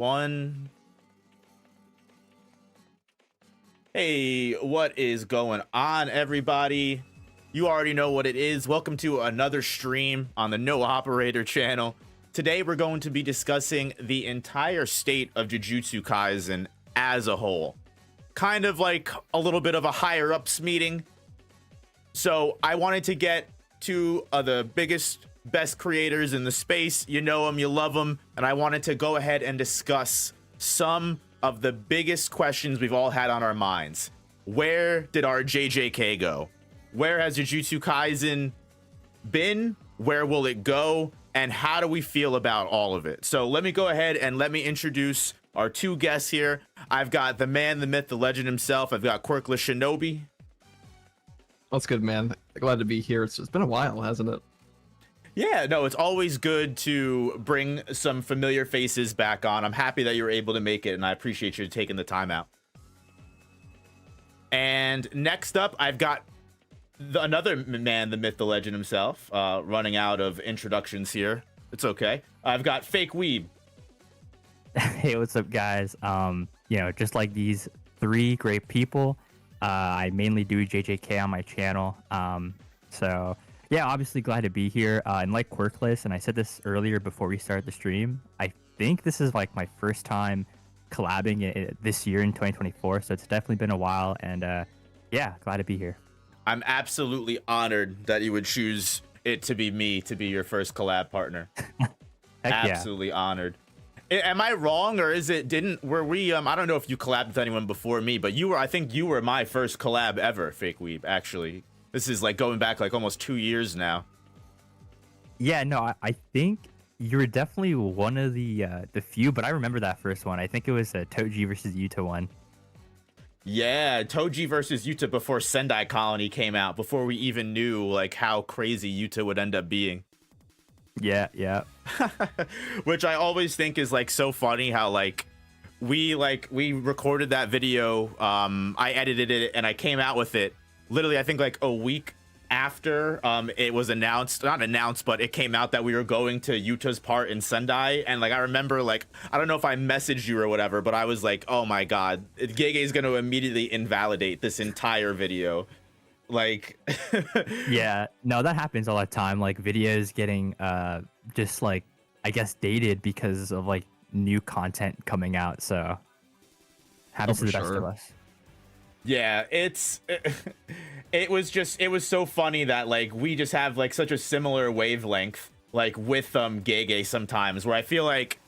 One. Hey, what is going on, everybody? You already know what it is. Welcome to another stream on the No Operator channel. Today, we're going to be discussing the entire state of Jujutsu Kaisen as a whole. Kind of like a little bit of a higher ups meeting. So I wanted to get to the biggest, best creators in the space. You know them, you love them. And I wanted to go ahead and discuss some of the biggest questions we've all had on our minds. Where did our JJK go? Where has Jujutsu Kaisen been? Where will it go? And how do we feel about all of it? So let me go ahead and let me introduce our two guests here. I've got the man, the myth, the legend himself. I've got Quirkless Shinobi. That's good, man. Glad to be here. It's been a while, hasn't it? Yeah, no, it's always good to bring some familiar faces back on. I'm happy that you were able to make it, and I appreciate you taking the time out. And next up, I've got another man, the myth, the legend himself, running out of introductions here. It's okay. I've got Fake Weeb. Hey, what's up, guys? Just like these three great people, I mainly do JJK on my channel. So yeah, obviously glad to be here. And like Quirkless, and I said this earlier before we started the stream, I think this is like my first time collabing this year in 2024. So it's definitely been a while, and yeah, glad to be here. I'm absolutely honored that you would choose it to be me to be your first collab partner. Absolutely honored. Am I wrong, or is it were we I don't know if you collabed with anyone before me, but I think you were my first collab ever, Fake Weeb, actually. This is like going back like almost 2 years now. Yeah, no, I think you were definitely one of the few, but I remember that first one. I think it was a Toji versus Yuta one. Yeah, Toji versus Yuta before Sendai Colony came out, before we even knew like how crazy Yuta would end up being. Yeah. Which I always think is like so funny how we recorded that video, I edited it and I came out with it literally I think like a week after it was not announced, but it came out that we were going to Yuta's part in Sendai. And like I remember, like, I don't know if I messaged you or whatever, but I was like, oh my god, Gege is going to immediately invalidate this entire video. Like Yeah, no, that happens all the time. Like videos getting just like, I guess, dated because of like new content coming out. So happens to the best of us. Yeah, it was so funny that like we just have like such a similar wavelength like with Gege sometimes, where I feel like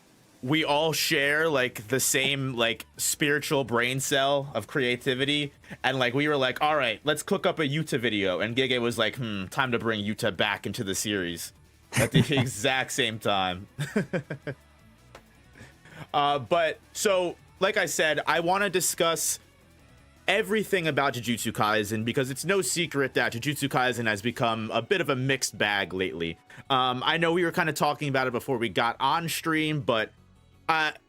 we all share like the same like spiritual brain cell of creativity, and like we were like, all right, let's cook up a Yuta video, and Gege was like, time to bring Yuta back into the series at the exact same time. But so like I said, I want to discuss everything about Jujutsu Kaisen, because it's no secret that Jujutsu Kaisen has become a bit of a mixed bag lately. I know we were kind of talking about it before we got on stream, but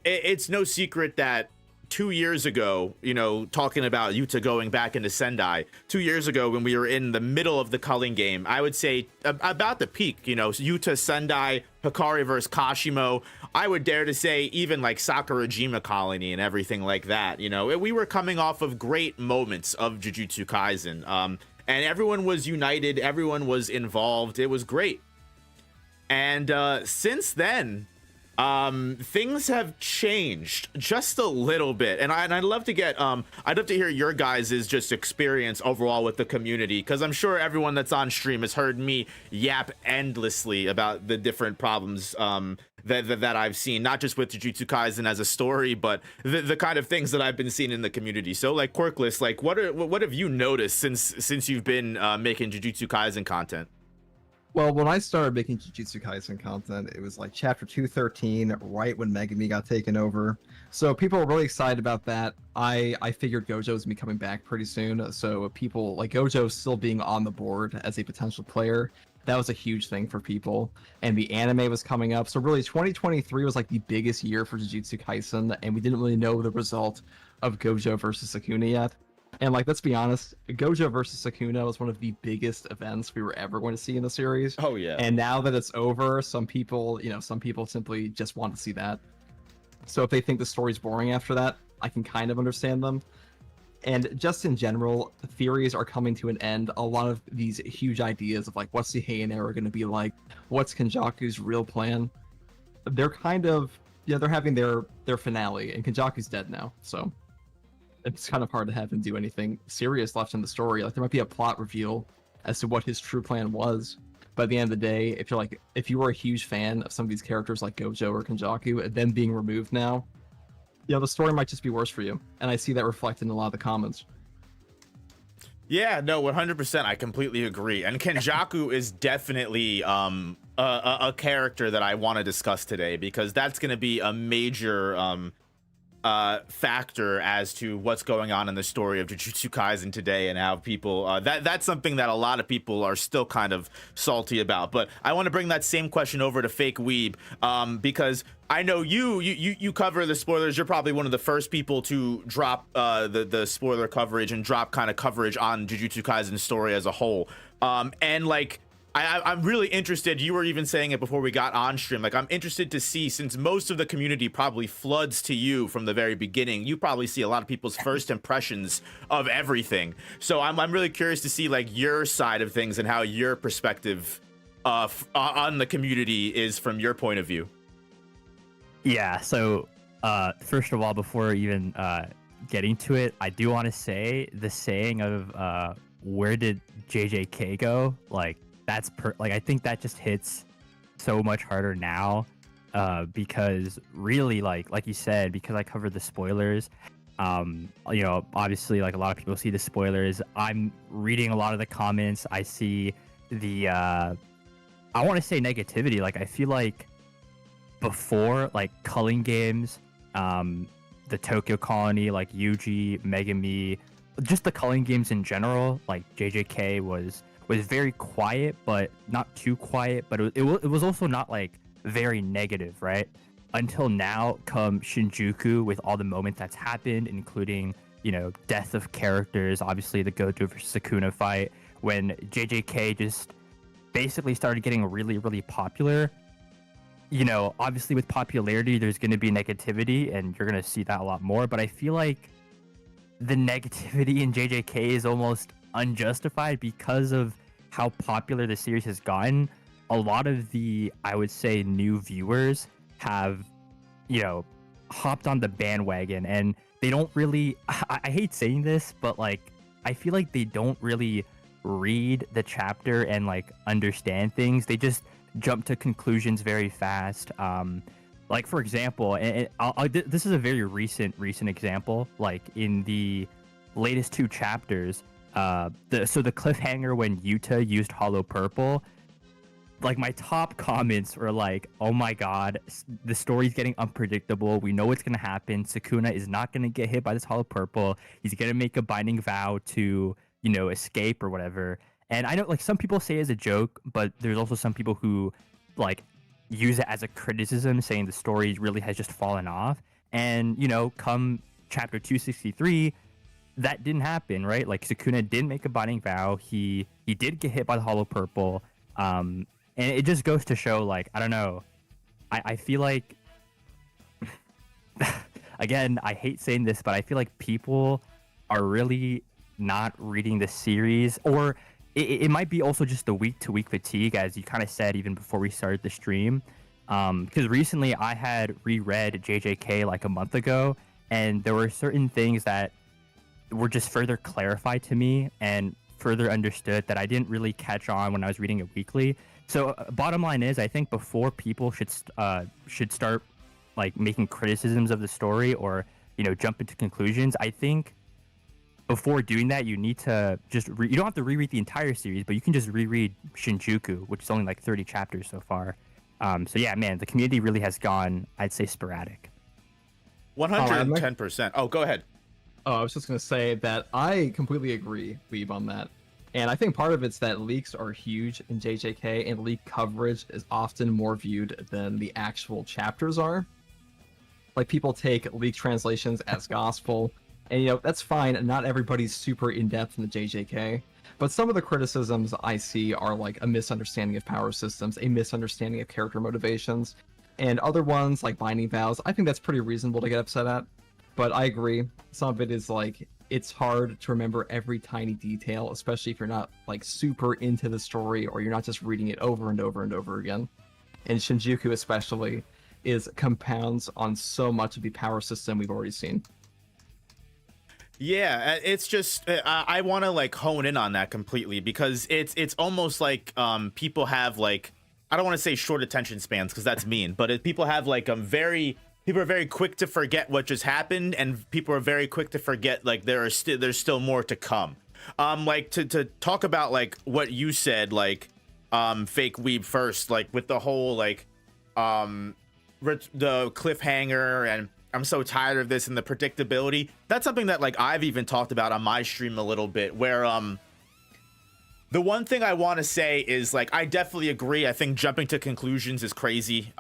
it's no secret that 2 years ago, you know, talking about Yuta going back into Sendai, 2 years ago when we were in the middle of the culling game, I would say about the peak, you know, Yuta, Sendai, Hikari versus Kashimo, I would dare to say even like Sakurajima Colony and everything like that. You know, we were coming off of great moments of Jujutsu Kaisen, and everyone was united, everyone was involved, it was great. And since then, things have changed just a little bit, and I'd love to get I'd love to hear your guys' just experience overall with the community, because I'm sure everyone that's on stream has heard me yap endlessly about the different problems that I've seen, not just with Jujutsu Kaisen as a story, but the kind of things that I've been seeing in the community. So like Quirkless, like what have you noticed since you've been making Jujutsu Kaisen content? Well, when I started making Jujutsu Kaisen content, it was like chapter 213, right when Megami got taken over. So people were really excited about that. I figured Gojo was gonna be coming back pretty soon. So people like Gojo still being on the board as a potential player, that was a huge thing for people. And the anime was coming up. So really 2023 was like the biggest year for Jujutsu Kaisen, and we didn't really know the result of Gojo versus Sukuna yet. And like, let's be honest, Gojo versus Sukuna was one of the biggest events we were ever going to see in the series. Oh yeah. And now that it's over, some people simply just want to see that. So if they think the story's boring after that, I can kind of understand them. And just in general, theories are coming to an end. A lot of these huge ideas of like, what's the Heian era going to be like? What's Kenjaku's real plan? They're kind of, they're having their finale, and Kenjaku's dead now. So it's kind of hard to have him do anything serious left in the story. Like there might be a plot reveal as to what his true plan was. But at the end of the day, if you were a huge fan of some of these characters like Gojo or Kenjaku, and them being removed now, the story might just be worse for you. And I see that reflected in a lot of the comments. Yeah, no, 100%. I completely agree. And Kenjaku is definitely a character that I want to discuss today, because that's going to be a major factor as to what's going on in the story of Jujutsu Kaisen today, and how people that's something that a lot of people are still kind of salty about. But I want to bring that same question over to Fake Weeb, because I know you cover the spoilers. You're probably one of the first people to drop the spoiler coverage and drop kind of coverage on Jujutsu Kaisen's story as a whole. And like, I'm really interested. You were even saying it before we got on stream. Like, I'm interested to see, since most of the community probably floods to you from the very beginning, you probably see a lot of people's first impressions of everything. So I'm really curious to see like your side of things and how your perspective on the community is from your point of view. Yeah. So first of all, before even getting to it, I do want to say the saying of where did JJK go? Like, that's I think that just hits so much harder now, because really, like you said, because I covered the spoilers, obviously, like a lot of people see the spoilers. I'm reading a lot of the comments. I see the I want to say negativity. Like, I feel like before, like culling games, the Tokyo Colony, like Yuji, Megami, just the culling games in general, like JJK was very quiet, but not too quiet. But it was also not like very negative, right? Until now, come Shinjuku, with all the moments that's happened, including, death of characters, obviously the Gojo versus Sukuna fight, when JJK just basically started getting really, really popular. Obviously with popularity, there's going to be negativity, and you're going to see that a lot more. But I feel like the negativity in JJK is almost unjustified because of how popular the series has gotten. A lot of the, I would say, new viewers have, hopped on the bandwagon, and they don't really, I hate saying this, but like, I feel like they don't really read the chapter and like understand things. They just jump to conclusions very fast. Like, for example, and this is a very recent example, like in the latest 2 chapters, the cliffhanger when Yuta used Hollow Purple, like my top comments were like, oh my god, the story's getting unpredictable. We know what's gonna happen. Sukuna is not gonna get hit by this Hollow Purple. He's gonna make a binding vow to, escape or whatever. And I know, like, some people say it as a joke, but there's also some people who like use it as a criticism, saying the story really has just fallen off. And come chapter 263, that didn't happen, right? Like, Sukuna did make a binding vow. He did get hit by the Hollow Purple. And it just goes to show, like, I don't know. I feel like, again, I hate saying this, but I feel like people are really not reading the series, or it might be also just the week-to-week fatigue, as you kind of said even before we started the stream. Because recently I had reread JJK like a month ago, and there were certain things that were just further clarified to me and further understood that I didn't really catch on when I was reading it weekly. So bottom line is, I think before people should start like making criticisms of the story, or jump into conclusions, I think before doing that, you need to just you don't have to reread the entire series, but you can just reread Shinjuku, which is only like 30 chapters so far. So yeah, man, the community really has gone, I'd say, sporadic. 110%. Oh, go ahead. Oh, I was just going to say that I completely agree, Weeb, on that. And I think part of it's that leaks are huge in JJK, and leak coverage is often more viewed than the actual chapters are. Like, people take leak translations as gospel, and that's fine, and not everybody's super in-depth in the JJK. But some of the criticisms I see are like a misunderstanding of power systems, a misunderstanding of character motivations. And other ones like Binding Vows, I think that's pretty reasonable to get upset at. But I agree, some of it is like it's hard to remember every tiny detail, especially if you're not like super into the story or you're not just reading it over and over and over again. And Shinjuku especially is compounds on so much of the power system we've already seen. Yeah, it's just I want to like hone in on that completely because it's almost like people have like, I don't want to say short attention spans because that's mean, but people have like people are very quick to forget what just happened, and people are very quick to forget like there's still more to come. Like to talk about like what you said, like fake weeb first, like with the whole like the cliffhanger, and I'm so tired of this and the predictability. That's something that like I've even talked about on my stream a little bit, where the one thing I want to say is like I definitely agree. I think jumping to conclusions is crazy,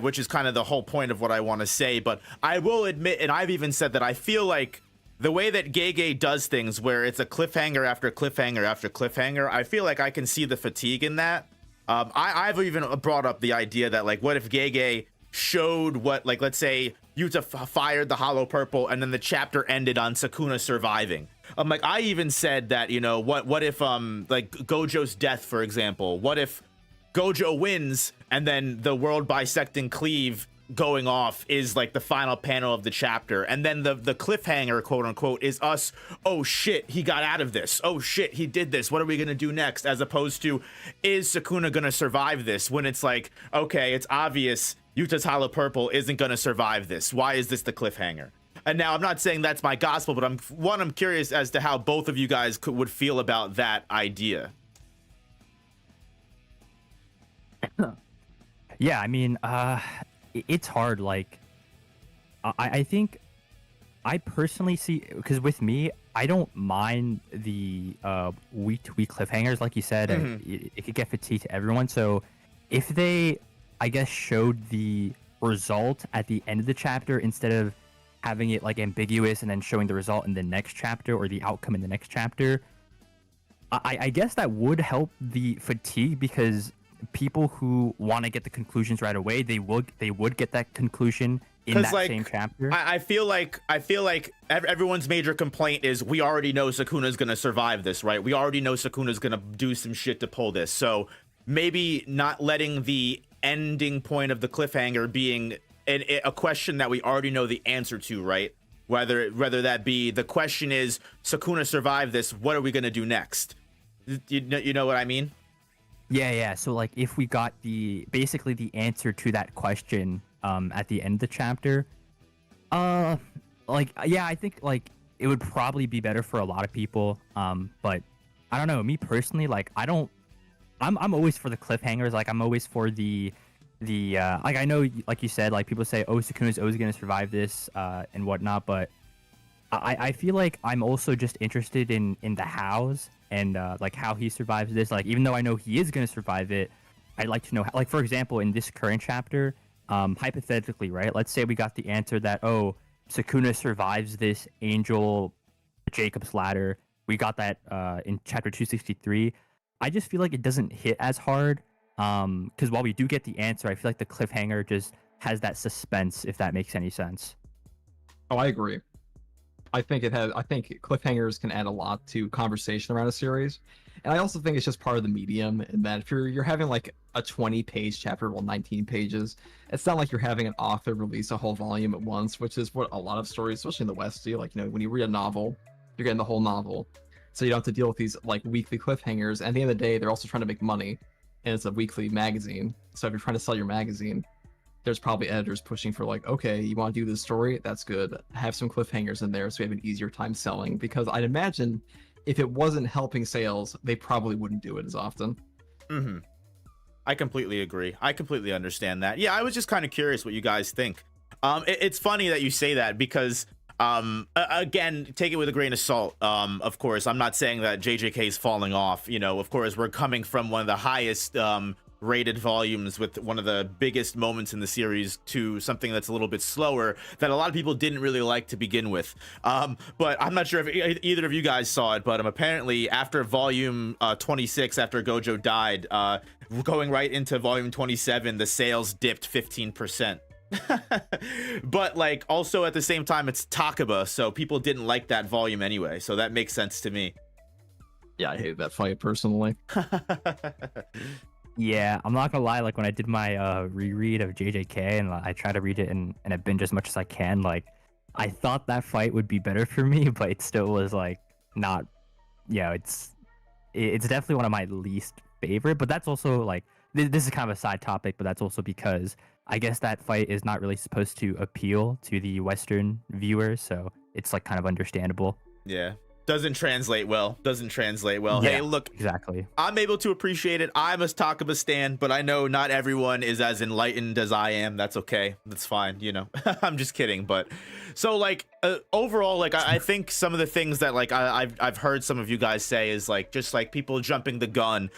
which is kind of the whole point of what I want to say. But I will admit, and I've even said that I feel like the way that Gege does things, where it's a cliffhanger after cliffhanger after cliffhanger, I feel like I can see the fatigue in that. I've even brought up the idea that like, what if Gege showed what, like, let's say Yuta fired the Hollow Purple and then the chapter ended on Sukuna surviving. Like I even said that, you know, what if like Gojo's death, for example, what if Gojo wins and then the world bisecting cleave going off is like the final panel of the chapter, and then the cliffhanger, quote unquote, is us, oh shit, he got out of this, oh shit, he did this, what are we gonna do next, as opposed to, is Sukuna gonna survive this, when it's like, okay, it's obvious Yuta's Hollow Purple isn't gonna survive this, why is this the cliffhanger? And now I'm not saying that's my gospel, but I'm curious as to how both of you guys would feel about that idea. Yeah, I mean, it's hard. Like, I think I personally see, because with me, I don't mind the week-to-week cliffhangers, like you said. It could get fatigued to everyone. So if they, I guess, showed the result at the end of the chapter instead of having it like ambiguous and then showing the result in the next chapter or the outcome in the next chapter, I guess that would help the fatigue, because people who want to get the conclusions right away, they would get that conclusion in that, like, same chapter. I feel like everyone's major complaint is we already know Sukuna's gonna survive this, right? We already know Sukuna's gonna do some shit to pull this. So maybe not letting the ending point of the cliffhanger being a question that we already know the answer to, right? Whether that be, the question is, Sukuna survived this, what are we gonna do next? You know what I mean? Yeah. So like, if we got basically the answer to that question at the end of the chapter, like, yeah, I think like it would probably be better for a lot of people. But I don't know, me personally, like I'm always for the cliffhangers. Like, I'm always for the like, I know, like you said, like people say, oh, Sukuna's always gonna survive this and whatnot, but I feel like I'm also just interested in the hows and like how he survives this. Like, even though I know he is going to survive it, I'd like to know how, like, for example, in this current chapter, hypothetically, right? Let's say we got the answer that, oh, Sukuna survives this Angel Jacob's Ladder. We got that in chapter 263. I just feel like it doesn't hit as hard, because while we do get the answer, I feel like the cliffhanger just has that suspense, if that makes any sense. Oh, I agree. I think cliffhangers can add a lot to conversation around a series. And I also think it's just part of the medium, in that if you're having like a 20-page chapter, well, 19 pages, it's not like you're having an author release a whole volume at once, which is what a lot of stories, especially in the West, do. Like, you know, when you read a novel, you're getting the whole novel. So you don't have to deal with these like weekly cliffhangers. And at the end of the day, they're also trying to make money, and it's a weekly magazine. So if you're trying to sell your magazine, there's probably editors pushing for like, okay, you want to do this story? That's good. Have some cliffhangers in there so we have an easier time selling. Because I'd imagine if it wasn't helping sales, they probably wouldn't do it as often. I completely agree. I completely understand that. Yeah, I was just kind of curious what you guys think. It's funny that you say that, because again, take it with a grain of salt. Of course, I'm not saying that JJK is falling off. You know, of course, we're coming from one of the highest rated volumes with one of the biggest moments in the series to something that's a little bit slower that a lot of people didn't really like to begin with. But I'm not sure if either of you guys saw it, but apparently after volume 26, after Gojo died, going right into volume 27, the sales dipped 15%. But like also at the same time it's Takaba, so people didn't like that volume anyway, so that makes sense to me. Yeah, I hated that fight personally. Yeah, I'm not gonna lie, like when I did my reread of JJK and I try to read it and I binge as much as I can, like I thought that fight would be better for me, but it still was like not, it's definitely one of my least favorite, but that's also like this is kind of a side topic, but that's also because I guess that fight is not really supposed to appeal to the Western viewers, so it's like kind of understandable. Yeah, doesn't translate well. Yeah, Hey, look, exactly. I'm able to appreciate it. I'm a Takaba stan, but I know not everyone is as enlightened as I am. That's okay. That's fine. I'm just kidding. But so like overall, like I think some of the things that like I've heard some of you guys say is like just like people jumping the gun,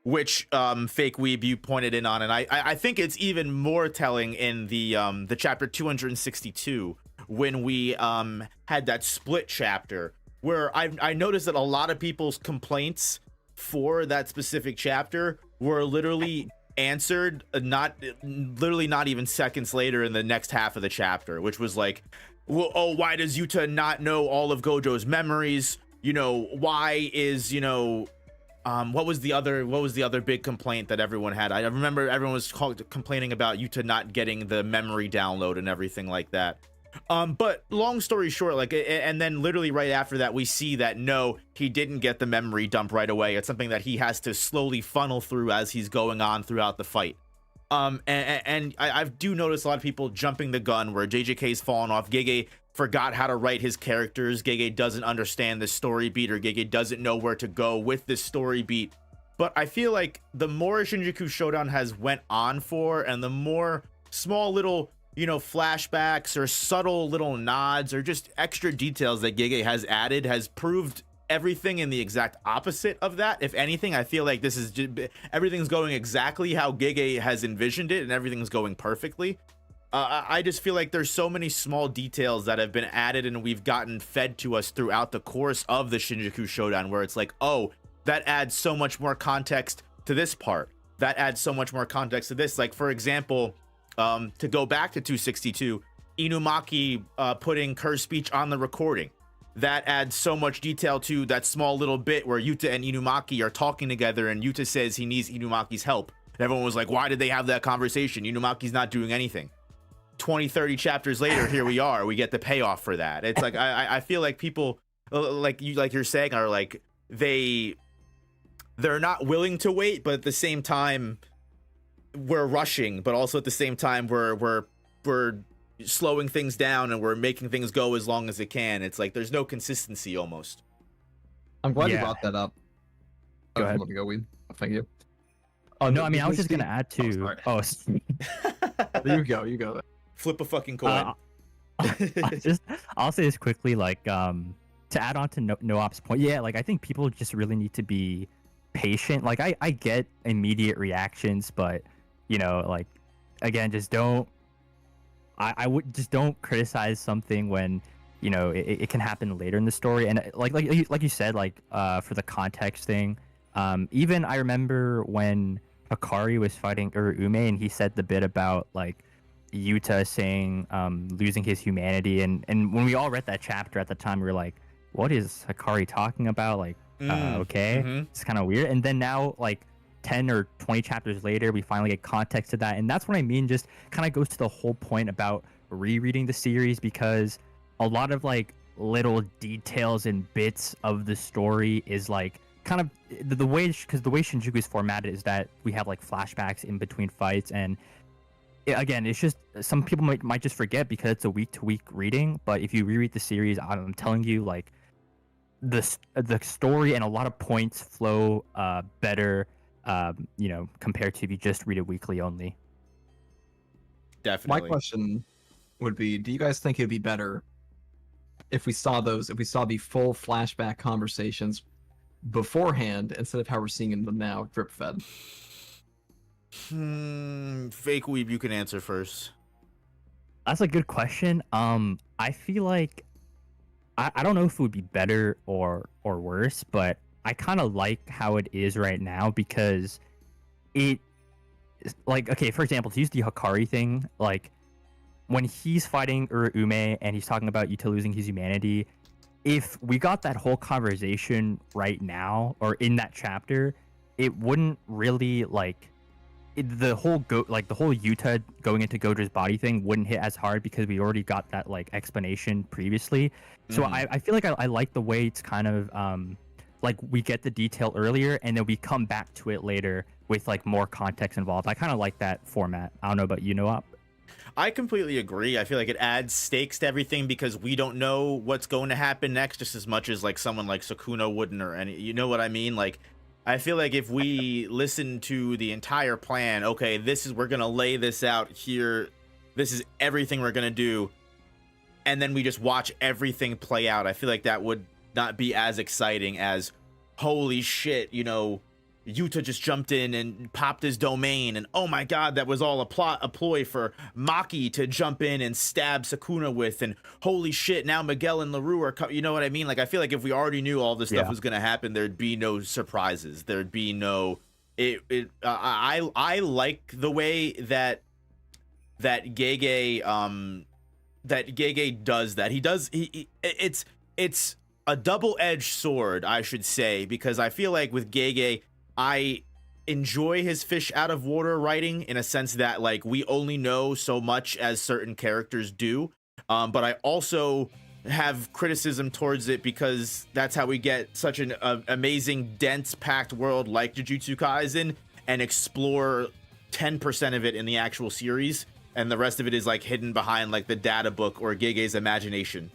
which fake weeb you pointed in on, and I think it's even more telling in the chapter 262 when we had that split chapter where I noticed that a lot of people's complaints for that specific chapter were literally answered not even seconds later in the next half of the chapter, which was like, well, oh, why does Yuta not know all of Gojo's memories? Why is what was the other big complaint that everyone had? I remember everyone was complaining about Yuta not getting the memory download and everything like that. But long story short, like, and then literally right after that, we see that no, he didn't get the memory dump right away. It's something that he has to slowly funnel through as he's going on throughout the fight. And I do notice a lot of people jumping the gun where JJK's fallen off. Gege forgot how to write his characters. Gege doesn't understand the story beat, or Gege doesn't know where to go with this story beat. But I feel like the more Shinjuku Showdown has went on for, and the more small little flashbacks or subtle little nods or just extra details that Gege has added has proved everything in the exact opposite of that. If anything, I feel like this is just, everything's going exactly how Gege has envisioned it, and everything's going perfectly. I just feel like there's so many small details that have been added and we've gotten fed to us throughout the course of the Shinjuku Showdown, where it's like, oh, that adds so much more context to this part, that adds so much more context to this. Like, for example, to go back to 262, Inumaki putting Kerr's speech on the recording. That adds so much detail to that small little bit where Yuta and Inumaki are talking together, and Yuta says he needs Inumaki's help. And everyone was like, why did they have that conversation? Inumaki's not doing anything. 20-30 chapters later, here we are. We get the payoff for that. It's like I feel like people like you're saying are like they're not willing to wait, but at the same time we're rushing, but also at the same time we're slowing things down and we're making things go as long as it can. It's like there's no consistency almost. I'm glad you brought that up. Go ahead. Go, Weed. Thank you. Oh no, I mean I was just gonna add to. You go. Flip a fucking coin. I'll say this quickly, like to add on to Noop's point. Yeah, like I think people just really need to be patient. Like I get immediate reactions, but like again, just don't. I would just don't criticize something when it can happen later in the story. And like you said, like for the context thing, even I remember when Hikari was fighting Urume and he said the bit about like Yuta saying losing his humanity, and when we all read that chapter at the time, we were like, what is Hikari talking about? Like okay, it's kind of weird. And then now, like 10 or 20 chapters later, we finally get context to that, and that's what I mean. Just kind of goes to the whole point about rereading the series, because a lot of like little details and bits of the story is like kind of the way, because the way Shinjuku is formatted is that we have like flashbacks in between fights, and again, it's just some people might just forget because it's a week-to-week reading. But if you reread the series, I'm telling you, like the story and a lot of points flow better, compared to if you just read it weekly only. Definitely. My question would be, do you guys think it'd be better if we saw the full flashback conversations beforehand instead of how we're seeing them now, drip fed? Fake weeb, you can answer first. That's a good question. I feel like I don't know if it would be better or worse, but I kind of like how it is right now because it like okay, for example, to use the Hikari thing, like when he's fighting Uruume and he's talking about Yuta losing his humanity, if we got that whole conversation right now or in that chapter, it wouldn't really like the whole the whole Yuta going into Gojo's body thing wouldn't hit as hard because we already got that like explanation previously. So I feel like I like the way it's kind of like we get the detail earlier and then we come back to it later with like more context involved. I kind of like that format. I don't know about you, Noah. I completely agree. I feel like it adds stakes to everything because we don't know what's going to happen next just as much as like someone like Sukuna wouldn't or any, you know what I mean? Like, I feel like if we listen to the entire plan, okay, we're going to lay this out here. This is everything we're going to do. And then we just watch everything play out. I feel like that would not be as exciting as, holy shit, you know, Yuta just jumped in and popped his domain, and oh my god, that was all a ploy for Maki to jump in and stab Sukuna with, and holy shit, now Miguel and LaRue are you know what I mean? Like, I feel like if we already knew all this stuff was gonna happen, there'd be no surprises. There'd be no I like the way that Gege does that. It's a double-edged sword, I should say, because I feel like with Gege, I enjoy his fish out of water writing in a sense that like we only know so much as certain characters do, but I also have criticism towards it because that's how we get such an amazing dense packed world like Jujutsu Kaisen and explore 10% of it in the actual series, and the rest of it is like hidden behind like the data book or Gege's imagination.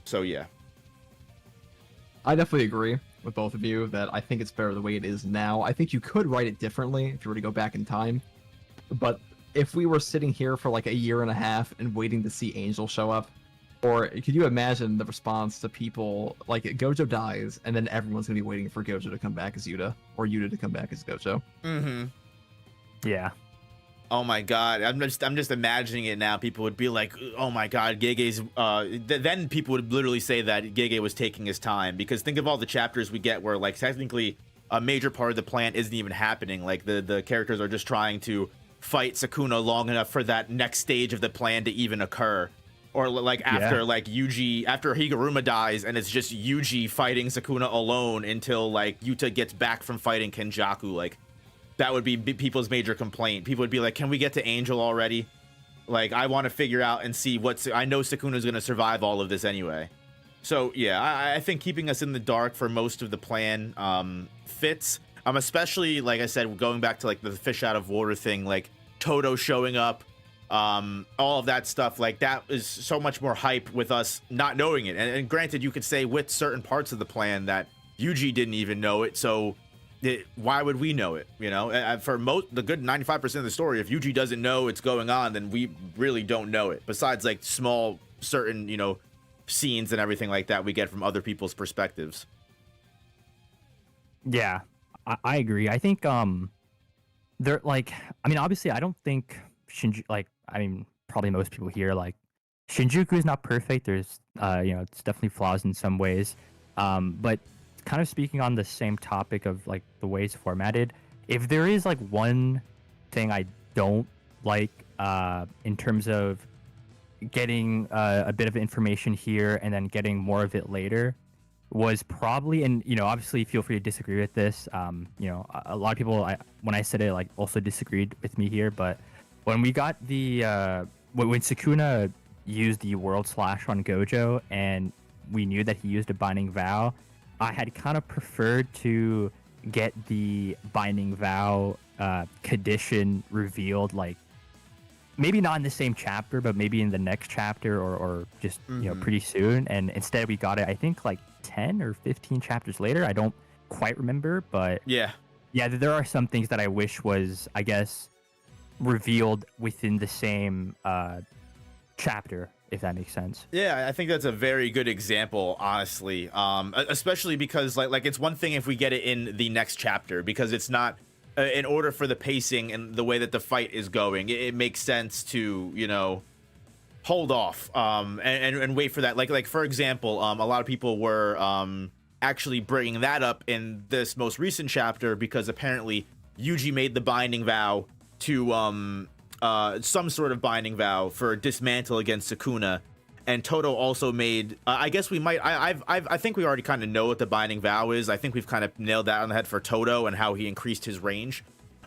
So yeah, I definitely agree with both of you that I think it's better the way it is now. I think you could write it differently if you were to go back in time. But if we were sitting here for like a year and a half and waiting to see Angel show up, or could you imagine the response to people like Gojo dies and then everyone's gonna be waiting for Gojo to come back as Yuta or Yuta to come back as Gojo? Yeah. Oh my god, I'm just imagining it now. People would be like, oh my god, Gege's then people would literally say that Gege was taking his time, because think of all the chapters we get where like technically a major part of the plan isn't even happening. Like the characters are just trying to fight Sukuna long enough for that next stage of the plan to even occur. Or like after like Yuji, after Higuruma dies and it's just Yuji fighting Sukuna alone until like Yuta gets back from fighting Kenjaku. Like, that would be people's major complaint. People would be like, can we get to Angel already? Like, I want to figure out and see I know Sukuna's going to survive all of this anyway. So yeah, I think keeping us in the dark for most of the plan fits. Especially, like I said, going back to like the fish out of water thing, like Toto showing up, all of that stuff, like that is so much more hype with us not knowing it. And granted, you could say with certain parts of the plan that Yuji didn't even know it, so why would we know it? You know, for the good 95% of the story, if Yuji doesn't know it's going on, then we really don't know it. Besides like small certain, you know, scenes and everything like that we get from other people's perspectives. Yeah, I agree. I think they're like, I mean, obviously I don't think probably most people here, like, Shinjuku is not perfect. There's you know, it's definitely flaws in some ways, but kind of speaking on the same topic of like the way it's formatted, if there is like one thing I don't like in terms of getting a bit of information here and then getting more of it later, was probably, and you know, obviously feel free to disagree with this, you know, a lot of people, when I said it, like also disagreed with me here, but when we got the when Sukuna used the world slash on Gojo and we knew that he used a binding vow, I had kind of preferred to get the binding vow condition revealed, like maybe not in the same chapter, but maybe in the next chapter or just you know, pretty soon. And instead we got it, I think like 10 or 15 chapters later. I don't quite remember, but yeah, there are some things that I wish was, I guess, revealed within the same chapter, if that makes sense. Yeah, I think that's a very good example, honestly. Especially because like it's one thing if we get it in the next chapter, because it's not in order for the pacing and the way that the fight is going, it makes sense to, you know, hold off and wait for that. Like for example, a lot of people were actually bringing that up in this most recent chapter because apparently Yuji made the binding vow to some sort of binding vow for dismantle against Sukuna, and Toto also made I guess we might I think we already kind of know what the binding vow is. I think we've kind of nailed that on the head for Toto and how he increased his range.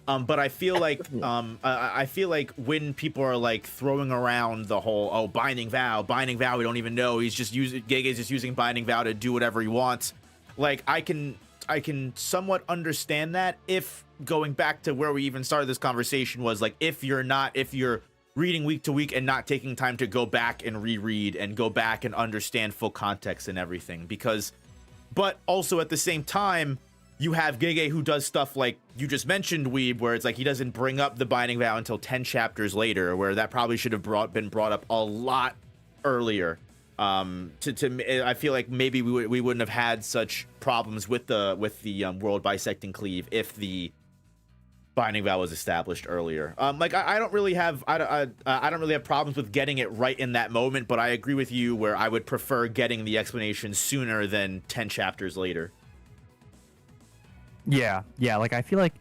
But I feel like I feel like when people are like throwing around the whole binding vow, we don't even know, he's just using Gege's just using binding vow to do whatever he wants. Like I can somewhat understand that, if going back to where we even started this conversation was like, if you're reading week to week and not taking time to go back and reread and go back and understand full context and everything, because but also at the same time you have Gege who does stuff like you just mentioned, Weeb, where it's like he doesn't bring up the binding vow until 10 chapters later, where that probably should have been brought up a lot earlier. I feel like maybe we wouldn't have had such problems with the world bisecting cleave if the binding vow was established earlier. Like I don't really have problems with getting it right in that moment, but I agree with you where I would prefer getting the explanation sooner than 10 chapters later. Yeah, like I feel like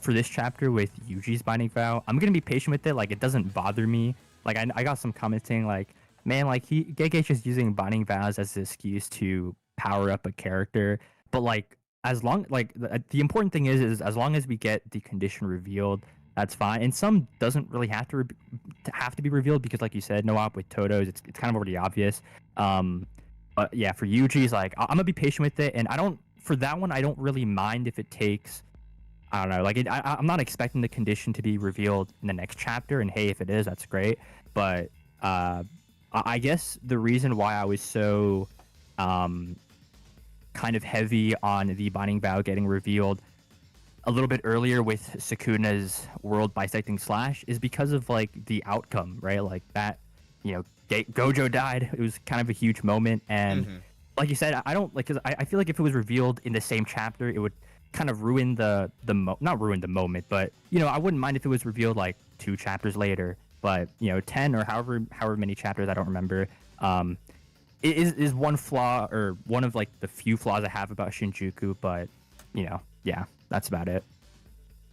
for this chapter with Yuji's binding vow, I'm gonna be patient with it. Like it doesn't bother me. Like I got some comments saying like, man, like Gege's just using binding vows as an excuse to power up a character. But like as long like the important thing is as long as we get the condition revealed, that's fine. And some doesn't really have to be revealed because like you said, no op with Toto's, it's kind of already obvious. But yeah, for Yuji's, like I'm gonna be patient with it, and for that one, I don't really mind if it takes, I don't know, like I'm not expecting the condition to be revealed in the next chapter, and hey, if it is, that's great. But I guess the reason why I was so kind of heavy on the binding vow getting revealed a little bit earlier with Sukuna's world bisecting slash is because of like the outcome, right? Like that, you know, Gojo died. It was kind of a huge moment, and like you said, I don't like, because I feel like if it was revealed in the same chapter, it would kind of ruin not ruin the moment, but you know, I wouldn't mind if it was revealed like 2 chapters later. But you know, 10 or however many chapters, I don't remember. It is one flaw, or one of like the few flaws I have about Shinjuku, but you know, yeah, that's about it.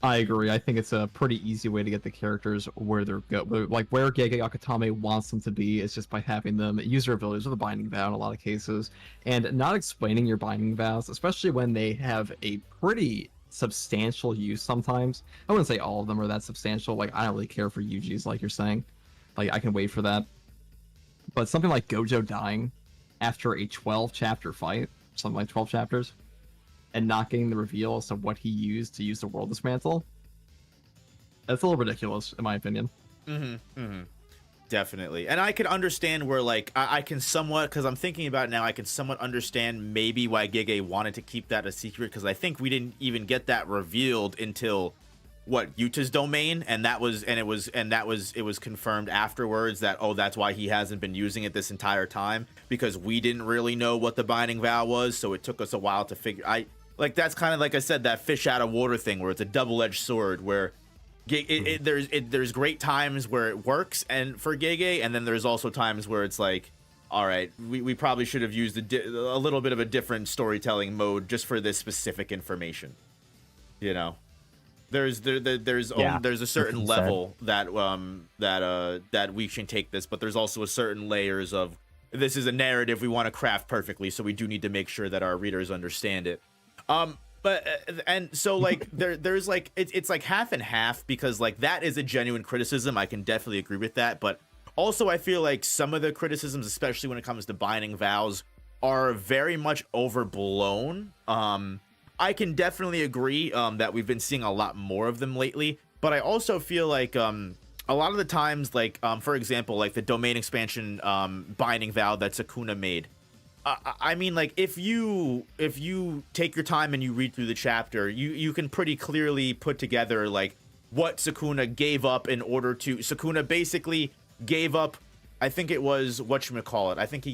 I agree. I think it's a pretty easy way to get the characters where they're like where Gege Akutame wants them to be is just by having them use their abilities with a binding vow in a lot of cases, and not explaining your binding vows, especially when they have a pretty substantial use sometimes. I wouldn't say all of them are that substantial. Like I don't really care for Yuji's, like you're saying. Like I can wait for that. But something like Gojo dying after a 12 chapter fight, something like 12 chapters, and not getting the reveal as to what he used to use the world dismantle, that's a little ridiculous, in my opinion. Definitely. And I can understand where, like, I can somewhat, because I'm thinking about it now, I can somewhat understand maybe why Gege wanted to keep that a secret, because I think we didn't even get that revealed until, what, Yuta's domain? And it was confirmed afterwards that, oh, that's why he hasn't been using it this entire time, because we didn't really know what the binding vow was, so it took us a while to figure. Like, that's kind of, like I said, that fish out of water thing, where it's a double-edged sword, where there's great times where it works and for Gege, and then there's also times where it's like, all right, we probably should have used a little bit of a different storytelling mode just for this specific information. You know, there's a certain level that we can take this, but there's also a certain layers of, this is a narrative we want to craft perfectly, so we do need to make sure that our readers understand it. But and so like there's like it's like half and half, because like that is a genuine criticism. I can definitely agree with that, but also I feel like some of the criticisms, especially when it comes to binding vows, are very much overblown. I can definitely agree that we've been seeing a lot more of them lately, but I also feel like a lot of the times, like for example, like the domain expansion binding vow that Sukuna made. I mean, like, if you take your time and you read through the chapter, you can pretty clearly put together, like, what Sukuna gave up in order to... Sukuna basically gave up, I think it was, whatchamacallit, I think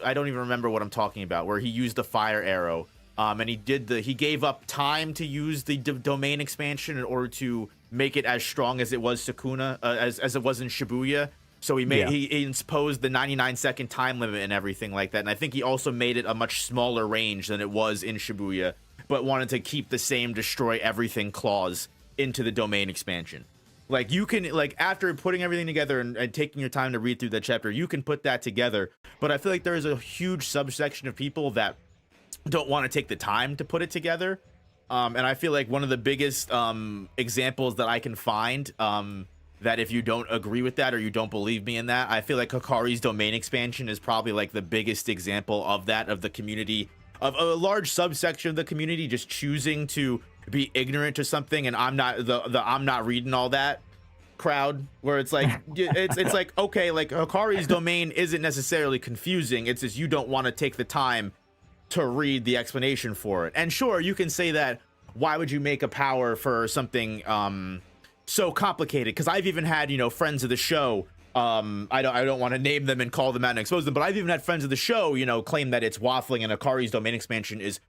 I don't even remember what I'm talking about, where he used the fire arrow And he gave up time to use the domain expansion in order to make it as strong as it was Sukuna, as it was in Shibuya. So he imposed the 99-second time limit and everything like that. And I think he also made it a much smaller range than it was in Shibuya, but wanted to keep the same destroy everything clause into the domain expansion. Like, you can, like, after putting everything together and taking your time to read through that chapter, you can put that together. But I feel like there is a huge subsection of people that don't want to take the time to put it together. And I feel like one of the biggest examples that I can find, that if you don't agree with that or you don't believe me in that, I feel like Hikari's domain expansion is probably like the biggest example of that, of the community, of a large subsection of the community just choosing to be ignorant to something. And I'm not I'm not reading all that crowd, where it's like it's like, okay, like Hikari's domain isn't necessarily confusing, it's just you don't want to take the time to read the explanation for it. And sure, you can say that, why would you make a power for something so complicated? Because I've even had, friends of the show, I don't want to name them and call them out and expose them, but I've even had friends of the show, claim that it's waffling and Hikari's domain expansion is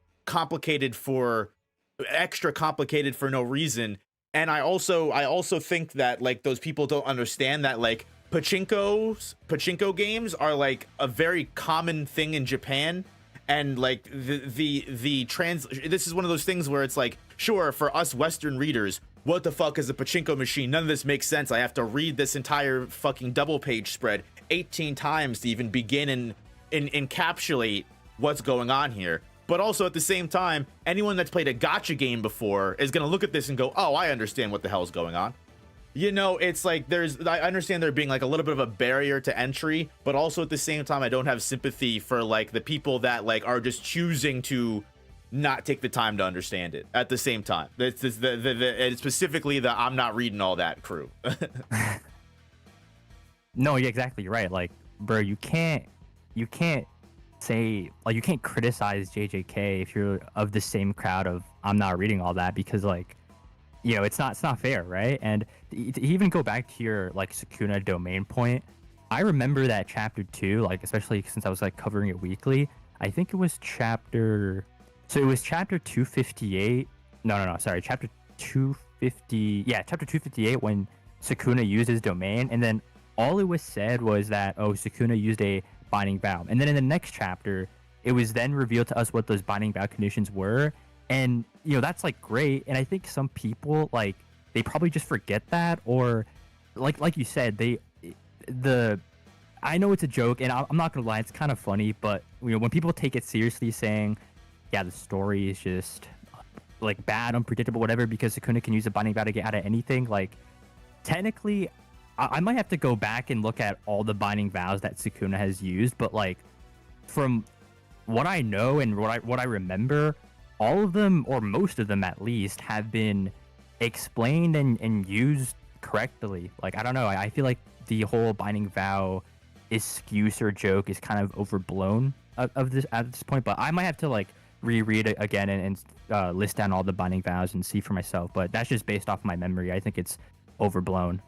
extra complicated for no reason. And I also think that, like, those people don't understand that, like, pachinko games are like a very common thing in Japan. And like this is one of those things where it's like, sure, for us Western readers, what the fuck is a pachinko machine? None of this makes sense. I have to read this entire fucking double page spread 18 times to even begin and encapsulate what's going on here. But also at the same time, anyone that's played a gacha game before is gonna look at this and go, oh, I understand what the hell's going on. It's like, I understand there being like a little bit of a barrier to entry, but also at the same time, I don't have sympathy for like the people that like are just choosing to not take the time to understand it at the same time. It's it's specifically the I'm not reading all that crew. No, you're exactly right. Like, bro, you can't say, like, you can't criticize JJK if you're of the same crowd of I'm not reading all that, because like, it's not fair, right? And to even go back to your like Sukuna domain point, I remember that chapter 2, like, especially since I was like covering it weekly. I think it was chapter 258. Sorry, chapter 250. Yeah, chapter 258, when Sukuna used his domain, and then all it was said was that, oh, Sukuna used a binding vow, and then in the next chapter, it was then revealed to us what those binding vow conditions were. And that's like great, and I think some people, like, they probably just forget that, or like you said, I know it's a joke, and I'm not gonna lie, it's kind of funny, but when people take it seriously, saying, yeah, the story is just like bad, unpredictable, whatever, because Sukuna can use a binding vow to get out of anything, like, technically I might have to go back and look at all the binding vows that Sukuna has used, but like, from what I know and what I remember, all of them, or most of them at least, have been explained and used correctly. Like, I don't know, I feel like the whole binding vow excuse or joke is kind of overblown at this point, but I might have to like reread it again and list down all the binding vows and see for myself, but that's just based off my memory. I think it's overblown.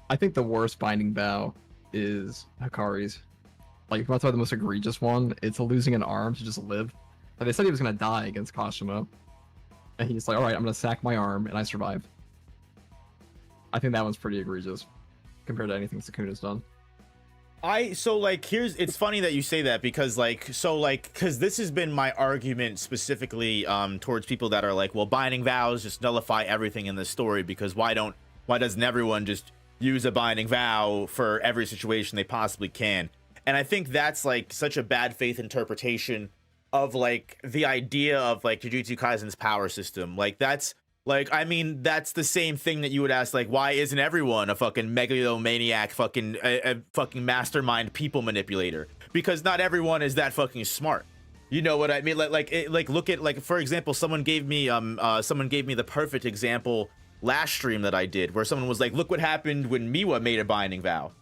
I think the worst binding vow is Hikari's. Like, if you want to talk about the most egregious one, it's losing an arm to just live. Like, they said he was going to die against Kashima, and he's like, all right, I'm going to sack my arm, and I survived. I think that one's pretty egregious compared to anything Sukuna's done. It's funny that you say that, because because this has been my argument specifically towards people that are like, well, binding vows just nullify everything in the story, because why doesn't everyone just use a binding vow for every situation they possibly can? And I think that's like such a bad faith interpretation of like the idea of like Jujutsu Kaisen's power system. Like, that's like, I mean, that's the same thing that you would ask, like, why isn't everyone a fucking megalomaniac, fucking a fucking mastermind people manipulator? Because not everyone is that fucking smart. You know what I mean? Like look at, like, for example, someone gave me the perfect example last stream that I did, where someone was like, look what happened when Miwa made a binding vow.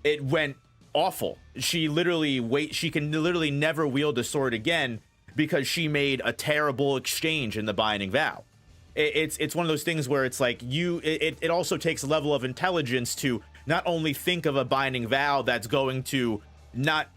It went awful. She can literally never wield a sword again because she made a terrible exchange in the binding vow. It's one of those things where it's like, it also takes a level of intelligence to not only think of a binding vow that's going to not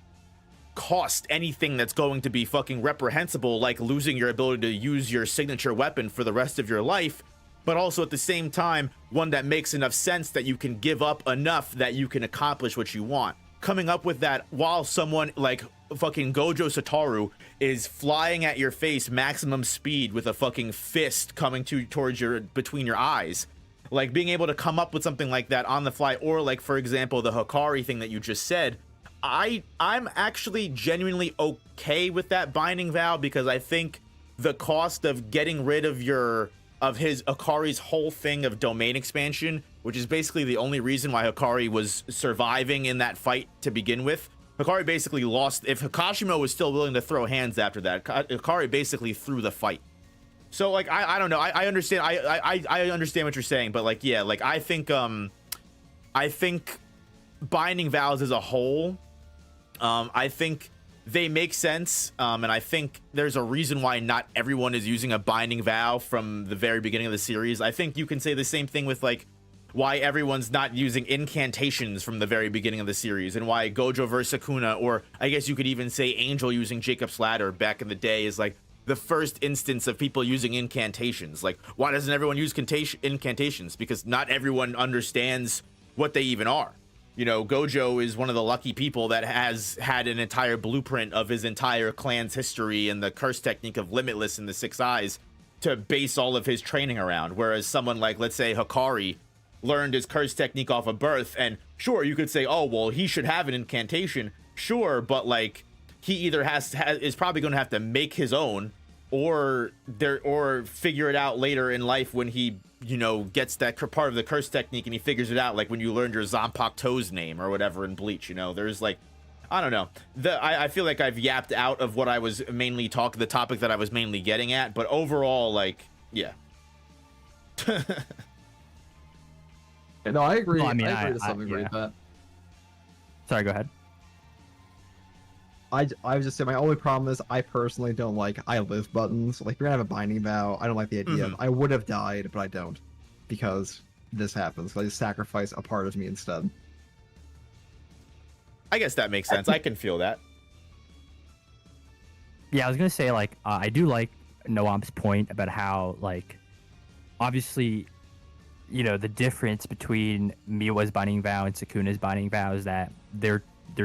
cost anything that's going to be fucking reprehensible, like losing your ability to use your signature weapon for the rest of your life, but also at the same time, one that makes enough sense that you can give up enough that you can accomplish what you want. Coming up with that while someone like fucking Gojo Satoru is flying at your face maximum speed with a fucking fist coming towards your between your eyes. Like being able to come up with something like that on the fly, or like for example the Hikari thing that you just said, I'm actually genuinely okay with that binding vow, because I think the cost of getting rid of his Hikari's whole thing of domain expansion, which is basically the only reason why Hikari was surviving in that fight to begin with. Hikari basically lost. If Kashimo was still willing to throw hands after that, Hikari basically threw the fight. So like I don't know. I understand. I understand what you're saying, but like yeah, like I think binding vows as a whole, I think they make sense, and I think there's a reason why not everyone is using a binding vow from the very beginning of the series. I think you can say the same thing with like why everyone's not using incantations from the very beginning of the series, and why Gojo versus Sukuna, or I guess you could even say Angel using Jacob's Ladder back in the day, is like the first instance of people using incantations. Like, why doesn't everyone use incantations? Because not everyone understands what they even are. You know, Gojo is one of the lucky people that has had an entire blueprint of his entire clan's history and the curse technique of Limitless and the Six Eyes to base all of his training around. Whereas someone like, let's say, Hikari learned his curse technique off of birth, and sure, you could say, oh, well, he should have an incantation. Sure, but like, he either is probably going to have to make his own, or figure it out later in life when he, you know, gets that part of the curse technique and he figures it out, like when you learned your Zanpakuto's Toes name or whatever in Bleach. You know, there's like, I don't know. I feel like I've yapped out of what I was mainly the topic that I was mainly getting at, but overall, like, yeah. No, I agree. Well, I mean, I agree to some degree with that. Sorry, go ahead. I was just saying, my only problem is I personally don't like I live buttons. Like, you're gonna have a binding vow. I don't like the idea of I would have died, but I don't, because this happens. I just sacrifice a part of me instead. I guess that makes sense. I can feel that. Yeah, I was gonna say, like, I do like Noam's point about how, like, obviously, you know, the difference between Miwa's binding vow and Sukuna's binding vow is that they're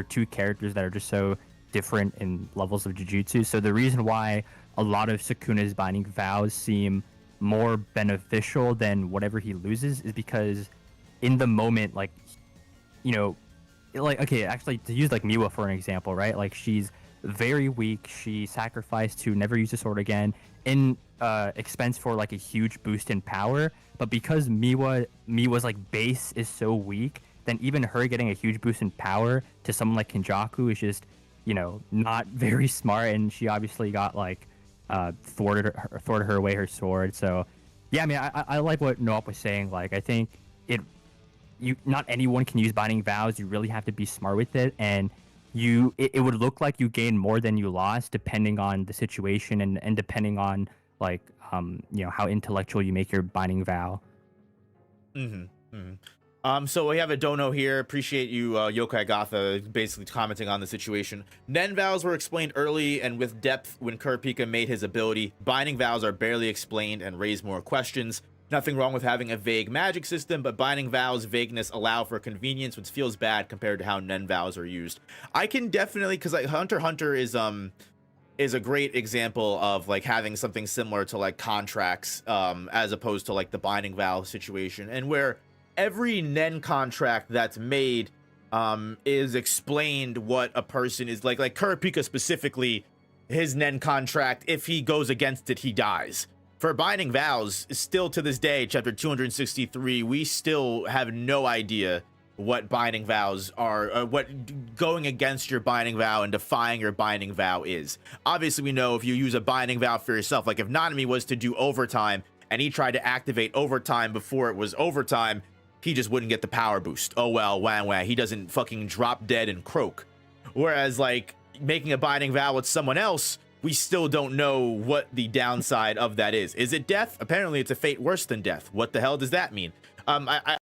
two characters that are just so different in levels of Jujutsu. So the reason why a lot of Sukuna's binding vows seem more beneficial than whatever he loses is because in the moment, like, you know, like, okay, actually, to use like Miwa for an example, right? Like, she's very weak. She sacrificed to never use the sword again in expense for like a huge boost in power. But because Miwa's like base is so weak, then even her getting a huge boost in power to someone like Kenjaku is just, you know, not very smart. And she obviously got like thwarted her away her sword. So yeah, I mean, I like what Noop was saying. Like, I think not anyone can use binding vows. You really have to be smart with it, and it would look like you gain more than you lost depending on the situation and depending on like you know, how intellectual you make your binding vow. So we have a dono here. Appreciate you, Yokai Gatha, basically commenting on the situation. Nen vows were explained early and with depth when Kurapika made his ability. Binding vows are barely explained and raise more questions. Nothing wrong with having a vague magic system, but binding vows vagueness allow for convenience, which feels bad compared to how Nen vows are used. I can definitely, because like Hunter x Hunter is a great example of like having something similar to like contracts, as opposed to like the binding vow situation, and where every Nen contract that's made is explained what a person is like Kurapika specifically, his Nen contract, if he goes against it, he dies. For binding vows, still to this day, chapter 263, we still have no idea what binding vows are, what going against your binding vow and defying your binding vow is. Obviously, we know if you use a binding vow for yourself, like if Nanami was to do overtime and he tried to activate overtime before it was overtime, he just wouldn't get the power boost. Oh well, wah. He doesn't fucking drop dead and croak. Whereas like making a binding vow with someone else, we still don't know what the downside of that is. Is it death? Apparently it's a fate worse than death. What the hell does that mean? I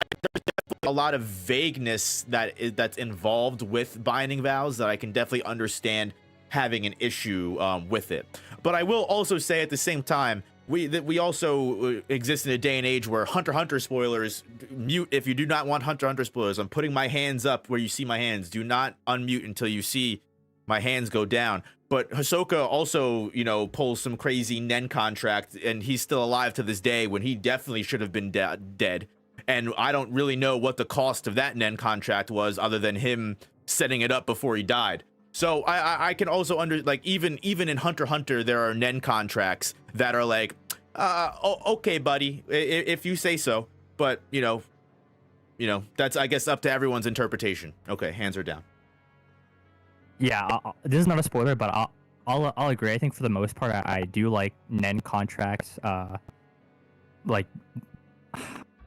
a lot of vagueness that's involved with binding vows that I can definitely understand having an issue with it. But I will also say at the same time, we also exist in a day and age where Hunter x Hunter spoilers mute if you do not want Hunter x Hunter spoilers. I'm putting my hands up where you see my hands. Do not unmute until you see my hands go down. But Hisoka also, you know, pulls some crazy Nen contract, and he's still alive to this day when he definitely should have been dead. And I don't really know what the cost of that Nen contract was, other than him setting it up before he died. So I can also like even in Hunter x Hunter, there are Nen contracts that are like, okay, buddy, if you say so. But you know, that's, I guess, up to everyone's interpretation. Okay, hands are down. Yeah, this is not a spoiler, but I'll agree. I think for the most part, I do like Nen contracts. Like,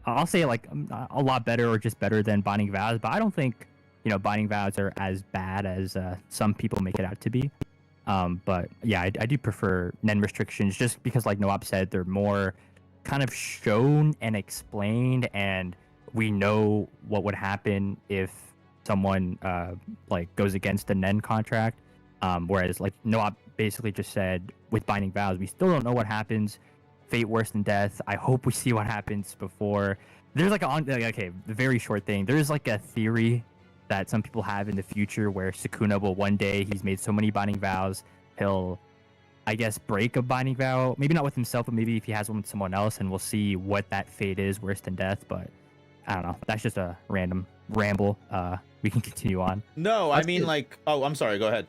I'll say like a lot better, or just better than binding vows. But I don't think, you know, binding vows are as bad as some people make it out to be. But yeah, I do prefer Nen restrictions, just because, like Noab said, they're more kind of shown and explained, and we know what would happen if someone like goes against the Nen contract. Whereas, like Noab basically just said, with binding vows, we still don't know what happens. Fate worse than death. I hope we see what happens before. There's like okay, very short thing. There's like a theory that some people have in the future where Sukuna will one day, he's made so many binding vows, he'll, I guess, break a binding vow. Maybe not with himself, but maybe if he has one with someone else, and we'll see what that fate is worse than death. But I don't know. That's just a random ramble. We can continue on. No, I mean, like, oh, I'm sorry. Go ahead.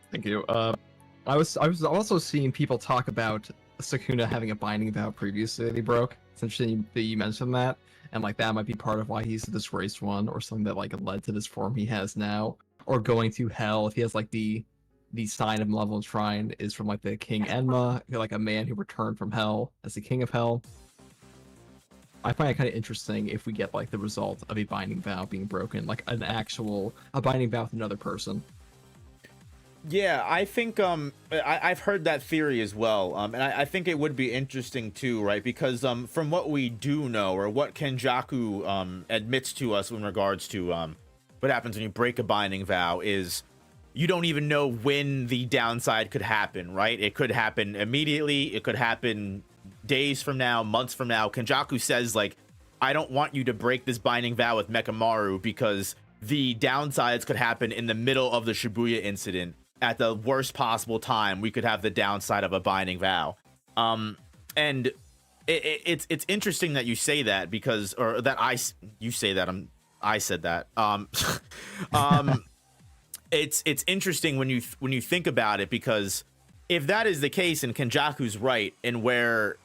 Thank you. I was also seeing people talk about Sukuna having a binding vow previously that he broke. It's interesting that you mentioned that, and like that might be part of why he's the disgraced one, or something that like led to this form he has now, or going to hell. If he has like the sign of Malevolent Shrine is from like the King Enma, like a man who returned from hell as the king of hell. I find it kind of interesting if we get like the result of a binding vow being broken, like a binding vow with another person. Yeah, I think I've heard that theory as well, and I think it would be interesting too, right? Because from what we do know, or what Kenjaku admits to us in regards to what happens when you break a binding vow, is you don't even know when the downside could happen, right? It could happen immediately, it could happen days from now, months from now. Kenjaku says, like, I don't want you to break this binding vow with Mekamaru because the downsides could happen in the middle of the Shibuya incident. At the worst possible time, we could have the downside of a binding vow. And it's interesting that you say that, because, or that you say that, I said that. It's interesting when you think about it, because if that is the case, and Kenjaku's right, and where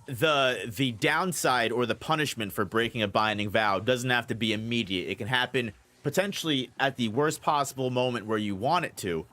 the downside or the punishment for breaking a binding vow doesn't have to be immediate, it can happen potentially at the worst possible moment where you want it to.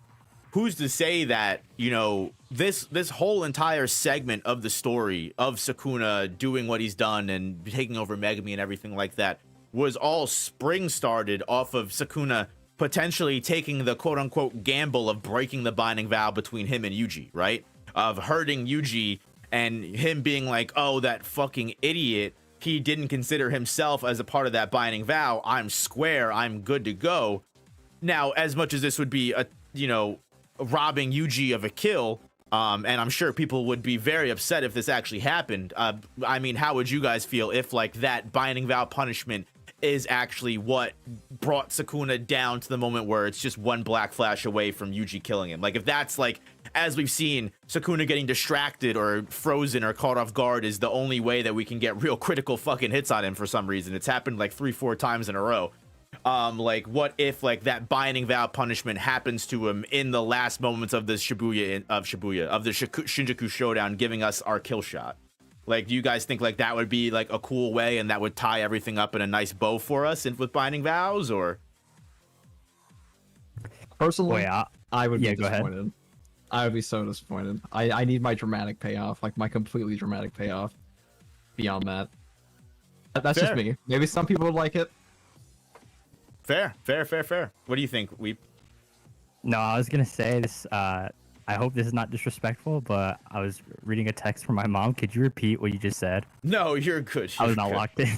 Who's to say that, you know, this whole entire segment of the story of Sukuna doing what he's done and taking over Megami and everything like that was all spring started off of Sukuna potentially taking the quote-unquote gamble of breaking the binding vow between him and Yuji, right? Of hurting Yuji, and him being like, oh, that fucking idiot, he didn't consider himself as a part of that binding vow. I'm square, I'm good to go. Now, as much as this would be a, you know, robbing Yuji of a kill, and I'm sure people would be very upset if this actually happened. I mean, how would you guys feel if, like, that binding vow punishment is actually what brought Sukuna down to the moment where it's just one black flash away from Yuji killing him? Like, if that's, like, as we've seen, Sukuna getting distracted or frozen or caught off guard is the only way that we can get real critical fucking hits on him for some reason. It's happened like 3-4 times in a row. Like, what if, like, that binding vow punishment happens to him in the last moments of the of the Shinjuku showdown, giving us our kill shot? Like, do you guys think, like, that would be, like, a cool way, and that would tie everything up in a nice bow for us with binding vows, or? Personally, I would be go ahead. disappointed. I would be so disappointed. I need my dramatic payoff, like my completely dramatic payoff. Beyond that, that's Fair. just me. Maybe some people would like it. Fair. What do you think, Weep? No, I was gonna say this. I hope this is not disrespectful, but I was reading a text from my mom. Could you repeat what you just said? No, you're good. I was You're not good. locked in.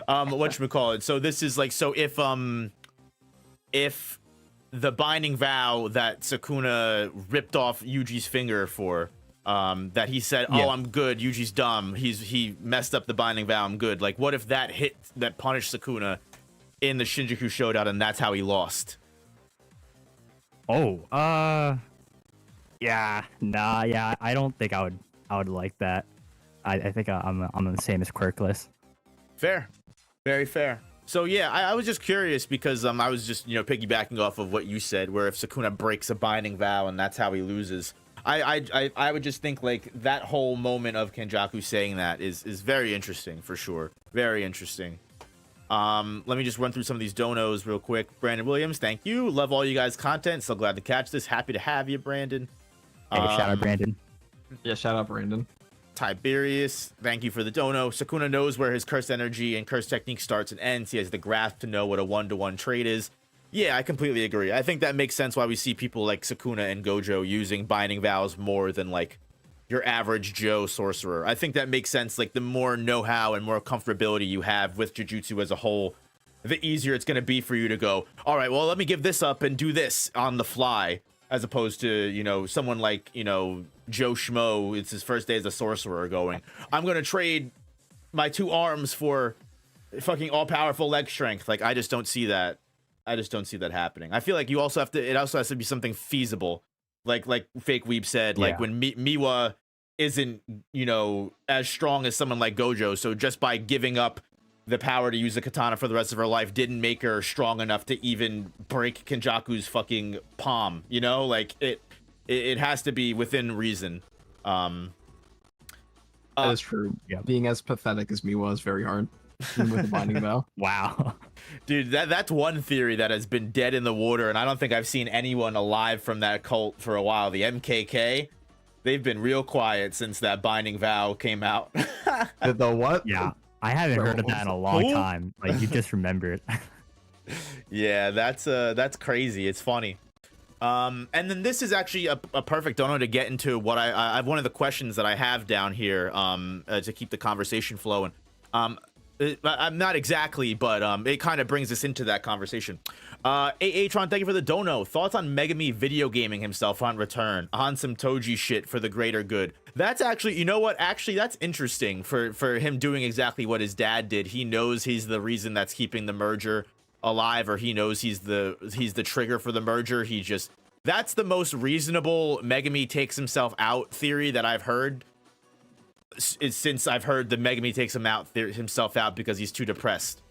Whatchamacallit? So this is like, so if the binding vow that Sukuna ripped off Yuji's finger for, that he said, Yeah. "Oh, I'm good. Yuji's dumb. He messed up the binding vow. I'm good." Like, what if that punished Sukuna in the Shinjuku Showdown, and that's how he lost? Oh, yeah, nah, yeah. I don't think I would like that. I think I'm the same as Quirkless. Fair, very fair. So yeah, I was just curious because I was just piggybacking off of what you said, where if Sukuna breaks a binding vow and that's how he loses, I would just think like that whole moment of Kenjaku saying that is very interesting for sure, very interesting. Let me just run through some of these donos real quick. Brandon Williams, thank you. Love all you guys' content. So glad to catch this. Happy to have you, Brandon. Hey, shout out Brandon. Yeah, shout out Brandon. Tiberius, thank you for the dono. Sukuna knows where his cursed energy and cursed technique starts and ends. He has the grasp to know what a 1-to-1 trade is. Yeah, I completely agree. I think that makes sense why we see people like Sukuna and Gojo using binding vows more than like your average Joe sorcerer. I think that makes sense. Like the more know-how and more comfortability you have with Jujutsu as a whole, the easier it's going to be for you to go, all right, well, let me give this up and do this on the fly, as opposed to, someone like, Joe Schmo, it's his first day as a sorcerer, going, I'm going to trade my 2 arms for fucking all-powerful leg strength. Like, I just don't see that. I just don't see that happening. I feel like you also have to, it also has to be something feasible. Like Fake Weeb said, like Yeah. when Miwa isn't, as strong as someone like Gojo. So just by giving up the power to use the katana for the rest of her life didn't make her strong enough to even break Kenjaku's fucking palm. Like it has to be within reason. That is true. yeah. Being as pathetic as me was very hard. Even with the binding vow. Wow. Dude, that's one theory that has been dead in the water, and I don't think I've seen anyone alive from that cult for a while. The MKK, they've been real quiet since that binding vow came out. The what? Yeah, I haven't heard of that in a long Who? time. Like you just remembered. Yeah, that's crazy. It's funny. And then this is actually a perfect dono to get into what I have one of the questions that I have down here to keep the conversation flowing. I'm not exactly, but it kind of brings us into that conversation. Atron, thank you for the dono. Thoughts on Megami video gaming himself on return on some Toji shit for the greater good? That's actually, you know what? Actually, that's interesting for him doing exactly what his dad did. He knows he's the reason that's keeping the merger alive, or he knows he's the trigger for the merger. That's the most reasonable Megami takes himself out theory that I've heard. Since I've heard the Megami takes himself out because he's too depressed.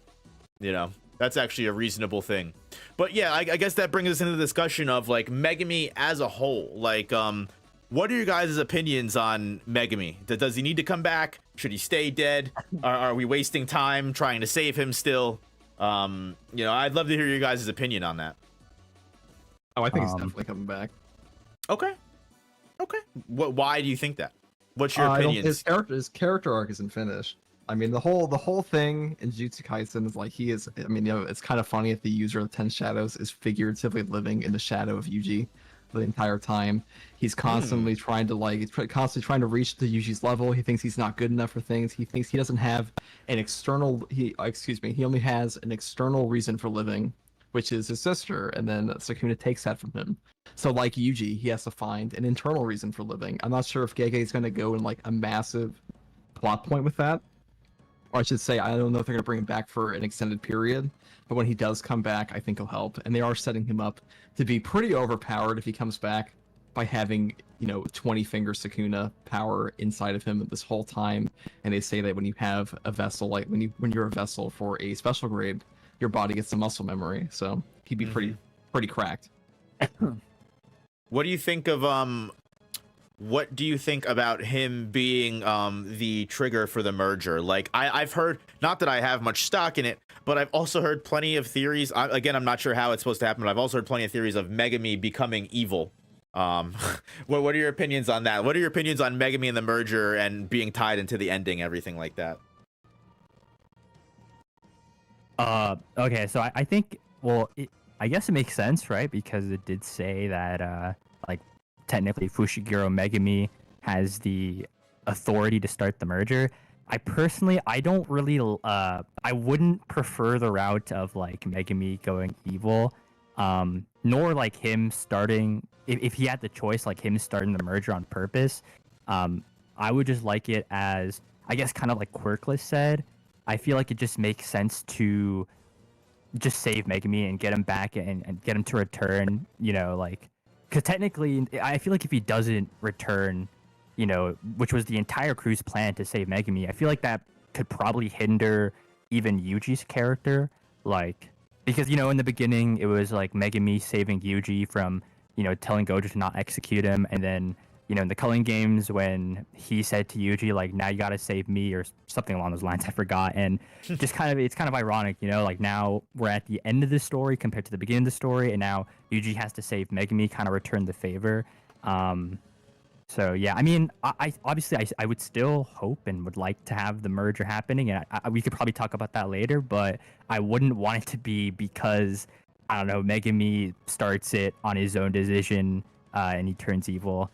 That's actually a reasonable thing. But yeah, I guess that brings us into the discussion of like Megami as a whole. Like, what are your guys' opinions on Megami? Does he need to come back? Should he stay dead? Are we wasting time trying to save him still? I'd love to hear your guys' opinion on that. Oh, I think he's definitely coming back. Okay. Why do you think that? What's your opinion? His character arc isn't finished. I mean, the whole thing in Jujutsu Kaisen is like he is. I mean, it's kind of funny if the user of 10 Shadows is figuratively living in the shadow of Yuji the entire time. He's constantly trying to reach the Yuji's level. He thinks he's not good enough for things. He thinks he doesn't have an external. He only has an external reason for living, which is his sister, and then Sukuna takes that from him. So like Yuji, he has to find an internal reason for living. I'm not sure if Gege is going to go in like a massive plot point with that. Or I should say, I don't know if they're going to bring him back for an extended period. But when he does come back, I think he'll help. And they are setting him up to be pretty overpowered if he comes back by having, 20-finger Sukuna power inside of him this whole time. And they say that when you have a vessel, like when you're a vessel for a special grade, your body gets the muscle memory. So he'd be pretty cracked. What do you think of what do you think about him being the trigger for the merger? Like I've heard, not that I have much stock in it, but I've also heard plenty of theories. Again, I'm not sure how it's supposed to happen, but I've also heard plenty of theories of Megami becoming evil. What are your opinions on that? What are your opinions on Megami and the merger and being tied into the ending, everything like that? Okay, so I think, well, I guess it makes sense, right? Because it did say that, like, technically Fushiguro Megumi has the authority to start the merger. I don't really I wouldn't prefer the route of like Megumi going evil, nor like him starting if he had the choice, like him starting the merger on purpose. I would just like it as, I guess, kind of like Quirkless said. I feel like it just makes sense to just save Megumi and get him back and get him to return, you know, like, because technically I feel like if he doesn't return, you know, which was the entire crew's plan to save Megumi, I feel like that could probably hinder even Yuji's character, like, because, you know, in the beginning it was like Megumi saving Yuji from, you know, telling Gojo to not execute him, and then, you know, in the Culling games when he said to Yuji like, now you gotta save me or something along those lines, I forgot, and just kind of, it's kind of ironic, you know, like now we're at the end of the story compared to the beginning of the story, and now Yuji has to save Megumi, kind of return the favor. So yeah, I mean, I obviously I would still hope and would like to have the merger happening, and we could probably talk about that later, but I wouldn't want it to be because, I don't know, Megumi starts it on his own decision and he turns evil.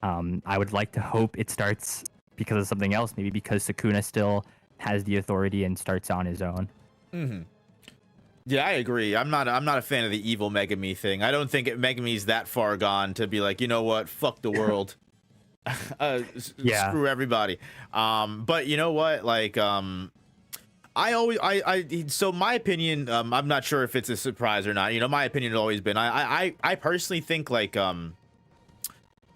I would like to hope it starts because of something else, maybe because Sukuna still has the authority and starts on his own. Mm-hmm. Yeah, I agree. I'm not a fan of the evil Megami thing. I don't think Megumi's that far gone to be like, you know what, fuck the world. Yeah. Screw everybody. But you know what, like, so my opinion, I'm not sure if it's a surprise or not, you know, my opinion has always been, I personally think like,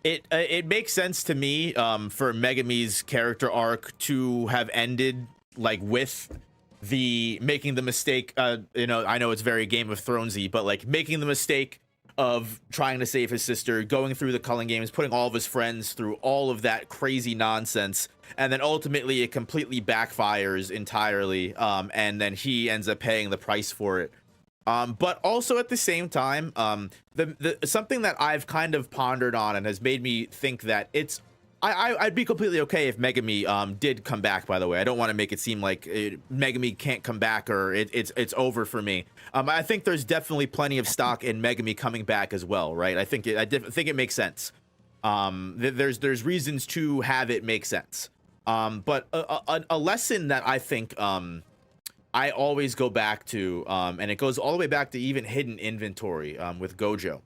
it makes sense to me, for Megumi's character arc to have ended like with the making the mistake, you know, I know it's very Game of Thronesy, but like making the mistake of trying to save his sister, going through the Culling games, putting all of his friends through all of that crazy nonsense, and then ultimately it completely backfires entirely, and then he ends up paying the price for it. But also at the same time, the something that I've kind of pondered on and has made me think that I'd be completely okay if Megumi did come back. By the way, I don't want to make it seem like Megumi can't come back or it's over for me. I think there's definitely plenty of stock in Megumi coming back as well, right? I think it makes sense. There's reasons to have it make sense. But a lesson that I think I always go back to, and it goes all the way back to even hidden inventory with Gojo,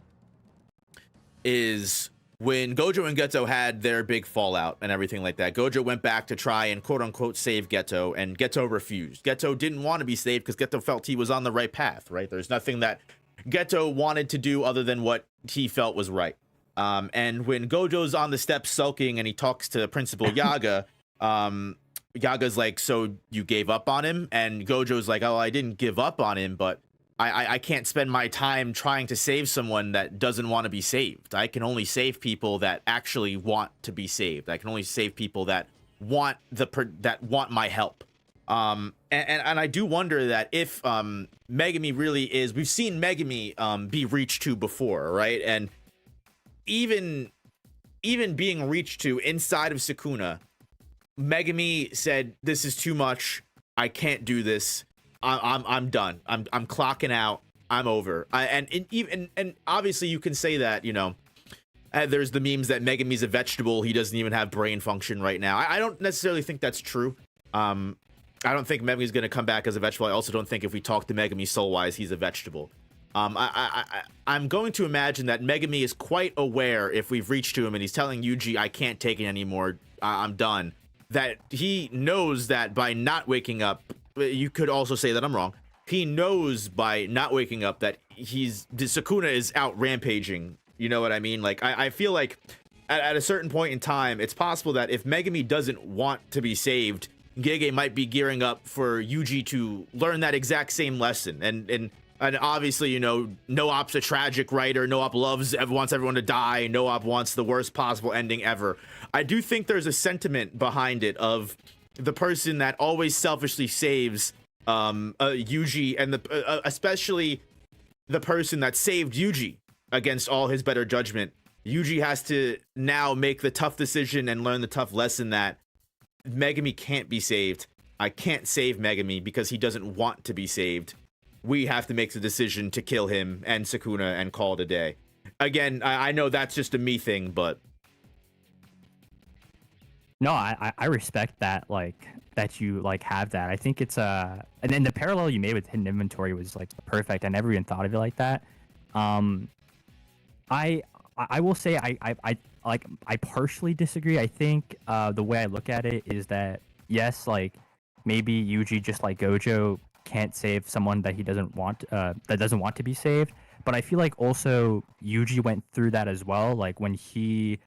is when Gojo and Geto had their big fallout and everything like that. Gojo went back to try and quote unquote save Geto, and Geto refused. Geto didn't want to be saved because Geto felt he was on the right path, right? There's nothing that Geto wanted to do other than what he felt was right. And when Gojo's on the steps sulking and he talks to Principal Yaga, Yaga's like, so you gave up on him? And Gojo's like, oh, I didn't give up on him, but I can't spend my time trying to save someone that doesn't want to be saved. I can only save people that actually want to be saved. I can only save people that want my help. And I do wonder that if Megumi really is, we've seen Megumi be reached to before, right? And even being reached to inside of Sukuna, Megumi said, this is too much. I can't do this. I'm done. I'm clocking out. I'm over. And obviously you can say that, you know, there's the memes that Megumi's a vegetable. He doesn't even have brain function right now. I don't necessarily think that's true. I don't think Megumi's going to come back as a vegetable. I also don't think if we talk to Megumi soul-wise, he's a vegetable. I'm going to imagine that Megumi is quite aware if we've reached to him and he's telling Yuji, I can't take it anymore. I'm done. That he knows that by not waking up, you could also say that I'm wrong. He knows by not waking up that Sukuna is out rampaging. You know what I mean? Like, I feel like at a certain point in time, it's possible that if Megumi doesn't want to be saved, Gege might be gearing up for Yuji to learn that exact same lesson. And obviously, you know, No-Op's a tragic writer. No-Op wants everyone to die. No-Op wants the worst possible ending ever. I do think there's a sentiment behind it of the person that always selfishly saves Yuji, and especially the person that saved Yuji against all his better judgment. Yuji has to now make the tough decision and learn the tough lesson that Megumi can't be saved. I can't save Megumi because he doesn't want to be saved. We have to make the decision to kill him and Sukuna and call it a day. again, I know that's just a me thing, but No, I respect that, like, that you like have that. I think it's and then the parallel you made with hidden inventory was like perfect. I never even thought of it like that. Um, I will say I partially disagree. I think the way I look at it is that yes, like maybe Yuji, just like Gojo, can't save someone that he doesn't want that doesn't want to be saved. But I feel like also Yuji went through that as well. Like when he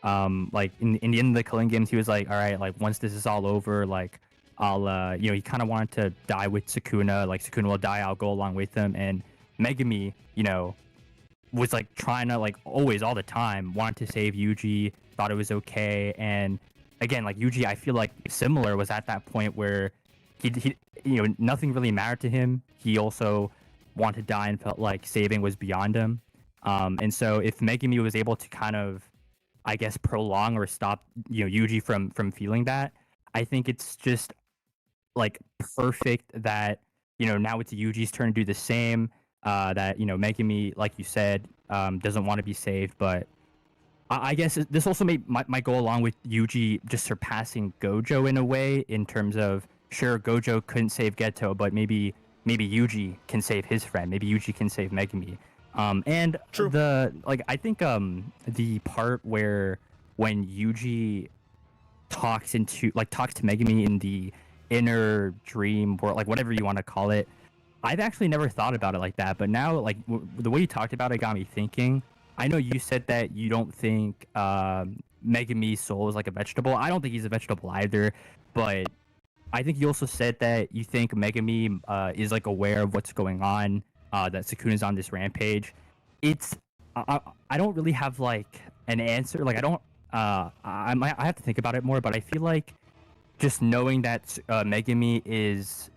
like in the end of the Killing Games, he was like, all right, like once this is all over, like I'll you know, he kind of wanted to die with Sukuna. Like Sukuna will die, I'll go along with him. And Megumi, you know, was like trying to like always all the time wanted to save Yuji, thought it was okay. And again, like Yuji, I feel like similar was at that point where he you know, nothing really mattered to him. He also wanted to die and felt like saving was beyond him. And so if Megumi was able to kind of, I guess, prolong or stop, you know, Yuji from feeling that, I think it's just like perfect that, you know, now it's Yuji's turn to do the same. That, you know, Megumi, like you said, doesn't want to be saved, but I guess this also might go along with Yuji just surpassing Gojo in a way, in terms of, sure, Gojo couldn't save Geto, but maybe Yuji can save his friend. Maybe Yuji can save Megumi. And True. I think the part where when Yuji talks to Megumi in the inner dream world, like whatever you want to call it, I've actually never thought about it like that. But now, like the way you talked about it got me thinking. I know you said that you don't think Megumi's soul is like a vegetable. I don't think he's a vegetable either, but I think you also said that you think Megumi is like aware of what's going on, that Sukuna's on this rampage. I don't really have like an answer. Like I don't I have to think about it more, but I feel like just knowing that Megumi is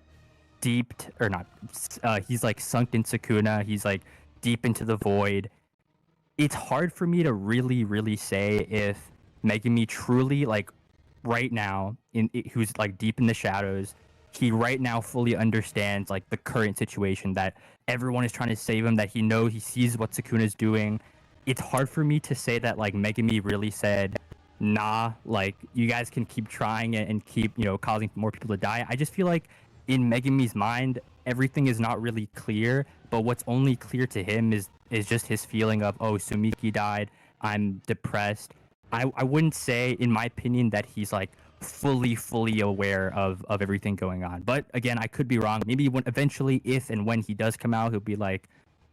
he's like sunk in Sukuna, he's like deep into the void. It's hard for me to really say if Megumi truly, like right now, who's like deep in the shadows, he right now fully understands like the current situation, that everyone is trying to save him, that he sees what Sukuna's doing. It's hard for me to say that like Megumi really said, nah, like you guys can keep trying it and keep, you know, causing more people to die. I just feel like in Megumi's mind, everything is not really clear, but what's only clear to him is just his feeling of, oh, Sumiki died, I'm depressed. I wouldn't say, in my opinion, that he's like fully aware of everything going on. But again, I could be wrong. Maybe eventually, if and when he does come out, he'll be like,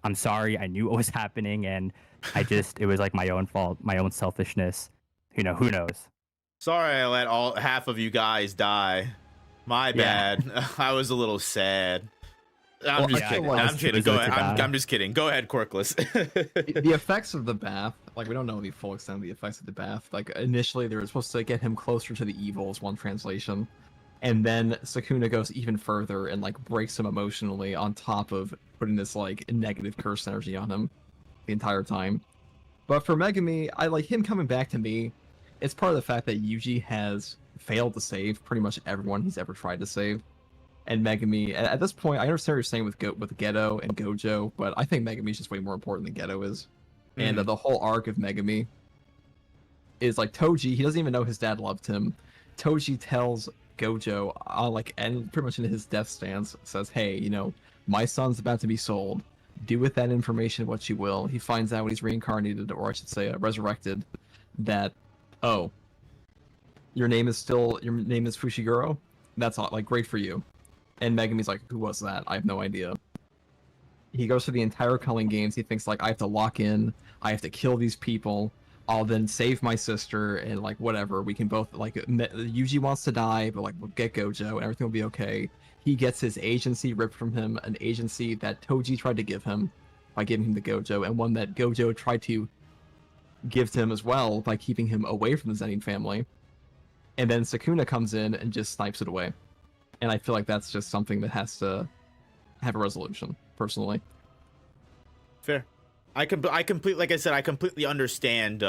I'm sorry, I knew what was happening, and it was like my own fault, my own selfishness. You know, who knows? Sorry I let half of you guys die. My bad. I was a little sad. I'm just kidding. I'm kidding. Go ahead. I'm just kidding. Go ahead, Corkless. The effects of the bath, like we don't know the full extent of the effects of the bath. Like initially they were supposed to get him closer to the evil, is one translation. And then Sukuna goes even further and like breaks him emotionally, on top of putting this like negative curse energy on him the entire time. But for Megumi, I like him coming back to me. It's part of the fact that Yuji has failed to save pretty much everyone he's ever tried to save. And Megumi, at this point, I understand what you're saying with Geto and Gojo, but I think Megumi's just way more important than Geto is. And the whole arc of Megumi is like Toji, he doesn't even know his dad loved him. Toji tells Gojo, and pretty much in his death stance, says, hey, you know, my son's about to be sold. Do with that information what you will. He finds out when he's reincarnated, or I should say resurrected, that, oh, your name is Fushiguro? That's all, like, great for you. And Megumi's like, who was that? I have no idea. He goes through the entire Culling Games. He thinks, like, I have to lock in. I have to kill these people. I'll then save my sister, and, like, whatever. We can both, like, Yuji wants to die, but, like, we'll get Gojo, and everything will be okay. He gets his agency ripped from him, an agency that Toji tried to give him by giving him the Gojo, and one that Gojo tried to give to him as well by keeping him away from the Zenin family. And then Sukuna comes in and just snipes it away. And I feel like that's just something that has to have a resolution, personally. Fair. I completely understand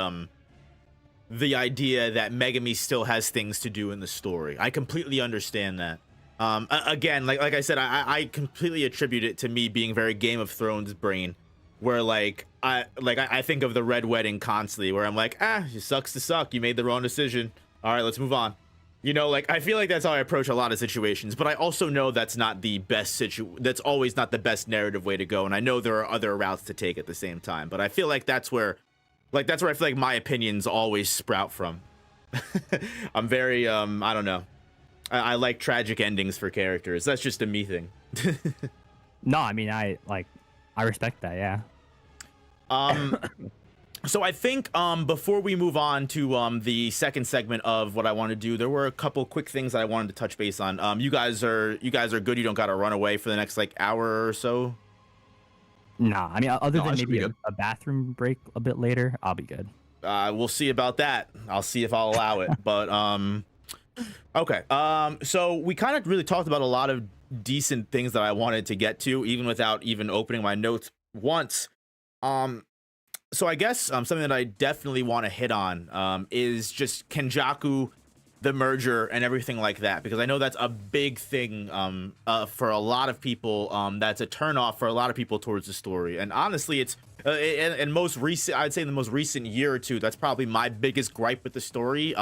the idea that Megumi still has things to do in the story. I completely understand that. Again, like I said, I completely attribute it to me being very Game of Thrones brain, where like I think of the Red Wedding constantly, where I'm like, it sucks to suck. You made the wrong decision. All right, let's move on. You know, like I feel like that's how I approach a lot of situations, but I also know that's not the best that's always not the best narrative way to go, and I know there are other routes to take at the same time. But I feel like that's where I feel like my opinions always sprout from. I'm very I don't know. I like tragic endings for characters. That's just a me thing. No, I mean I respect that, yeah. So I think before we move on to the second segment of what I want to do, there were a couple quick things that I wanted to touch base on. You guys are good. You don't got to run away for the next like hour or so. Nah, I mean other than maybe good. a bathroom break a bit later, I'll be good. We'll see about that. I'll see if I'll allow it. But okay. So we kind of really talked about a lot of decent things that I wanted to get to, even without even opening my notes once. So I guess something that I definitely want to hit on is just Kenjaku, the merger, and everything like that, because I know that's a big thing for a lot of people. That's a turnoff for a lot of people towards the story. And honestly, it's in most recent, I'd say in the most recent year or two, that's probably my biggest gripe with the story.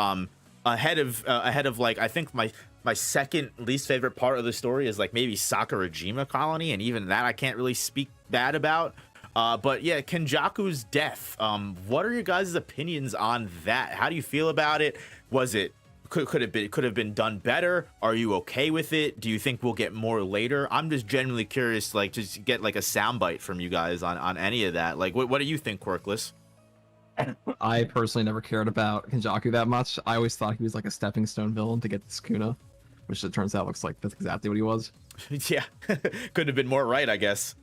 Ahead of like I think my second least favorite part of the story is like maybe Sakurajima Colony, and even that I can't really speak bad about. But yeah, Kenjaku's death. What are your guys' opinions on that? How do you feel about it? Was it could have been done better? Are you okay with it? Do you think we'll get more later? I'm just genuinely curious, like just get like a soundbite from you guys on any of that. Like, what do you think, Quirkless? I personally never cared about Kenjaku that much. I always thought he was like a stepping stone villain to get this Kuna, which it turns out looks like that's exactly what he was. Yeah, couldn't have been more right, I guess.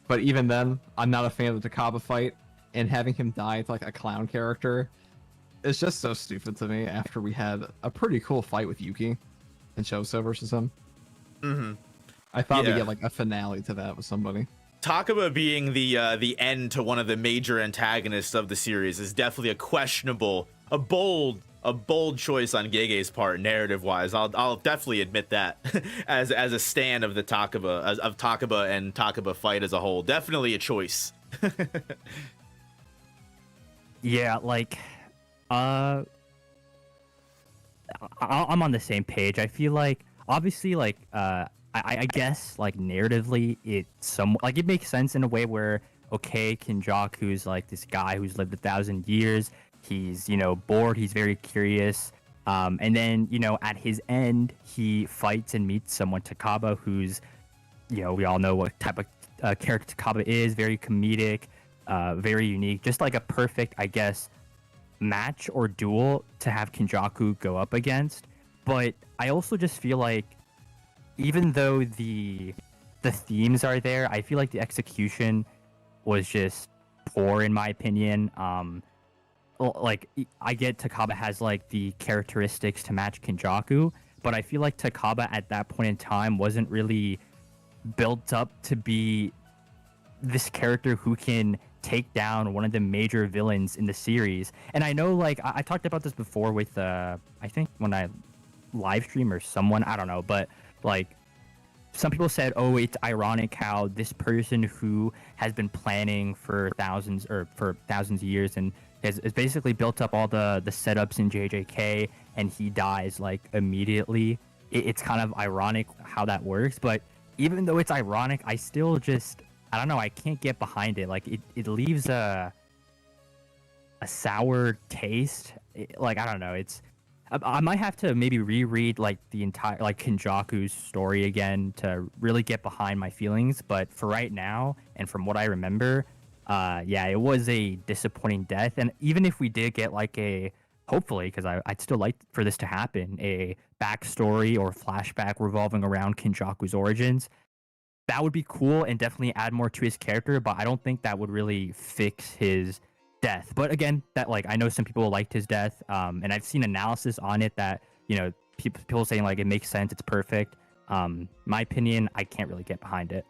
But even then, I'm not a fan of the Takaba fight, and having him die to like a clown character is just so stupid to me after we had a pretty cool fight with Yuki and Choso versus him. Mm-hmm. I thought we'd get like a finale to that with somebody. Takaba being the end to one of the major antagonists of the series is definitely a bold choice on Gege's part, narrative wise. I'll definitely admit that as a stan of the Takaba of Takaba and Takaba fight as a whole. Definitely a choice. Yeah, like I'm on the same page. I feel like obviously like I guess like narratively it makes sense in a way where okay, Kenjaku's like this guy who's lived 1,000 years. He's, bored. He's very curious. And then, at his end, he fights and meets someone, Takaba, who's, we all know what type of character Takaba is. Very comedic, very unique. Just like a perfect, I guess, match or duel to have Kenjaku go up against. But I also just feel like even though the themes are there, I feel like the execution was just poor in my opinion. Like I get Takaba has like the characteristics to match Kenjaku, but I feel like Takaba at that point in time wasn't really built up to be this character who can take down one of the major villains in the series. And I know like I talked about this before with I think when I live stream or someone, I don't know, but like some people said, oh, it's ironic how this person who has been planning for thousands of years and has basically built up all the setups in JJK and he dies like immediately. It's kind of ironic how that works, but even though it's ironic, I still just, I don't know, I can't get behind it. Like it leaves a sour taste. Like, I don't know, I might have to maybe reread like the entire like Kenjaku's story again to really get behind my feelings. But for right now, and from what I remember, yeah, it was a disappointing death. And even if we did get like hopefully, because I'd still like for this to happen, a backstory or flashback revolving around Kenjaku's origins, that would be cool and definitely add more to his character. But I don't think that would really fix his death. But again, that like I know some people liked his death, and I've seen analysis on it that people saying like it makes sense, it's perfect. My opinion, I can't really get behind it.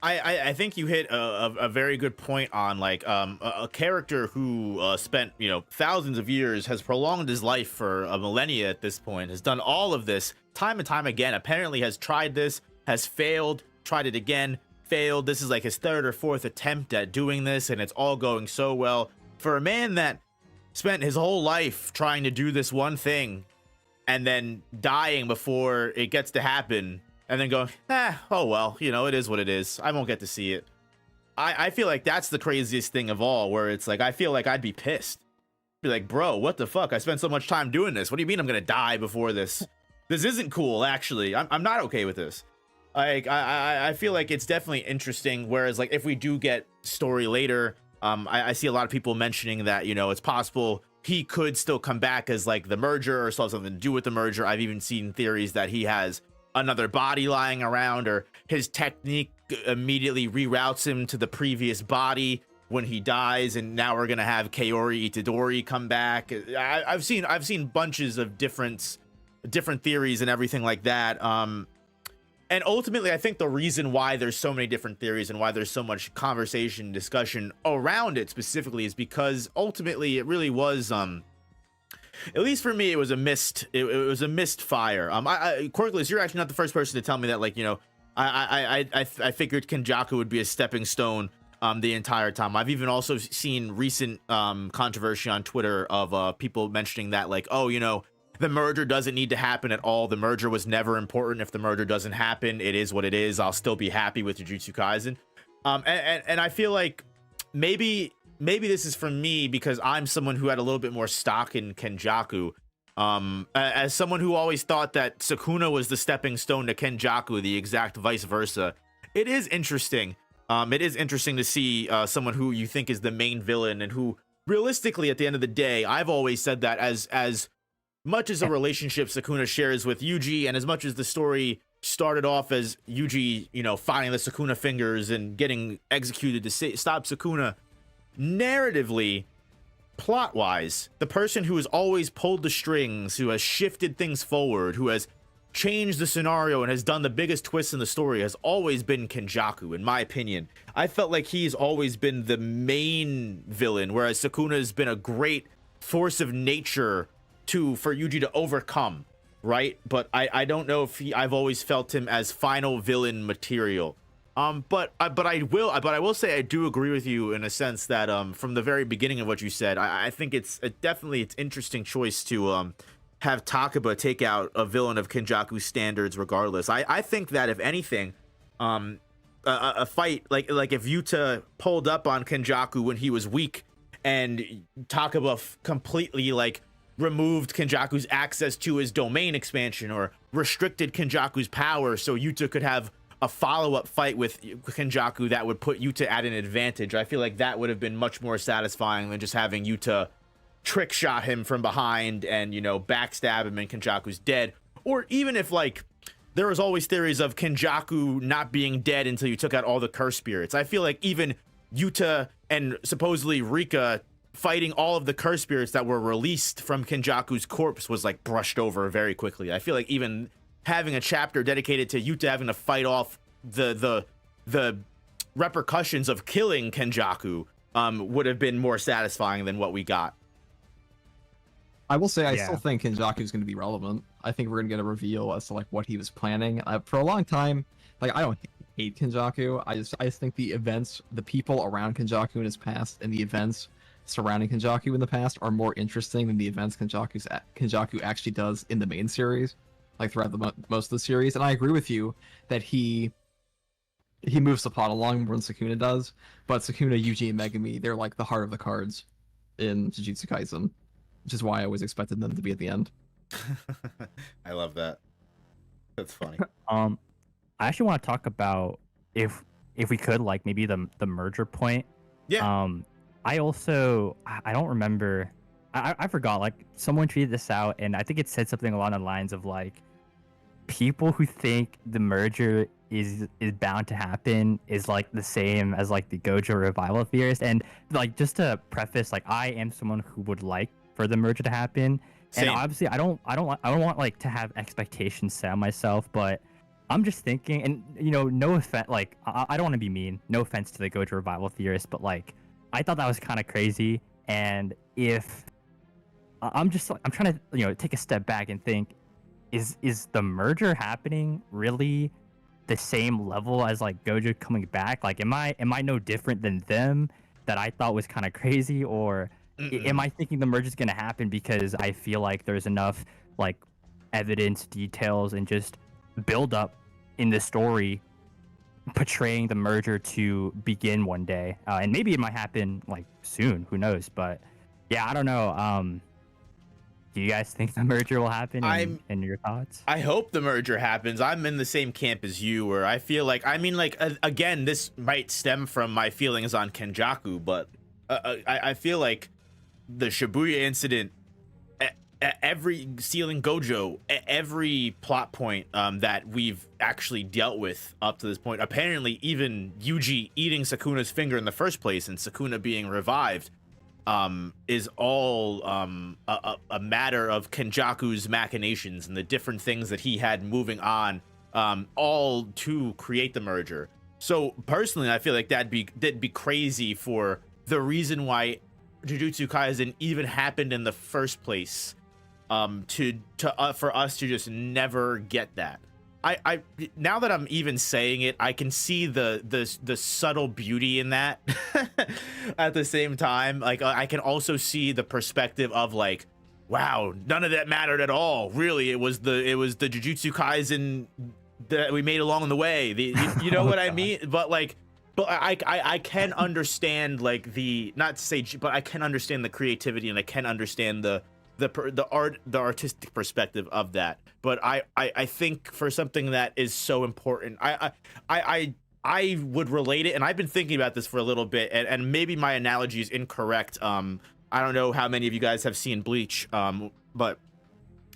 I think you hit a very good point on like a character who spent thousands of years, has prolonged his life for a millennia at this point, has done all of this time and time again, apparently has tried this, has failed, tried it again, failed. This is like his third or fourth attempt at doing this, and it's all going so well. For a man that spent his whole life trying to do this one thing and then dying before it gets to happen, and then going, oh well, you know, it is what it is. I won't get to see it. I feel like that's the craziest thing of all, where it's like, I feel like I'd be pissed. Be like, bro, what the fuck? I spent so much time doing this. What do you mean I'm gonna die before this? This isn't cool, actually. I'm not okay with this. Like, I feel like it's definitely interesting, whereas, like, if we do get story later, I see a lot of people mentioning that, you know, it's possible he could still come back as, like, the merger, or still have something to do with the merger. I've even seen theories that he has another body lying around, or his technique immediately reroutes him to the previous body when he dies, and now we're gonna have Kaori Itadori come back. I've seen bunches of different theories and everything like that. And ultimately, I think the reason why there's so many different theories and why there's so much conversation, discussion around it specifically, is because ultimately it really was, at least for me, it was a missed fire. Corkless, you're actually not the first person to tell me that, like, you know, I figured Kenjaku would be a stepping stone the entire time. I've even also seen recent controversy on Twitter of people mentioning that, like, oh, you know, the merger doesn't need to happen at all. The merger was never important. If the merger doesn't happen, it is what it is. I'll still be happy with Jujutsu Kaisen. And I feel like maybe this is for me because I'm someone who had a little bit more stock in Kenjaku. As someone who always thought that Sukuna was the stepping stone to Kenjaku, the exact vice versa. It is interesting. It is interesting to see someone who you think is the main villain, and who realistically, at the end of the day, I've always said that as much as a relationship Sukuna shares with Yuji, and as much as the story started off as Yuji, you know, finding the Sukuna fingers and getting executed to stop Sukuna, narratively, plot-wise, the person who has always pulled the strings, who has shifted things forward, who has changed the scenario and has done the biggest twist in the story, has always been Kenjaku, in my opinion. I felt like he's always been the main villain, whereas Sukuna has been a great force of nature for Yuji to overcome, right? But I don't know if I've always felt him as final villain material. But I will say I do agree with you in a sense that from the very beginning of what you said, I think it's definitely it's interesting choice to have Takaba take out a villain of Kenjaku's standards regardless. I think that if anything, a fight like if Yuta pulled up on Kenjaku when he was weak, and Takaba completely like removed Kenjaku's access to his domain expansion, or restricted Kenjaku's power so Yuta could have a follow-up fight with Kenjaku that would put Yuta at an advantage, I feel like that would have been much more satisfying than just having Yuta trick shot him from behind and, you know, backstab him and Kenjaku's dead. Or even if, like, there was always theories of Kenjaku not being dead until you took out all the curse spirits. I feel like even Yuta and supposedly Rika fighting all of the curse spirits that were released from Kenjaku's corpse was like brushed over very quickly. I feel like even having a chapter dedicated to Yuta having to fight off the repercussions of killing Kenjaku would have been more satisfying than what we got. I will say I still think Kenjaku is going to be relevant. I think we're going to get a reveal as to like what he was planning. For a long time, like, I don't hate Kenjaku. I just think the events, the people around Kenjaku in his past, and the events surrounding Kenjaku in the past are more interesting than the events Kenjaku actually does in the main series, like throughout most of the series. And I agree with you that he moves the plot along more than Sukuna does, but Sukuna, Yuji, and Megumi, they're like the heart of the cards in Jujutsu Kaisen, which is why I always expected them to be at the end. I love that. That's funny. I actually want to talk about if we could, like, maybe the merger point. Yeah. I don't remember. I forgot. Like, someone tweeted this out, and I think it said something along the lines of like, people who think the merger is bound to happen is like the same as like the Gojo revival theorist. And like, just to preface, like, I am someone who would like for the merger to happen. Same. And obviously, I don't want like to have expectations set on myself, but I'm just thinking, and you know, no offense, like, I don't want to be mean. No offense to the Gojo revival theorist, but like, I thought that was kind of crazy. And if I'm trying to, you know, take a step back and think, is the merger happening really the same level as like Gojo coming back? Like, am I no different than them that I thought was kind of crazy, or am I thinking the merge is gonna happen because I feel like there's enough like evidence, details, and just build up in the story portraying the merger to begin one day, and maybe it might happen like soon. Who knows? But yeah, I don't know. Do you guys think the merger will happen? And your thoughts? I hope the merger happens. I'm in the same camp as you, where I feel like, I mean, like, again, this might stem from my feelings on Kenjaku, but I feel like the Shibuya incident, every Sealing Gojo, every plot point that we've actually dealt with up to this point, apparently even Yuji eating Sakuna's finger in the first place and Sakuna being revived, is all a matter of Kenjaku's machinations and the different things that he had moving on, all to create the merger. So personally, I feel like that'd be crazy for the reason why Jujutsu Kaisen even happened in the first place, for us to just never get that. I now that I'm even saying it, I can see the subtle beauty in that. At the same time, like, I can also see the perspective of like, wow, none of that mattered at all. Really, it was the Jujutsu Kaisen that we made along the way. You know what I mean? But like, I can understand like not to say, but I can understand the creativity, and I can understand the artistic perspective of that. But I think for something that is so important, I would relate it, and I've been thinking about this for a little bit, and maybe my analogy is incorrect. I don't know how many of you guys have seen Bleach, but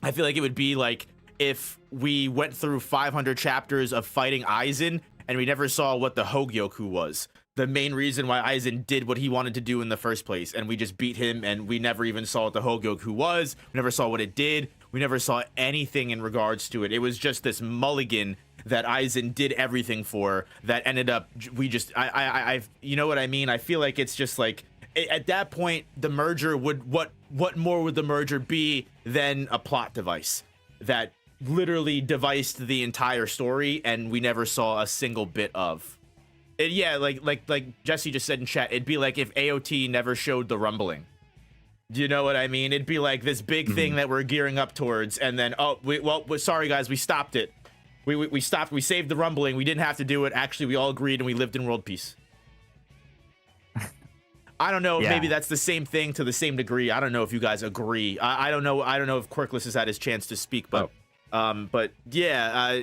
I feel like it would be like if we went through 500 chapters of fighting Aizen and we never saw what the Hogyoku was. The main reason why Aizen did what he wanted to do in the first place, and we just beat him, and we never even saw what the Hogyoku was. We never saw what it did. We never saw anything in regards to it. It was just this mulligan that Aizen did everything for, that ended up, you know what I mean? I feel like it's just like, at that point, the merger would, what more would the merger be than a plot device that literally deviced the entire story, and we never saw a single bit of. Yeah, like Jesse just said in chat, it'd be like if AOT never showed the rumbling. Do you know what I mean? It'd be like this big thing that we're gearing up towards, and then, sorry guys, we stopped it. We stopped, we saved the rumbling, we didn't have to do it. Actually, we all agreed and we lived in world peace. I don't know if maybe that's the same thing to the same degree. I don't know if you guys agree. I don't know if Quirkless has had his chance to speak, but yeah,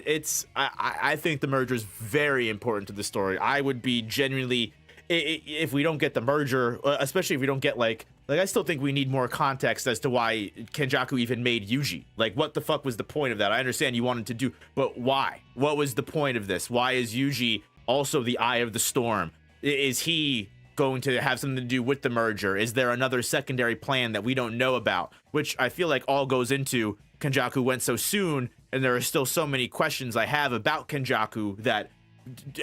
I think the merger is very important to the story. I would be genuinely, if we don't get the merger, especially if we don't get like I still think we need more context as to why Kenjaku even made Yuji. Like, what the fuck was the point of that? I understand you wanted to do, but why? What was the point of this? Why is Yuji also the eye of the storm? Is he going to have something to do with the merger? Is there another secondary plan that we don't know about? Which I feel like all goes into Kenjaku went so soon, and there are still so many questions I have about Kenjaku that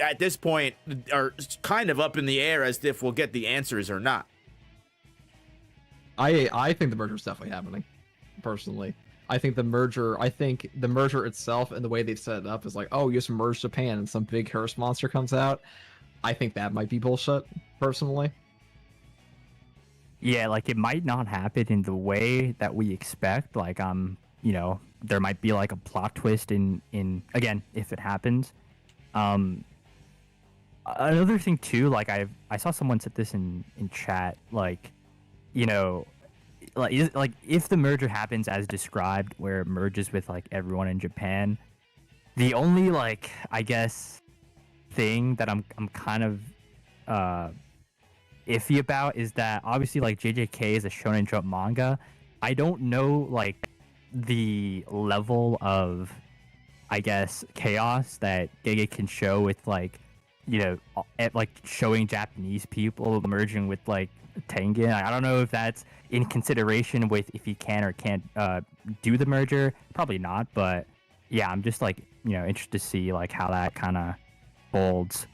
at this point are kind of up in the air as if we'll get the answers or not. I think the merger is definitely happening, personally. I think the merger itself and the way they've set it up is like, oh, you just merge Japan and some big curse monster comes out. I think that might be bullshit, personally. Yeah, like, it might not happen in the way that we expect. Like, you know, there might be like a plot twist in again, if it happens. Another thing too, like, I saw someone said this in chat, like, you know, like if the merger happens as described, where it merges with like everyone in Japan, the only, like, I guess, thing that I'm kind of iffy about is that obviously, like, JJK is a Shonen Jump manga. I don't know, like, the level of, I guess, chaos that Gege can show with, like, you know, like, showing Japanese people merging with, like, Tengen. I don't know if that's in consideration with if he can or can't do the merger. Probably not, but yeah, I'm just, like, you know, interested to see, like, how that kind of folds.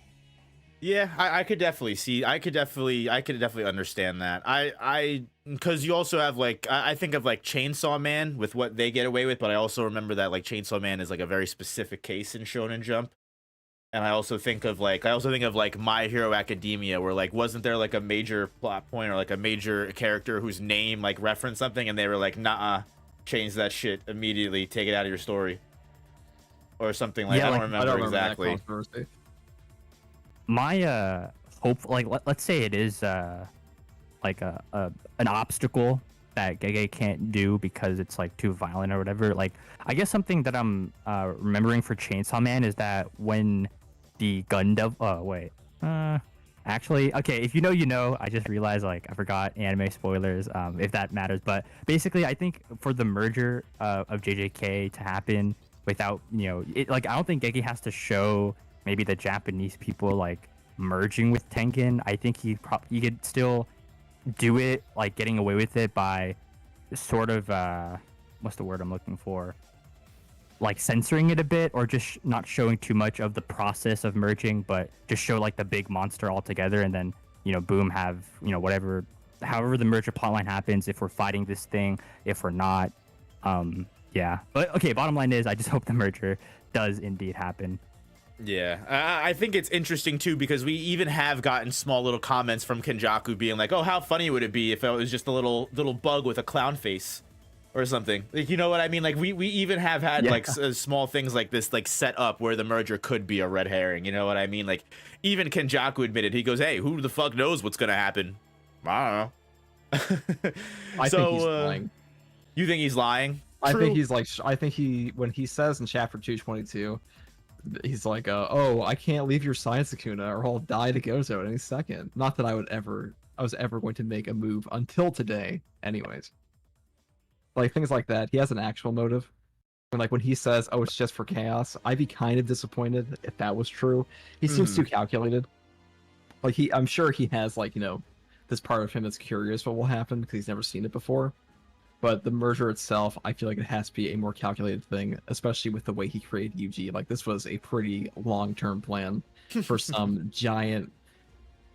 Yeah, I could definitely see. I could definitely understand that. Because you also have, like, I think of like Chainsaw Man with what they get away with, but I also remember that, like, Chainsaw Man is like a very specific case in Shonen Jump. And I also think of like My Hero Academia, where like wasn't there like a major plot point or like a major character whose name like referenced something, and they were like, nah, change that shit immediately, take it out of your story, or something like. Yeah, I like, don't remember exactly. That controversy. My hope, like let's say it is like an obstacle that Gege can't do because it's like too violent or whatever. Like I guess something that I'm remembering for Chainsaw Man is that when the gun actually, okay, if you know, you know. I just realized like I forgot anime spoilers, if that matters. But basically, I think for the merger of JJK to happen without, like I don't think Gege has to show maybe the Japanese people like merging with Tengen. I think he could still do it, like getting away with it by sort of what's the word I'm looking for? Like censoring it a bit, or just not showing too much of the process of merging, but just show like the big monster altogether, and then boom, have whatever, however the merger plotline happens, if we're fighting this thing, if we're not, yeah. But okay, bottom line is I just hope the merger does indeed happen. Yeah, I think it's interesting too, because we even have gotten small little comments from Kenjaku being like, oh, how funny would it be if it was just a little bug with a clown face or something, like, you know what I mean? Like we even have had like small things like this like set up where the merger could be a red herring, you know what I mean? Like even Kenjaku admitted, he goes, hey, who the fuck knows what's gonna happen? I don't know. I think he's lying. You think he's lying? I True. think he's like, when he says in chapter 222, he's like, oh, I can't leave your side, Sukuna, or I'll die to Gozo at any second. Not that I was ever going to make a move until today, anyways. Like things like that. He has an actual motive. And like when he says, oh, it's just for chaos, I'd be kind of disappointed if that was true. He seems too calculated. Like I'm sure he has like, this part of him that's curious what will happen because he's never seen it before. But the merger itself, I feel like it has to be a more calculated thing, especially with the way he created Yuji. Like this was a pretty long-term plan for some giant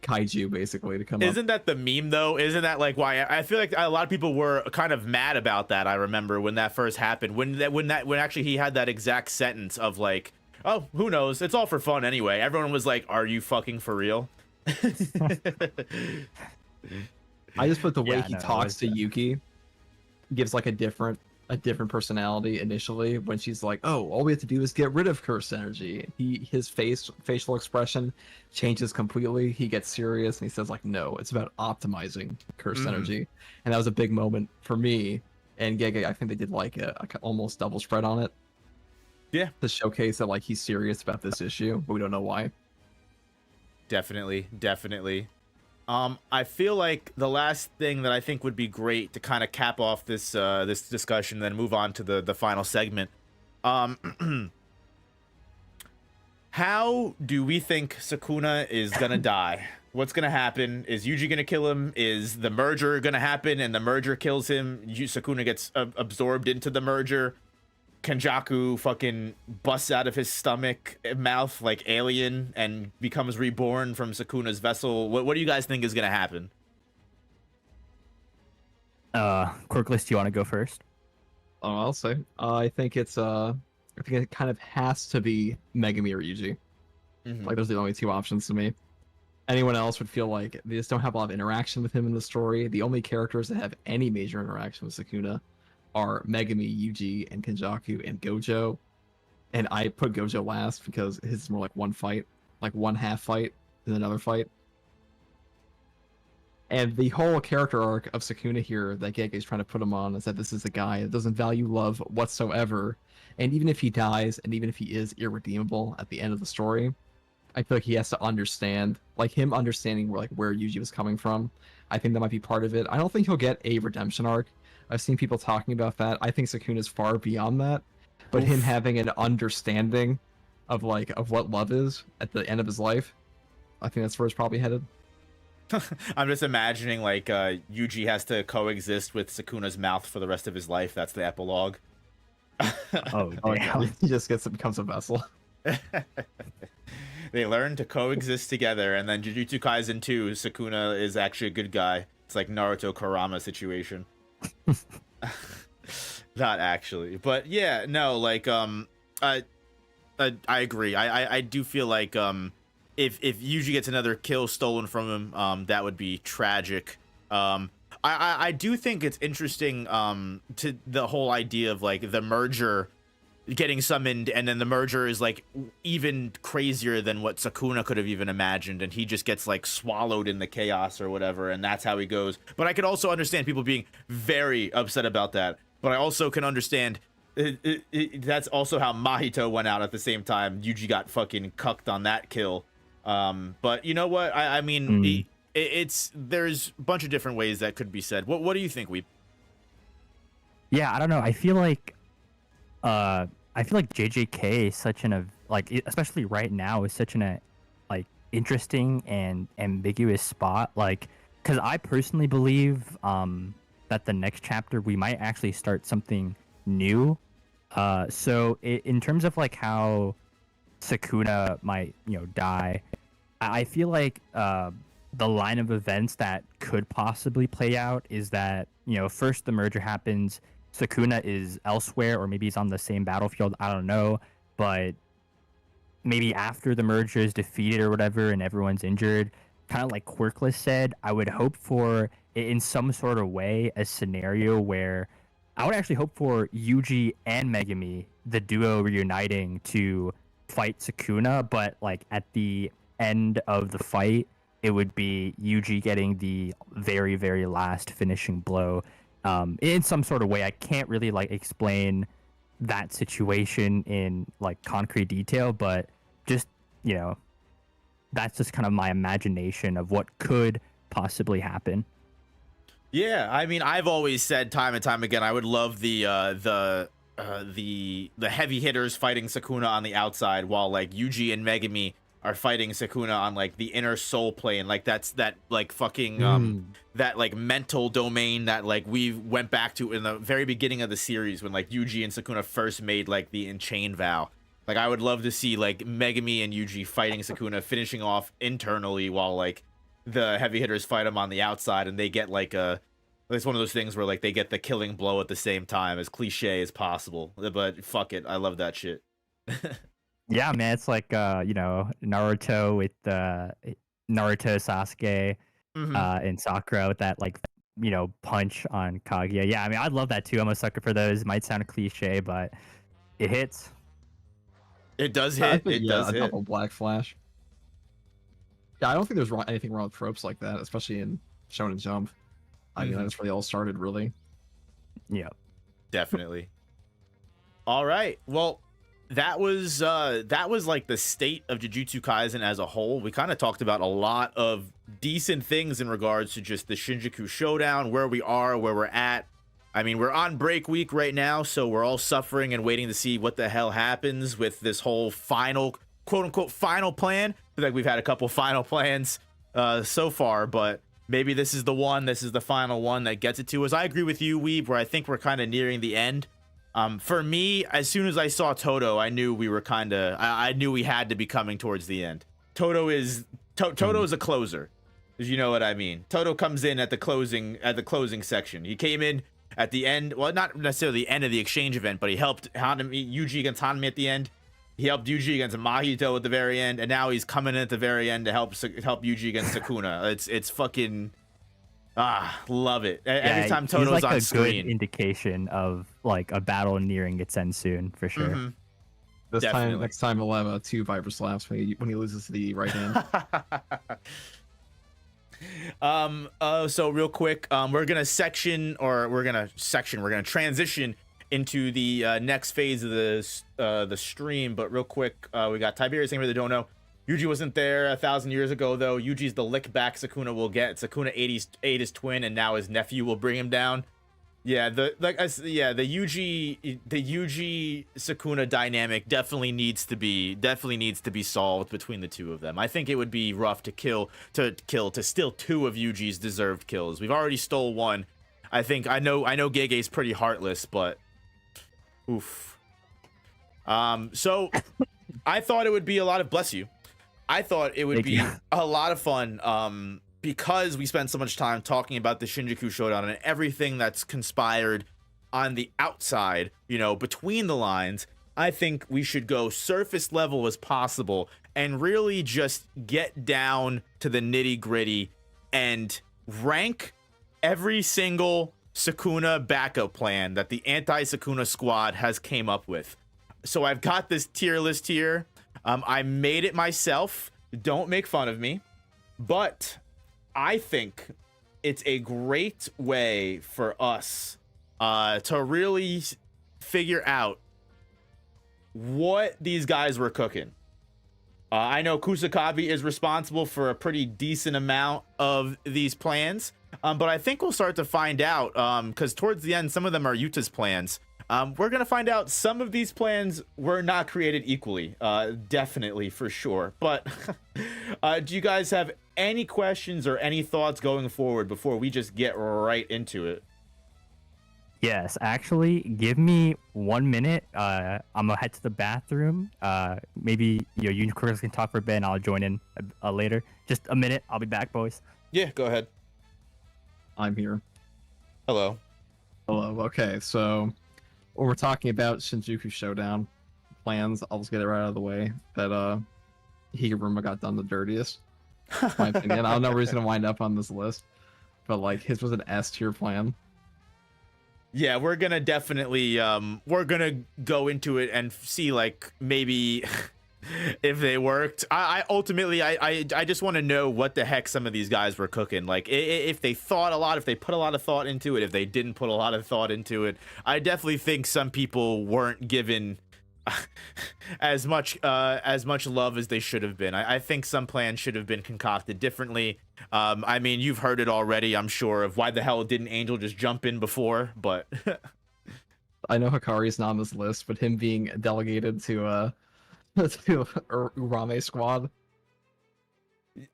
kaiju basically to come up. Isn't that the meme though? Isn't that like why I feel like a lot of people were kind of mad about that? I remember when that first happened, when actually he had that exact sentence of like, oh, who knows, it's all for fun anyway. Everyone was like, are you fucking for real? I just put the way he talks to Yuki gives like a different personality initially. When she's like, oh, all we have to do is get rid of cursed energy, his facial expression changes completely. He gets serious and he says like, no, it's about optimizing cursed energy. And that was a big moment for me and Gege. I think they did like a almost double spread on it, to showcase that like he's serious about this issue, but we don't know why. Definitely. I feel like the last thing that I think would be great to kind of cap off this this discussion, then move on to the final segment. How do we think Sukuna is gonna die? What's gonna happen? Is Yuji gonna kill him? Is the merger gonna happen and the merger kills him? Sukuna gets absorbed into the merger. Kenjaku fucking busts out of his mouth like alien and becomes reborn from Sukuna's vessel. What do you guys think is gonna happen? Corkless, do you want to go first? I'll say. I think it kind of has to be Megami or Yuji. Like those are the only two options to me. Anyone else would feel like they just don't have a lot of interaction with him in the story. The only characters that have any major interaction with Sukuna are Megami, Yuji, and Kenjaku, and Gojo. And I put Gojo last because his is more like one fight, like one half fight, then another fight. And the whole character arc of Sukuna here that Gege is trying to put him on is that this is a guy that doesn't value love whatsoever. And even if he dies, and even if he is irredeemable at the end of the story, I feel like he has to understand, like him understanding where Yuji was coming from. I think that might be part of it. I don't think he'll get a redemption arc. I've seen people talking about that. I think Sukuna's far beyond that. But him having an understanding of what love is at the end of his life, I think that's where it's probably headed. I'm just imagining like Yuji has to coexist with Sukuna's mouth for the rest of his life. That's the epilogue. Oh, damn. He just becomes a vessel. They learn to coexist together, and then Jujutsu Kaisen 2, Sukuna is actually a good guy. It's like Naruto Kurama situation. Not actually, but yeah, no, like I agree. I do feel like if Yuji gets another kill stolen from him, that would be tragic. I do think it's interesting to the whole idea of like the merger getting summoned, and then the merger is like even crazier than what Sukuna could have even imagined, and he just gets like swallowed in the chaos or whatever, and that's how he goes. But I could also understand people being very upset about that, but I also can understand that's also how Mahito went out at the same time. Yuji got fucking cucked on that kill. But you know what, I mean, it's there's a bunch of different ways that could be said. What do you think, Weep? Yeah, I don't know. I feel like JJK is such like, especially right now, is such an like interesting and ambiguous spot. Like, because I personally believe that the next chapter we might actually start something new. So in terms of like how Sukuna might die, I feel like the line of events that could possibly play out is that first the merger happens. Sukuna is elsewhere, or maybe he's on the same battlefield. I don't know, but maybe after the merger is defeated or whatever, and everyone's injured, kind of like Quirkless said, I would hope for, in some sort of way, a scenario where I would actually hope for Yuji and Megumi, the duo, reuniting to fight Sukuna, but like at the end of the fight, it would be Yuji getting the very, very last finishing blow. In some sort of way. I can't really like explain that situation in like concrete detail, but just that's just kind of my imagination of what could possibly happen. Yeah, I mean, I've always said time and time again, I would love the heavy hitters fighting Sukuna on the outside, while like Yuji and Megumi are fighting Sukuna on like the inner soul plane. Like that's that like fucking that like mental domain that like we went back to in the very beginning of the series when like Yuji and Sukuna first made like the Enchain vow. Like I would love to see like Megumi and Yuji fighting Sukuna, finishing off internally, while like the heavy hitters fight him on the outside, and they get like it's one of those things where like they get the killing blow at the same time, as cliche as possible. But fuck it, I love that shit. Yeah, man, it's like Naruto with Naruto, Sasuke, and Sakura with that like punch on Kaguya. Yeah, I mean, I'd love that too. I'm a sucker for those. It might sound cliche, but it hits. It does hit. It does a hit. double Black Flash. Yeah, I don't think there's anything wrong with tropes like that, especially in Shonen Jump. I mean, that's where they all started, really. Yeah, definitely. All right, well. That was like the state of Jujutsu Kaisen as a whole. We kind of talked about a lot of decent things in regards to just the Shinjuku Showdown, where we are, where we're at. I mean, we're on break week right now, so we're all suffering and waiting to see what the hell happens with this whole final, quote unquote, final plan. I feel like we've had a couple final plans so far, but maybe this is the one. This is the final one that gets it to us. I agree with you, Weeb, where I think we're kind of nearing the end. For me, as soon as I saw Toto, I knew we were I knew we had to be coming towards the end. Toto is a closer, if you know what I mean. Toto comes in at the closing section. He came in at the end, well, not necessarily the end of the exchange event, but he helped Yuji against Hanami at the end. He helped Yuji against Mahito at the very end, and now he's coming in at the very end to help Yuji against Sukuna. It's fucking love it. Every time Toto's he's like on a screen, good indication of like a battle nearing its end soon, for sure. Next time he'll have 2 Viper slaps when he loses the right hand. So real quick, we're gonna transition into the next phase of the stream. But real quick, we got Tiberius. Anybody that don't know, Yuji wasn't there 1,000 years ago, though. Yuji's the lick back Sukuna will get. Sukuna ate his twin, and now his nephew will bring him down. Yeah, the Yuji Sukuna dynamic definitely needs to be solved between the two of them. I think it would be rough to steal 2 of Yuji's deserved kills. We've already stole 1. I know Gege's pretty heartless, but oof. So I thought it would be a lot of I thought it would be a lot of fun because we spent so much time talking about the Shinjuku Showdown and everything that's conspired on the outside, between the lines. I think we should go surface level as possible and really just get down to the nitty gritty and rank every single Sukuna backup plan that the anti-Sukuna squad has came up with. So I've got this tier list here. I made it myself. Don't make fun of me. But I think it's a great way for us to really figure out what these guys were cooking. I know Kusakabe is responsible for a pretty decent amount of these plans, but I think we'll start to find out, because towards the end, some of them are Yuta's plans. We're going to find out some of these plans were not created equally, definitely, for sure. But do you guys have any questions or any thoughts going forward before we just get right into it? Yes, actually, give me 1 minute. I'm gonna head to the bathroom. Maybe you and Chris can talk for a bit, and I'll join in later. Just a minute. I'll be back, boys. Yeah, go ahead. I'm here. Hello. Hello. Okay, so when we're talking about Shinjuku Showdown plans, I'll just get it right out of the way. That Higuruma got done the dirtiest. That's my opinion. I don't know where he's gonna wind up on this list, but like his was an S tier plan. Yeah, we're gonna definitely we're gonna go into it and see like maybe if they worked. I ultimately I just want to know what the heck some of these guys were cooking. Like if they thought a lot, if they put a lot of thought into it, if they didn't put a lot of thought into it. I definitely think some people weren't given as much love as they should have been. I think some plans should have been concocted differently. I mean, you've heard it already, I'm sure, of why the hell didn't Angel just jump in before, but I know Hikari's not on this list, but him being delegated to Urame squad.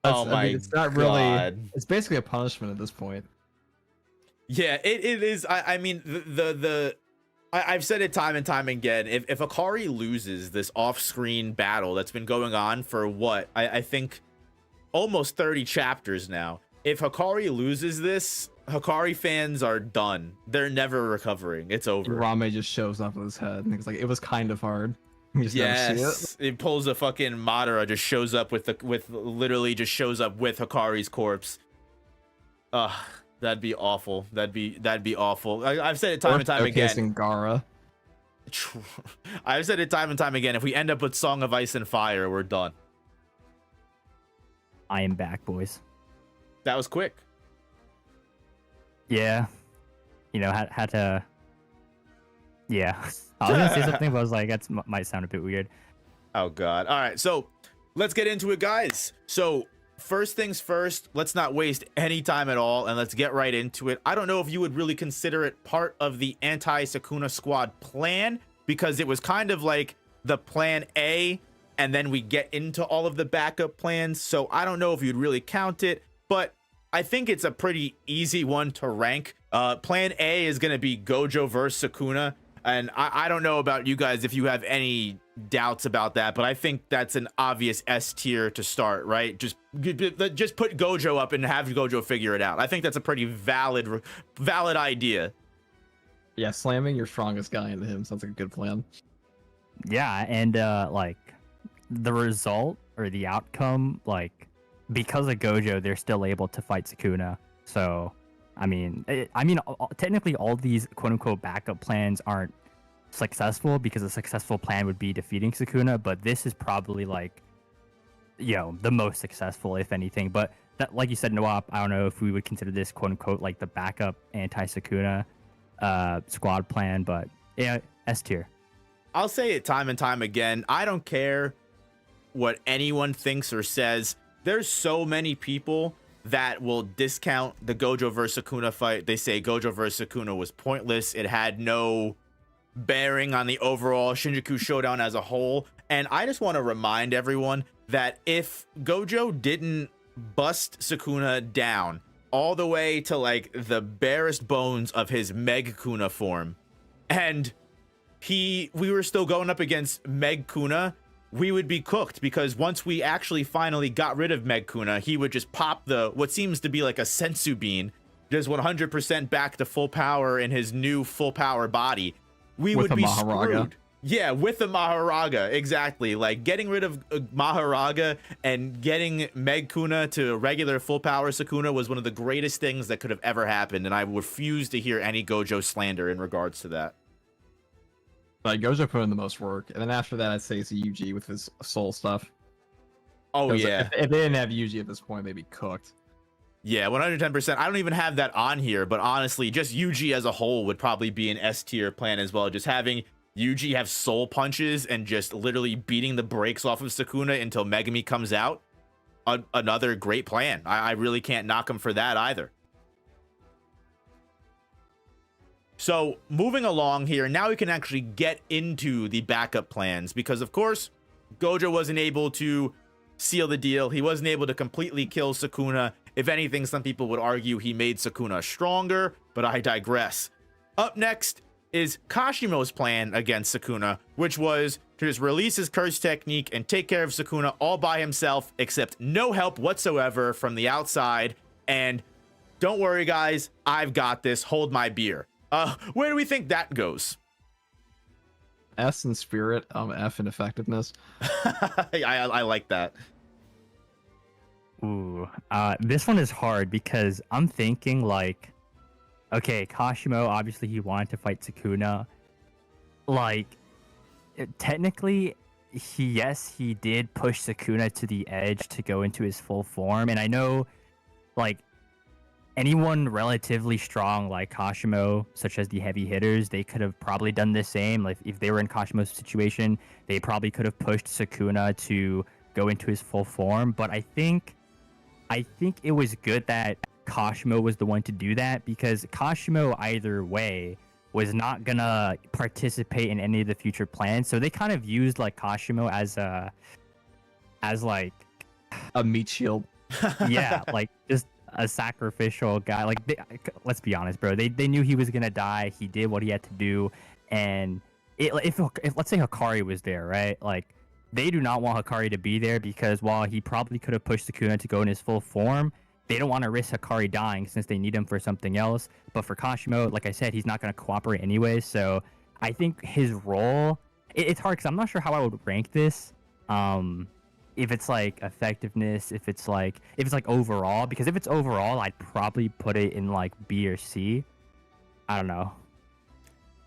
Oh my I mean, it's not God. really. It's basically a punishment at this point. Yeah, it is. I mean, I've said it time and time again. If Hikari loses this off-screen battle that's been going on for what I think almost 30 chapters now. If Hikari loses this, Hikari fans are done. They're never recovering. It's over. Urame just shows up with his head, and it's like it was kind of hard. You just never see it. It pulls a fucking Madara, just shows up with Hikari's corpse. That'd be awful. That'd be awful. I've said it time and time again. Gaara. I've said it time and time again. If we end up with Song of Ice and Fire, we're done. I am back, boys. That was quick. Yeah, had to. Yeah, I was gonna say something, but I was like, that might sound a bit weird. Oh God! All right, so let's get into it, guys. So first things first, let's not waste any time at all, and let's get right into it. I don't know if you would really consider it part of the anti-Sukuna squad plan, because it was kind of like the plan A, and then we get into all of the backup plans. So I don't know if you'd really count it, but I think it's a pretty easy one to rank. Plan A is going to be Gojo versus Sukuna. And I don't know about you guys if you have any doubts about that, but I think that's an obvious S tier to start, right? Just put Gojo up and have Gojo figure it out. I think that's a pretty valid idea. Yeah, slamming your strongest guy into him sounds like a good plan. Yeah, and like the result or the outcome, like because of Gojo, they're still able to fight Sukuna. So I mean, technically all these quote-unquote backup plans aren't successful, because a successful plan would be defeating Sukuna, but this is probably like, the most successful, if anything. But that, like you said, Nawab, I don't know if we would consider this quote-unquote like the backup anti-Sukuna squad plan, but yeah, S tier. I'll say it time and time again. I don't care what anyone thinks or says. There's so many people that will discount the Gojo versus Sukuna fight. They say Gojo versus Sukuna was pointless. It had no bearing on the overall Shinjuku Showdown as a whole. And I just want to remind everyone that if Gojo didn't bust Sukuna down all the way to like the barest bones of his Meg Kuna form, and we were still going up against Meg Kuna, we would be cooked, because once we actually finally got rid of Meg Kuna, he would just pop what seems to be like a sensu bean, just 100% back to full power in his new full power body. We would be screwed. Yeah, with the Maharaga, exactly. Like getting rid of Maharaga and getting Meg Kuna to regular full power Sukuna was one of the greatest things that could have ever happened, and I refuse to hear any Gojo slander in regards to that. Like Gojo put in the most work, and then after that, I'd say it's Yuji with his soul stuff. Oh 'Cause yeah, if they didn't have Yuji at this point, they'd be cooked. yeah, 110%. I don't even have that on here, but honestly, just Yuji as a whole would probably be an S tier plan as well. Just having Yuji have soul punches and just literally beating the brakes off of Sukuna until Megumi comes out. Another great plan. I really can't knock him for that either. So moving along here, now we can actually get into the backup plans because, of course, Gojo wasn't able to seal the deal. He wasn't able to completely kill Sukuna. If anything, some people would argue he made Sukuna stronger, but I digress. Up next is Kashimo's plan against Sukuna, which was to just release his curse technique and take care of Sukuna all by himself, except no help whatsoever from the outside. And don't worry, guys, I've got this. Hold my beer. Where do we think that goes? S in spirit, F in effectiveness. I like that. Ooh, this one is hard because I'm thinking like, okay, Kashimo, obviously he wanted to fight Sukuna. Like, technically, he did push Sukuna to the edge to go into his full form. And I know, like, anyone relatively strong like Kashimo, such as the heavy hitters, they could have probably done the same. Like, if they were in Kashimo's situation, they probably could have pushed Sukuna to go into his full form. But I think it was good that Kashimo was the one to do that, because Kashimo either way was not gonna participate in any of the future plans. So they kind of used like Kashimo as like A meat shield. yeah, like just a sacrificial guy. Like, let's be honest, bro. They knew he was gonna die. He did what he had to do, and if let's say Hikari was there, right? Like, they do not want Hikari to be there because while he probably could have pushed Sukuna to go in his full form, they don't want to risk Hikari dying since they need him for something else. But for Kashimo, like I said, he's not going to cooperate anyway. So I think his role, it's hard because I'm not sure how I would rank this. If it's like effectiveness, if it's like overall, because if it's overall, I'd probably put it in like B or C. I don't know.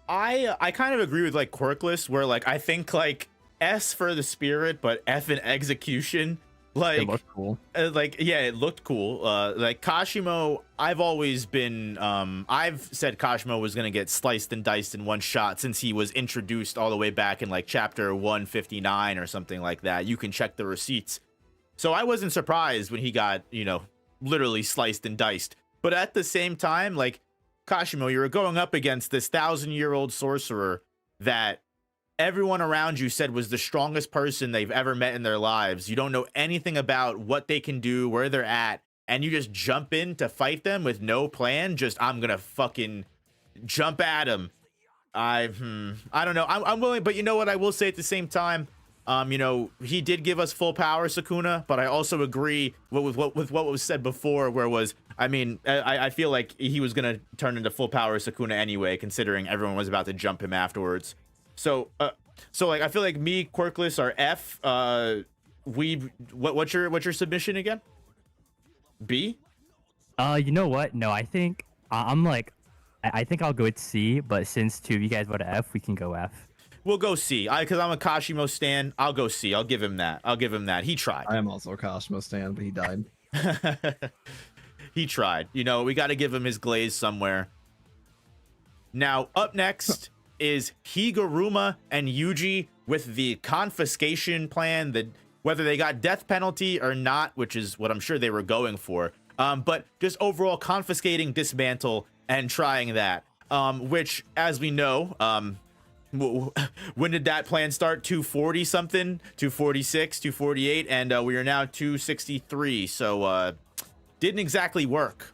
I kind of agree with like Quirkless, where like I think like S for the spirit, but F in execution. Like, It looked cool. Like, yeah, it looked cool. Like Kashimo, I've always been, I've said Kashimo was gonna get sliced and diced in one shot since he was introduced all the way back in like chapter 159 or something like that. You can check the receipts. So I wasn't surprised when he got, you know, literally sliced and diced. But at the same time, like, Kashimo, you were going up against this 1,000-year-old sorcerer that everyone around you said was the strongest person they've ever met in their lives. You don't know anything about what they can do, where they're at, and you just jump in to fight them with no plan. Just, I'm gonna fucking jump at him. I don't know. I'm willing, but you know what? I will say at the same time, you know, he did give us full power Sukuna, but I also agree with what was said before, where was, I mean, I feel like he was gonna turn into full power Sukuna anyway, considering everyone was about to jump him afterwards. So like I feel like me, Quirkless, are F. What's your submission again? B? You know what? No, I think I'm like, I think I'll go with C. But since two of you guys voted F, we can go F. We'll go C. Because I'm a Kashimo stan. I'll go C. I'll give him that. He tried. I am also a Kashimo stan, but he died. He tried. You know, we got to give him his glaze somewhere. Now, up next is Higuruma and Yuji with the confiscation plan, that whether they got death penalty or not, which is what I'm sure they were going for, but just overall confiscating, dismantle, and trying that, which, as we know, when did that plan start? 240 something, 246, 248, and we are now 263, so didn't exactly work.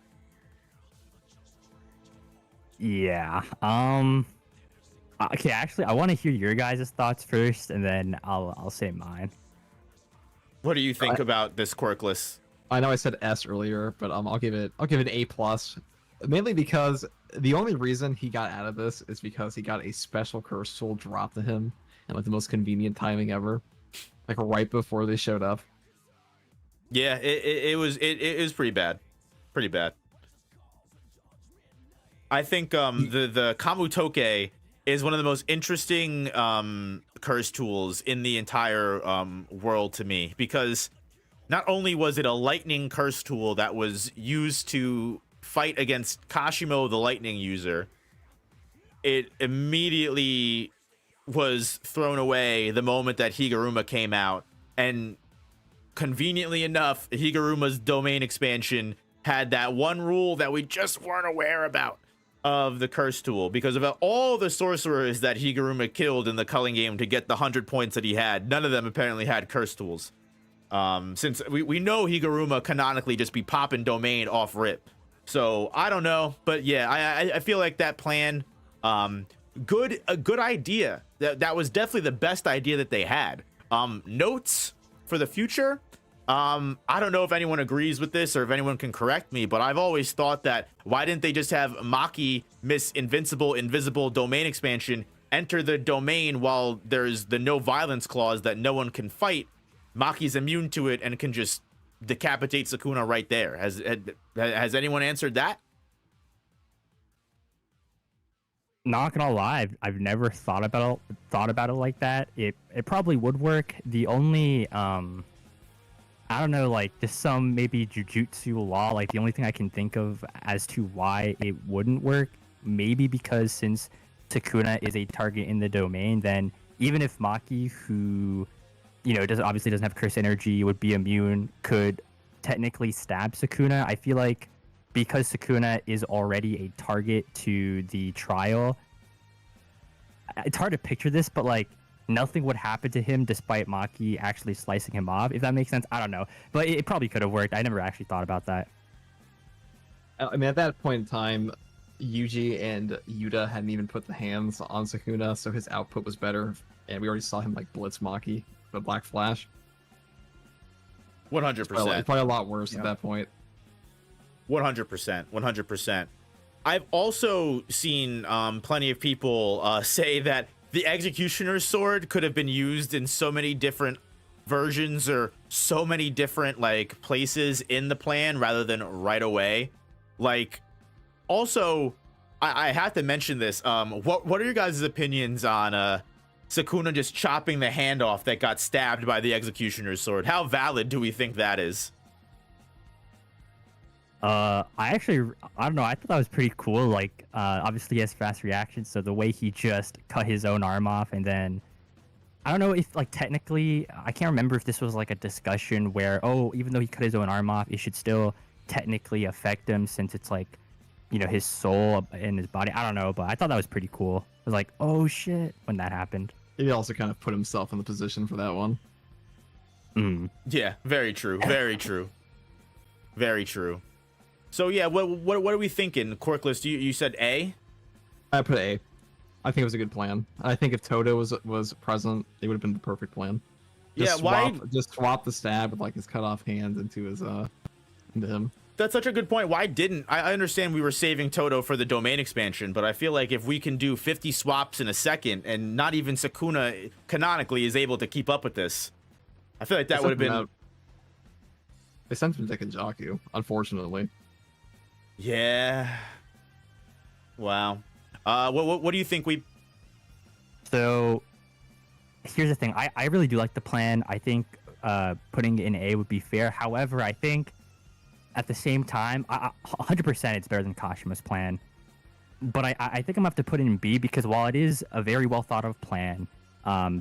Yeah. Okay, actually, I want to hear your guys' thoughts first, and then I'll say mine. What do you think about this, Quirkless? I know I said S earlier, but I'll give it A+, mainly because the only reason he got out of this is because he got a special curse tool dropped to him, and like the most convenient timing ever, like right before they showed up. Yeah, it was pretty bad, pretty bad. I think the Kamutoke is one of the most interesting curse tools in the entire world to me, because not only was it a lightning curse tool that was used to fight against Kashimo, the lightning user, it immediately was thrown away the moment that Higuruma came out. And conveniently enough, Higuruma's domain expansion had that one rule that we just weren't aware about of the curse tool, because of all the sorcerers that Higuruma killed in the culling game to get the 100 points that he had, none of them apparently had curse tools. Since we know Higuruma canonically just be popping domain off rip. So I don't know, but yeah, I feel like that plan, a good idea. That was definitely the best idea that they had. Notes for the future. I don't know if anyone agrees with this or if anyone can correct me, but I've always thought that why didn't they just have Maki miss invisible domain expansion, enter the domain while there's the no violence clause that no one can fight. Maki's immune to it and can just decapitate Sukuna right there. Has anyone answered that? Not gonna lie, I've never thought about it like that. It probably would work. The only I don't know, like just some maybe jujutsu law, like the only thing I can think of as to why it wouldn't work, maybe because since Sukuna is a target in the domain, then even if Maki, who obviously doesn't have curse energy, would be immune, could technically stab Sukuna. I feel like because Sukuna is already a target to the trial, it's hard to picture this, but like nothing would happen to him despite Maki actually slicing him off, if that makes sense. I don't know, but it probably could have worked. I never actually thought about that. I mean, at that point in time, Yuji and Yuta hadn't even put the hands on Sukuna, so his output was better, and we already saw him like blitz Maki, the Black Flash. 100%. Probably a lot worse at that point. 100%. I've also seen plenty of people say that the Executioner's Sword could have been used in so many different versions or so many different like places in the plan rather than right away. Like, also, I have to mention this. What are your guys' opinions on Sukuna just chopping the hand off that got stabbed by the Executioner's Sword? How valid do we think that is? I don't know. I thought that was pretty cool. Like, obviously he has fast reactions, so the way he just cut his own arm off, and then I don't know if like technically, I can't remember if this was like a discussion where, oh, even though he cut his own arm off, it should still technically affect him since it's like, his soul in his body. I don't know, but I thought that was pretty cool. I was like, oh shit, when that happened. He also kind of put himself in the position for that one. Yeah, very true. Very true. Very true. So yeah, what are we thinking? Corkless, you said A? I put A. I think it was a good plan. I think if Toto was present, it would have been the perfect plan. Just swap the stab with like his cut off hand into him. That's such a good point. Why didn't I understand we were saving Toto for the domain expansion, but I feel like if we can do 50 swaps in a second and not even Sukuna canonically is able to keep up with this, I feel like that would have been. They sent him to Kenjaku, unfortunately. Yeah. Wow. What do you think we? So, here's the thing. I really do like the plan. I think putting in A would be fair. However, I think at the same time, 100% it's better than Kashima's plan. But I think I'm gonna have to put it in B because while it is a very well thought of plan,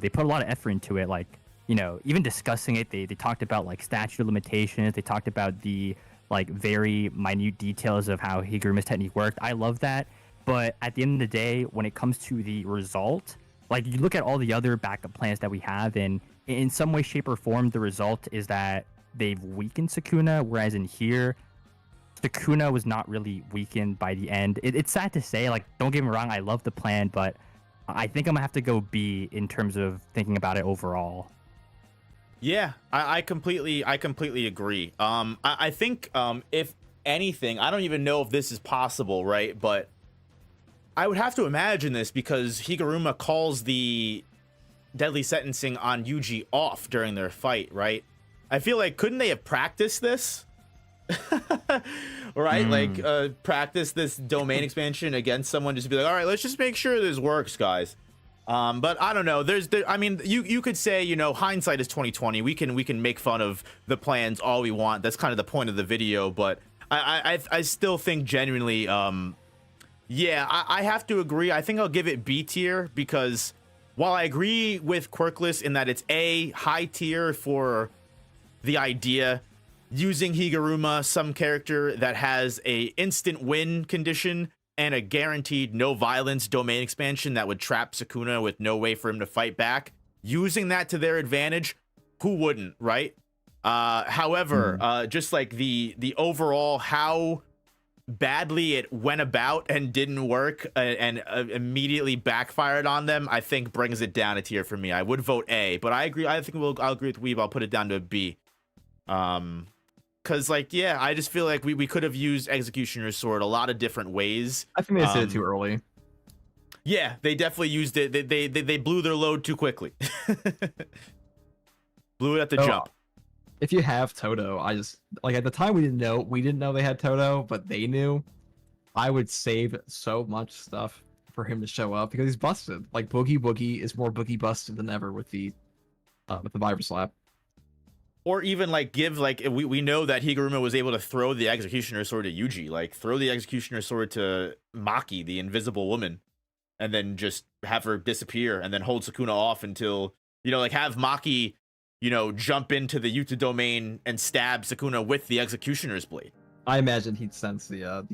they put a lot of effort into it. Like, even discussing it, they talked about like statute of limitations. They talked about the like very minute details of how Higuruma's technique worked. I love that. But at the end of the day, when it comes to the result, like you look at all the other backup plans that we have, and in some way, shape, or form, the result is that they've weakened Sukuna, whereas in here, Sukuna was not really weakened by the end. It's sad to say, like, don't get me wrong, I love the plan, but I think I'm gonna have to go B in terms of thinking about it overall. Yeah, I completely agree. I think if anything, I don't even know if this is possible, right? But I would have to imagine this because Higuruma calls the deadly sentencing on Yuji off during their fight, right? I feel like, couldn't they have practiced this? Right? Like, practice this domain expansion against someone, just be like, all right, let's just make sure this works, guys. But I don't know. I mean, you could say, you know, hindsight is 2020. We can make fun of the plans all we want. That's kind of the point of the video. But I still think genuinely, yeah, I have to agree. I think I'll give it B tier, because while I agree with Quirkless in that it's A, high tier for the idea, using Higuruma, some character that has a instant win condition and a guaranteed no violence domain expansion that would trap Sukuna with no way for him to fight back, using that to their advantage, who wouldn't, right? However, just like the overall how badly it went about and didn't work, and immediately backfired on them, I think brings it down a tier for me. I would vote A, but I agree. I think I'll agree with Weeb. I'll put it down to a B. Because, like, yeah, I just feel like we could have used Executioner's Sword a lot of different ways. I think they did it too early. Yeah, they definitely used it. They blew their load too quickly. Blew it at the jump. If you have Toto, I just, like, at the time we didn't know they had Toto, but they knew. I would save so much stuff for him to show up, because he's busted. Like, Boogie is more Boogie busted than ever with the Viper Slap. Or even, like, give, like, we know that Higuruma was able to throw the Executioner's Sword to Yuji. Like, throw the Executioner's Sword to Maki, the invisible woman, and then just have her disappear, and then hold Sukuna off until, you know, like, have Maki, you know, jump into the Yuta domain and stab Sukuna with the Executioner's Blade. I imagine he'd sense the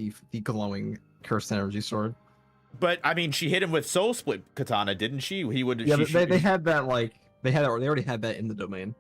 glowing cursed energy sword. But, I mean, she hit him with Soul Split Katana, didn't she? He would. Yeah, they had that, like, they already had that in the domain.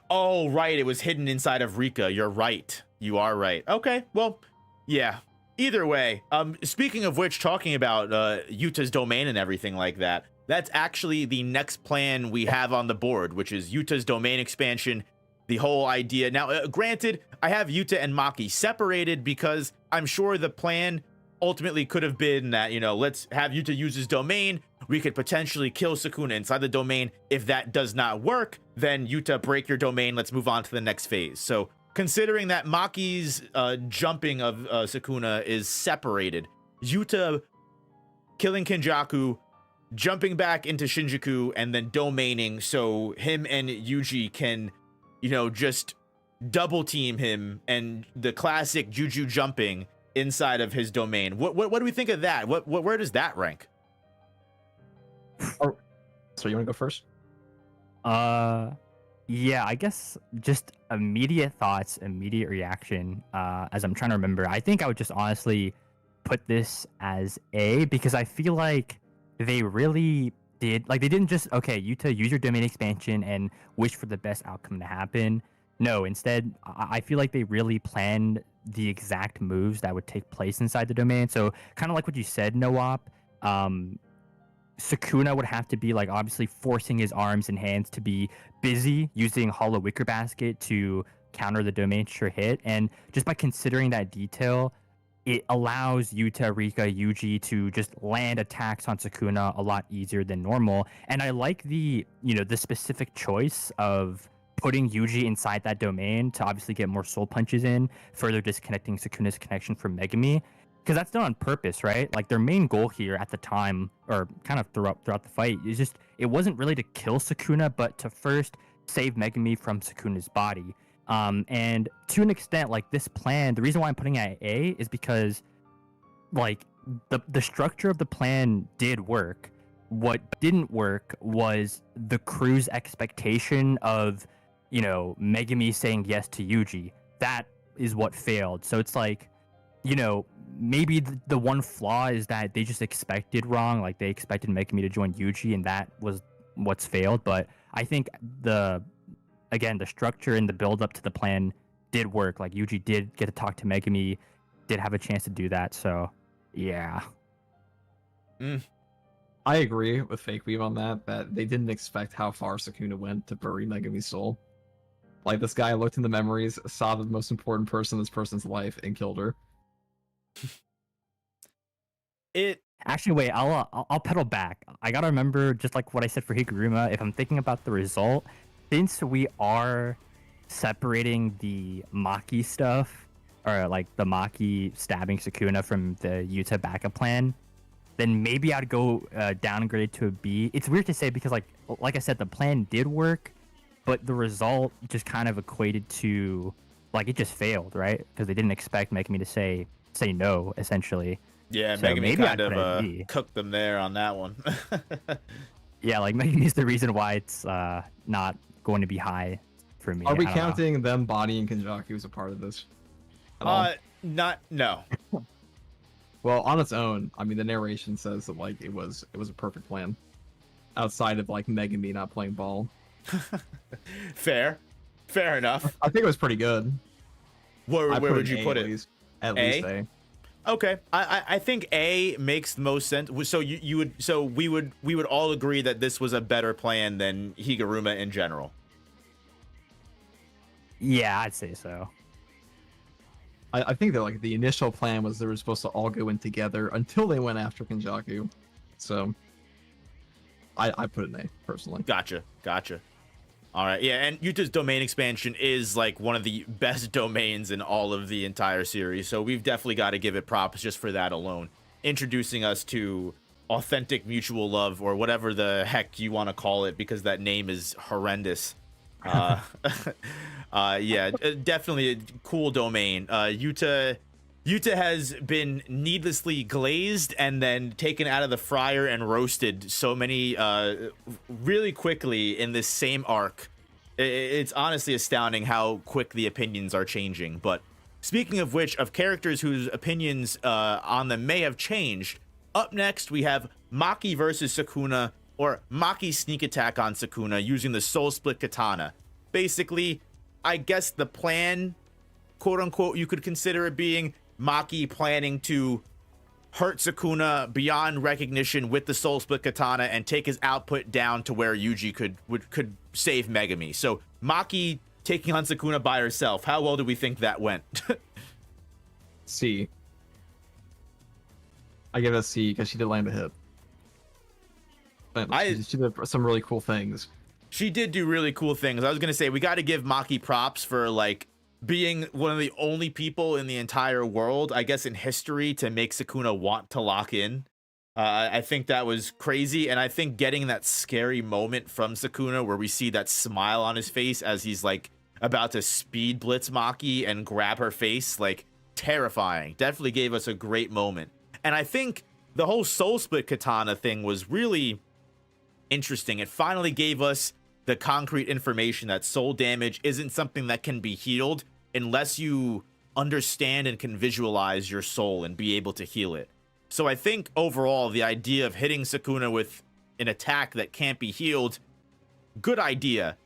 Oh, right. It was hidden inside of Rika. You're right. You are right. Okay. Well, yeah. Either way, speaking of which, talking about Yuta's domain and everything like that, that's actually the next plan we have on the board, which is Yuta's domain expansion. The whole idea. Now, granted, I have Yuta and Maki separated because I'm sure the plan ultimately could have been that, you know, let's have Yuta use his domain. We could potentially kill Sukuna inside the domain. If that does not work, then Yuta, break your domain. Let's move on to the next phase. So considering that Maki's jumping of Sukuna is separated, Yuta killing Kenjaku, jumping back into Shinjuku, and then domaining so him and Yuji can, you know, just double team him, and the classic Juju jumping inside of his domain. What do we think of that? Where does that rank? Oh, so you want to go first? Yeah, I guess just immediate thoughts, immediate reaction. As I'm trying to remember, I think I would just honestly put this as A, because I feel like they really did, like, they didn't just, okay, Yuta, use your domain expansion and wish for the best outcome to happen. No, instead, I feel like they really planned the exact moves that would take place inside the domain. So kind of like what you said, Noop, Sukuna would have to be, like, obviously forcing his arms and hands to be busy using Hollow Wicker Basket to counter the domain sure hit. And just by considering that detail, it allows Yuta, Rika, Yuji to just land attacks on Sukuna a lot easier than normal. And I like the, you know, the specific choice of putting Yuji inside that domain to obviously get more soul punches in, further disconnecting Sukuna's connection from Megami. Because that's done on purpose, right? Like, their main goal here at the time, or kind of throughout the fight, is just, it wasn't really to kill Sukuna, but to first save Megami from Sukuna's body. And to an extent, like, this plan, the reason why I'm putting it at A is because, like, the structure of the plan did work. What didn't work was the crew's expectation of, you know, Megami saying yes to Yuji. That is what failed. So it's like, you know, maybe the one flaw is that they just expected wrong. Like, they expected Megami to join Yuji, and that was what's failed. But I think the structure and the build up to the plan did work. Like, Yuji did get to talk to Megami, did have a chance to do that. So, yeah. I agree with Fake Weave on that they didn't expect how far Sukuna went to bury Megami's soul. Like, this guy looked in the memories, saw the most important person in this person's life, and killed her. Actually, wait. I'll pedal back. I gotta remember, just like what I said for Higuruma. If I'm thinking about the result, since we are separating the Maki stuff, or like the Maki stabbing Sukuna from the Yuta backup plan, then maybe I'd go downgrade to a B. It's weird to say because like I said, the plan did work, but the result just kind of equated to like it just failed, right? Because they didn't expect Megumi to say no, essentially. Yeah, So Megami maybe kind I'd put it at of B. cooked them there on that one. Yeah, like Megumi's the reason why it's not going to be high for me. Are we I don't know. counting them bodying Kenjaku as a part of this? At all? No. Well, on its own, I mean, the narration says that like it was a perfect plan. Outside of like Megami not playing ball, Fair enough. I think it was pretty good. Where I put would an you A put at it? least, at A? least A. Okay, I think A makes the most sense. So we would all agree that this was a better plan than Higuruma in general. Yeah, I'd say so. I think that like the initial plan was they were supposed to all go in together until they went after Kenjaku. So I put an A personally. Gotcha. All right, yeah, and Yuta's domain expansion is like one of the best domains in all of the entire series, so we've definitely got to give it props just for that alone. Introducing us to authentic mutual love, or whatever the heck you want to call it, because that name is horrendous. Yeah, definitely a cool domain. Yuta has been needlessly glazed and then taken out of the fryer and roasted so many really quickly in this same arc. It's honestly astounding how quick the opinions are changing. But speaking of which, of characters whose opinions on them may have changed, up next we have Maki versus Sukuna, or Maki sneak attack on Sukuna using the Soul Split Katana. Basically, I guess the plan, quote unquote, you could consider it being Maki planning to hurt Sukuna beyond recognition with the Soul Split Katana and take his output down to where Yuji could save Megami. So Maki taking on Sukuna by herself. How well do we think that went? C. I give it a C because she did land a hit. But she did some really cool things. She did do really cool things. I was gonna say we got to give Maki props for like being one of the only people in the entire world, I guess in history, to make Sukuna want to lock in. I think that was crazy, and I think getting that scary moment from Sukuna where we see that smile on his face as he's like about to speed blitz Maki and grab her face, like terrifying. Definitely gave us a great moment. And I think the whole Soul Split Katana thing was really interesting. It finally gave us the concrete information that soul damage isn't something that can be healed unless you understand and can visualize your soul and be able to heal it. So I think overall, the idea of hitting Sukuna with an attack that can't be healed, good idea.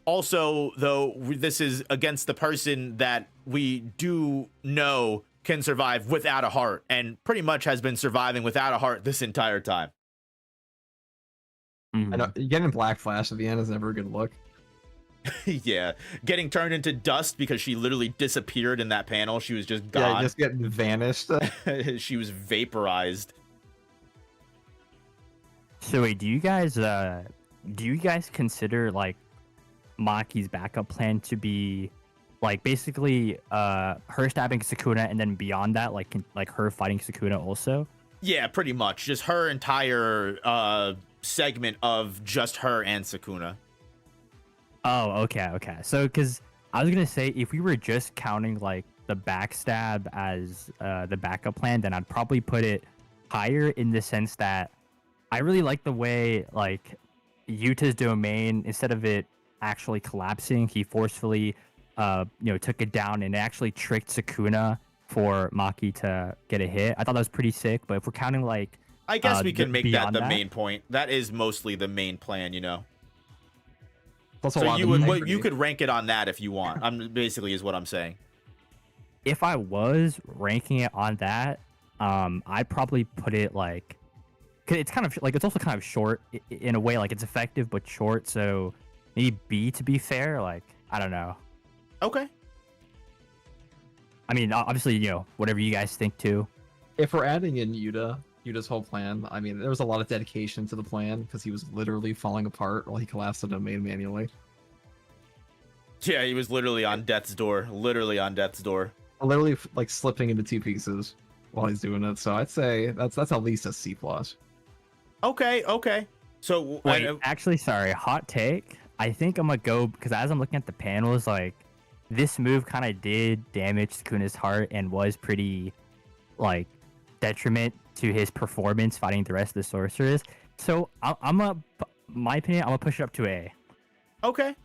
Also, though, this is against the person that we do know can survive without a heart, and pretty much has been surviving without a heart this entire time. I know getting Black Flash at the end is never a good look. Yeah, getting turned into dust because she literally disappeared in that panel. She was just gone. Yeah, just getting vanished. She was vaporized. So wait, do you guys consider like Maki's backup plan to be like basically her stabbing Sukuna and then beyond that like her fighting Sukuna also? Yeah, pretty much. Just her entire segment of just her and Sukuna. Oh, okay. So, because I was gonna say, if we were just counting like the backstab as the backup plan, then I'd probably put it higher in the sense that I really like the way like Yuta's domain, instead of it actually collapsing, he forcefully took it down and actually tricked Sukuna for Maki to get a hit. I thought that was pretty sick. But if we're counting like, I guess we can make that the that? main point. That is mostly the main plan, you know. Also, So you could rank it on that if you want. I'm basically is what I'm saying. if I was ranking it on that, I'd probably put it like, 'cause it's kind of like, it's also kind of short in a way, like it's effective but short. So maybe B to be fair. Like, I don't know. Okay. I mean, obviously, whatever you guys think too. if we're adding in Yuta's whole plan, I mean, there was a lot of dedication to the plan because he was literally falling apart while he collapsed the domain manually. Yeah, he was literally on death's door. Literally on death's door. Literally, like, slipping into 2 pieces while he's doing it. So I'd say that's at least a C+. Okay. So wait, actually, sorry, hot take. I think I'm gonna go because as I'm looking at the panels, like this move kind of did damage Sukuna's heart and was pretty like detriment to his performance fighting the rest of the sorcerers. So my opinion, I'm gonna push it up to A. Okay.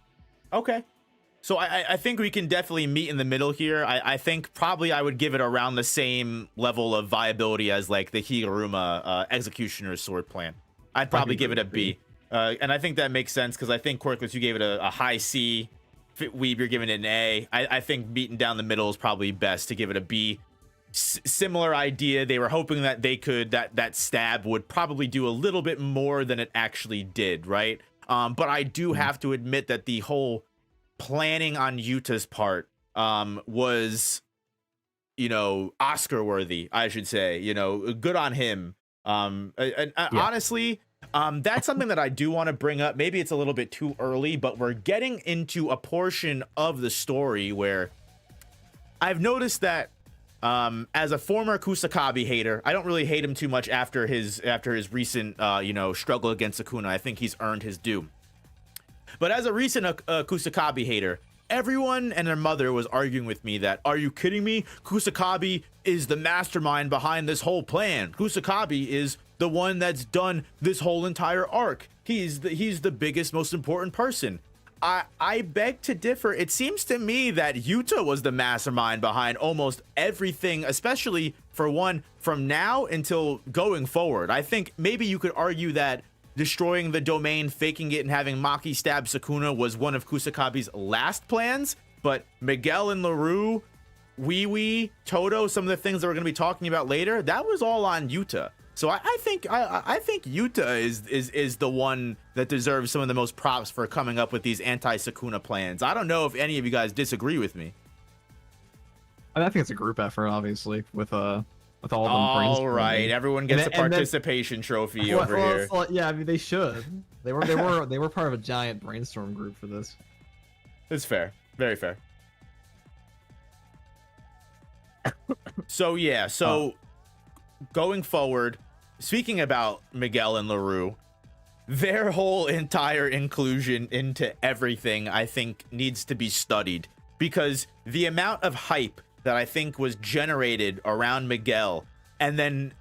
So I think we can definitely meet in the middle here. I think probably I would give it around the same level of viability as like the Higuruma Executioner's Sword plan. I'd probably give it a B. And I think that makes sense because I think, Corkless, you gave it a high C. Weeb, you're giving it an A. I think meeting down the middle is probably best to give it a B. Similar idea. They were hoping that they could, that stab would probably do a little bit more than it actually did, right? But I do have to admit that the whole planning on Yuta's part was, Oscar worthy, I should say. Good on him. Honestly, that's something that I do want to bring up. Maybe it's a little bit too early, but we're getting into a portion of the story where I've noticed that as a former Kusakabe hater, I don't really hate him too much after his recent struggle against Sukuna. I think he's earned his due. But as a recent Kusakabe hater, everyone and their mother was arguing with me that, are you kidding me? Kusakabe is the mastermind behind this whole plan. Kusakabe is the one that's done this whole entire arc. He's the biggest, most important person. I beg to differ. It seems to me that Yuta was the mastermind behind almost everything, especially for one from now until going forward. I think maybe you could argue that destroying the domain, faking it, and having Maki stab Sukuna was one of Kusakabe's last plans, but Miguel and LaRue, Wee, Toto, some of the things that we're going to be talking about later, that was all on Yuta. So I think Yuta is the one that deserves some of the most props for coming up with these anti-Sukuna plans. I don't know if any of you guys disagree with me. I think it's a group effort, obviously, with all of them. All right, everyone gets a participation trophy over here. Yeah, I mean they should. They were part of a giant brainstorm group for this. It's fair, very fair. So yeah, going forward, speaking about Miguel and LaRue, their whole entire inclusion into everything I think needs to be studied, because the amount of hype that I think was generated around Miguel, and then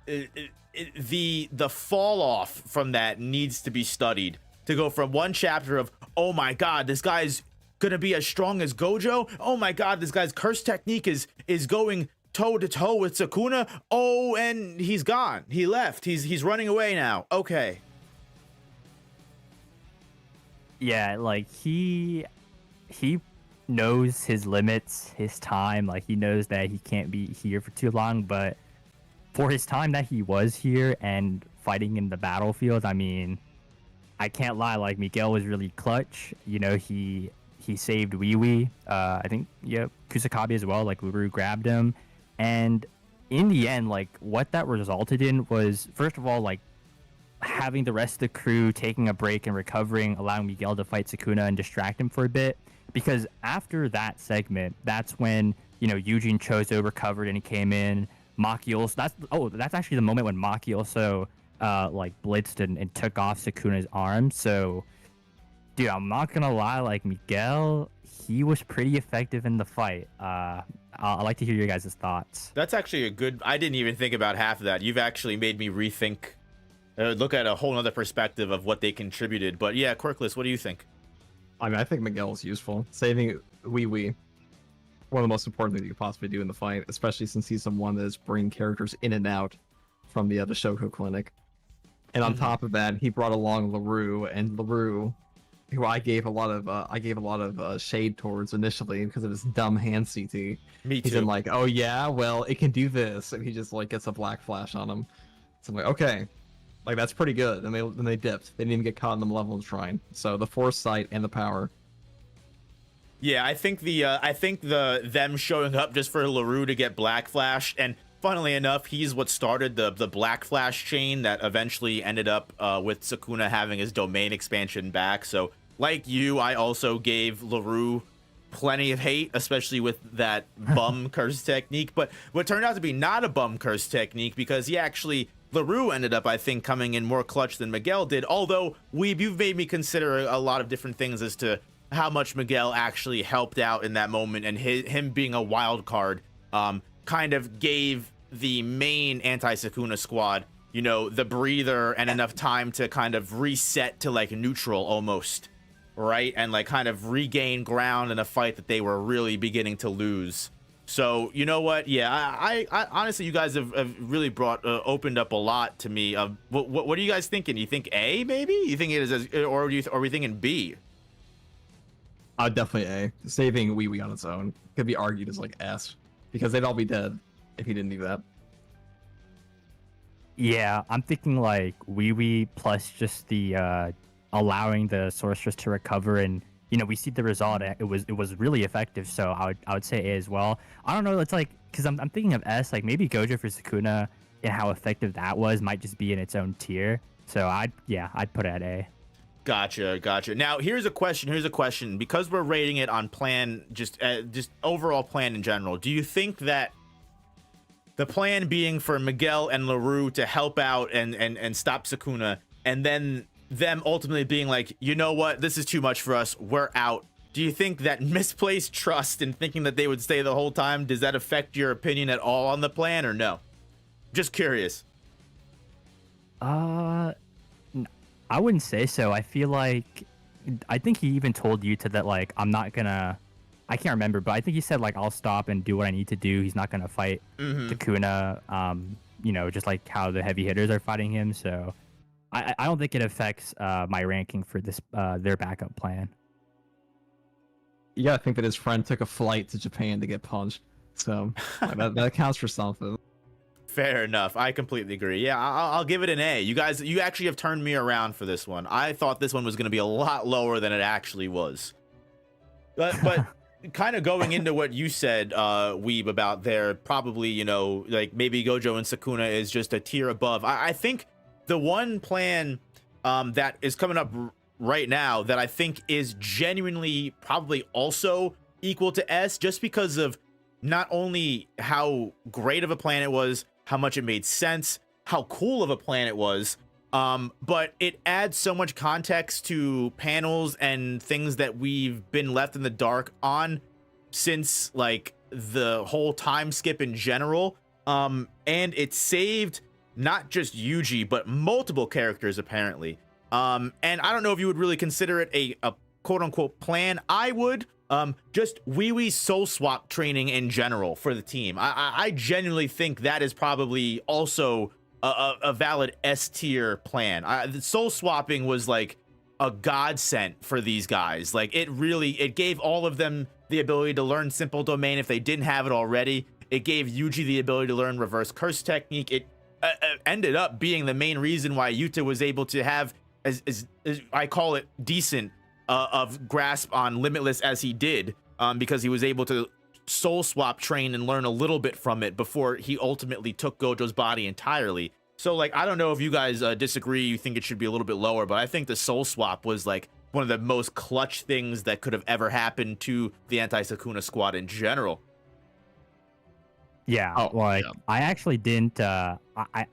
the fall off from that needs to be studied, to go from one chapter of, oh my god, this guy's gonna be as strong as Gojo, oh my god, this guy's curse technique is going toe to toe with Sukuna, oh, and he's gone, he left, he's running away now. Okay, yeah, like he knows his limits, his time. Like he knows that he can't be here for too long, but for his time that he was here and fighting in the battlefield, I mean, I can't lie, like Miguel was really clutch. He saved Wee. I think, yeah, Kusakabe as well, like LaRue grabbed him. And in the end, like what that resulted in was, first of all, like having the rest of the crew taking a break and recovering, allowing Miguel to fight Sukuna and distract him for a bit. Because after that segment, that's when, Eugene Chozo recovered and he came in. Maki also, that's actually the moment when Maki also blitzed and took off Sukuna's arm. So, dude, I'm not gonna lie, like Miguel, he was pretty effective in the fight. I'd like to hear your guys' thoughts. that's actually a good, I didn't even think about half of that. You've actually made me rethink, look at a whole other perspective of what they contributed. But yeah, Quirkless, what do you think? I mean, I think Miguel's useful. Saving Wee, one of the most important things you could possibly do in the fight, especially since he's the one that is bringing characters in and out from the Shoko Clinic. And on top of that, he brought along LaRue, who I gave a lot of shade towards initially because of his dumb hand CT. Me too. He's been like, oh yeah, well it can do this, and he just like gets a black flash on him. So I'm like, okay. Like that's pretty good, and they dipped. They didn't even get caught in the Malevolent Shrine. So the foresight and the power. Yeah, I think them showing up just for LaRue to get Black Flash, and funnily enough, he's what started the Black Flash chain that eventually ended up with Sukuna having his domain expansion back. So like you, I also gave LaRue plenty of hate, especially with that bum curse technique. But what turned out to be not a bum curse technique, because he actually, LaRue ended up, I think, coming in more clutch than Miguel did. Although you've made me consider a lot of different things as to how much Miguel actually helped out in that moment, and him being a wild card kind of gave the main anti-Sukuna squad, you know, the breather and enough time to kind of reset to like neutral almost, right? And like kind of regain ground in a fight that they were really beginning to lose. So you know what? Yeah, I honestly, you guys have really opened up a lot to me. What are you guys thinking? You think A maybe? You think it is, or are we thinking B? Definitely A. Saving Wee Wee on its own could be argued as like S, because they'd all be dead if he didn't do that. Yeah, I'm thinking like Wee Wee plus just the allowing the sorceress to recover, and you know we see the result. It was really effective, so I would say A as well. I don't know. It's like because I'm thinking of S, like maybe Gojo for Sukuna and how effective that was might just be in its own tier. So I'd put it at A. Gotcha. Now here's a question. Because we're rating it on plan, just overall plan in general. Do you think that the plan being for Miguel and LaRue to help out and stop Sukuna, and then them ultimately being like, you know what, this is too much for us, we're out. Do you think that misplaced trust and thinking that they would stay the whole time, does that affect your opinion at all on the plan, or no? Just curious. I wouldn't say so. I think he even told Yuta that like I can't remember, but I think he said like I'll stop and do what I need to do. He's not gonna fight Sukuna. You know, just like how the heavy hitters are fighting him. So I don't think it affects my ranking for this their backup plan. Yeah, I think that his friend took a flight to Japan to get punched, so that counts for something. Fair enough. I completely agree. Yeah, I'll give it an A. You guys, you actually have turned me around for this one. I thought this one was going to be a lot lower than it actually was. But kind of going into what you said, Weeb, about there, probably, you know, like maybe Gojo and Sukuna is just a tier above. I think the one plan that is coming up right now that I think is genuinely probably also equal to S, just because of not only how great of a plan it was, how much it made sense, how cool of a plan it was, but it adds so much context to panels and things that we've been left in the dark on since like the whole time skip in general, and it saved not just Yuji but multiple characters apparently, and I don't know if you would really consider it a quote-unquote plan. I would. Just Wee Wee soul swap training in general for the team. I genuinely think that is probably also a valid S tier plan. The soul swapping was like a godsend for these guys. Like it gave all of them the ability to learn simple domain if they didn't have it already. It gave Yuji the ability to learn reverse curse technique. It ended up being the main reason why Yuta was able to have, as I call it, decent of grasp on Limitless as he did, because he was able to soul swap train and learn a little bit from it before he ultimately took Gojo's body entirely. So like, I don't know if you guys disagree, you think it should be a little bit lower, but I think the soul swap was like one of the most clutch things that could have ever happened to the anti-Sukuna squad in general. Yeah, I actually didn't I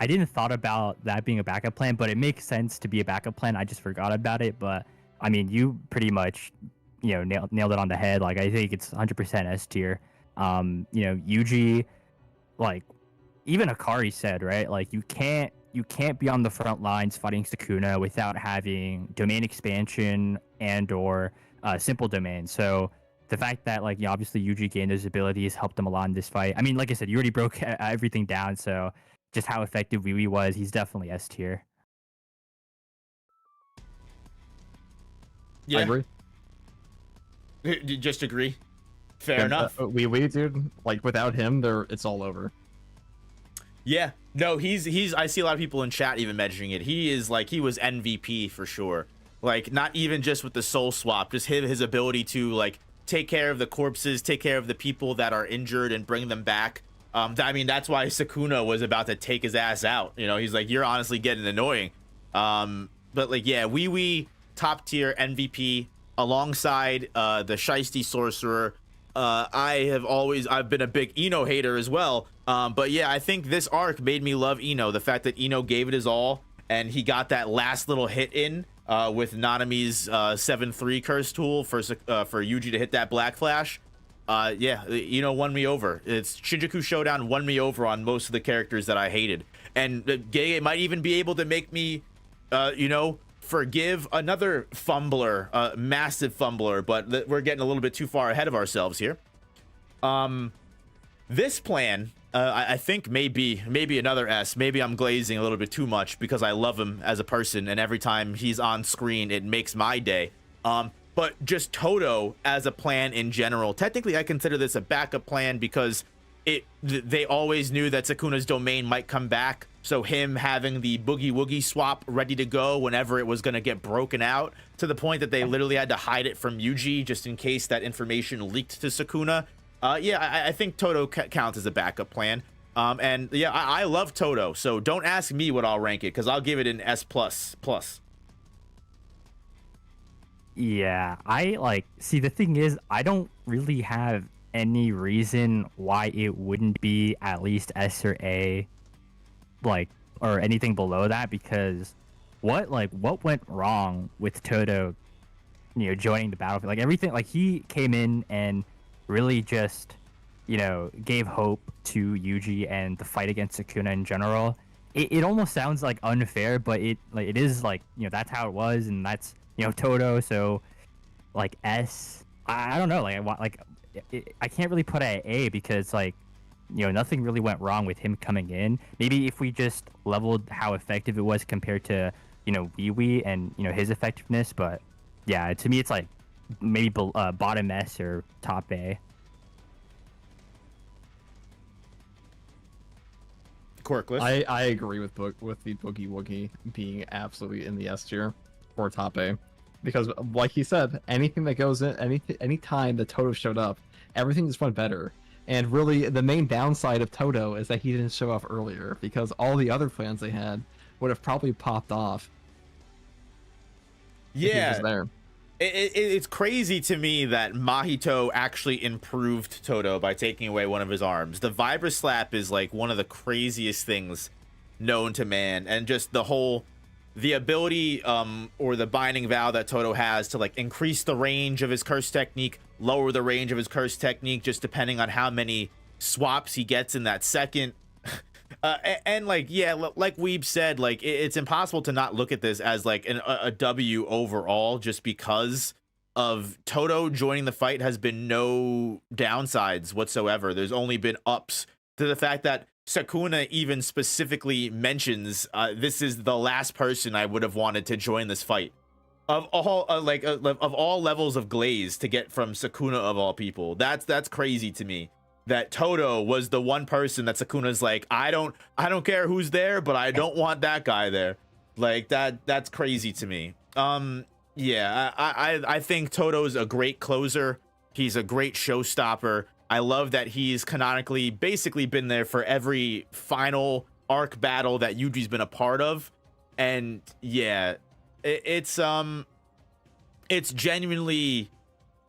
didn't thought about that being a backup plan, but it makes sense to be a backup plan. I just forgot about it. But I mean, you pretty much, you know, nailed it on the head. Like, I think it's 100% S tier. You know, Yuji, like, even Akari said, right? Like, you can't be on the front lines fighting Sukuna without having domain expansion and or simple domain. So the fact that, like, obviously Yuji gained those abilities helped him a lot in this fight. I mean, like I said, you already broke everything down. So just how effective Wee Wee was, he's definitely S tier. Yeah. I agree. You just agree? Fair enough. Wee Wee, dude, like without him, it's all over. Yeah, no, he's I see a lot of people in chat even mentioning it. He was MVP for sure. Like, not even just with the soul swap, just his ability to like take care of the corpses, take care of the people that are injured and bring them back. I mean, that's why Sukuna was about to take his ass out. You know, he's like, you're honestly getting annoying. But like, yeah, Wee top tier MVP alongside the Shiesty Sorcerer. I've been a big Ino hater as well. But yeah, I think this arc made me love Ino. The fact that Ino gave it his all and he got that last little hit in with Nanami's 7-3 curse tool for Yuji to hit that Black Flash. Yeah, Ino won me over. It's Shinjuku Showdown won me over on most of the characters that I hated. And Gege might even be able to make me, you know, forgive another fumbler, massive fumbler, but we're getting a little bit too far ahead of ourselves here. This plan, I think maybe another S. Maybe I'm glazing a little bit too much because I love him as a person, and every time he's on screen, it makes my day. But just Todo as a plan in general, technically I consider this a backup plan because they always knew that Sukuna's domain might come back. So him having the Boogie Woogie swap ready to go whenever it was going to get broken out, to the point that they literally had to hide it from Yuji just in case that information leaked to Sukuna. Yeah, I think Todo counts as a backup plan. And yeah, I love Todo. So don't ask me what I'll rank it because I'll give it an S++. Yeah, see, the thing is, I don't really have any reason why it wouldn't be at least S or A, like, or anything below that, because what went wrong with Todo, you know, joining the battlefield? Like, everything, like, he came in and really just, you know, gave hope to Yuji and the fight against Sukuna in general. It almost sounds like unfair, but it is, like, you know, that's how it was, and that's, you know, Todo. So like S, I don't know, I can't really put it at A because, like, you know, nothing really went wrong with him coming in. Maybe if we just leveled how effective it was compared to, you know, Wee and, you know, his effectiveness. But yeah, to me it's like maybe bottom S or top A. Quirkless. I agree with the Boogie Woogie being absolutely in the S tier or top A, because like he said, anything that goes in, any time that Todo showed up, everything just went better. And really, the main downside of Todo is that he didn't show up earlier, because all the other plans they had would have probably popped off. Yeah, if he was there. It's crazy to me that Mahito actually improved Todo by taking away one of his arms. The Vibra Slap is like one of the craziest things known to man, and just the ability or the binding vow that Todo has to like increase the range of his curse technique, lower the range of his curse technique, just depending on how many swaps he gets in that second. And like, yeah, like Weeb said, like it's impossible to not look at this as like a W overall, just because of Todo joining the fight has been no downsides whatsoever. There's only been ups, to the fact that Sukuna even specifically mentions this is the last person I would have wanted to join this fight of all of all levels of glaze to get from Sukuna of all people. That's crazy to me, that Todo was the one person that Sukuna's like, I don't care who's there, but I don't want that guy there. Like that's crazy to me. Yeah, I think Todo's a great closer. He's a great showstopper. I love that he's canonically basically been there for every final arc battle that Yuji's been a part of. And yeah, it's genuinely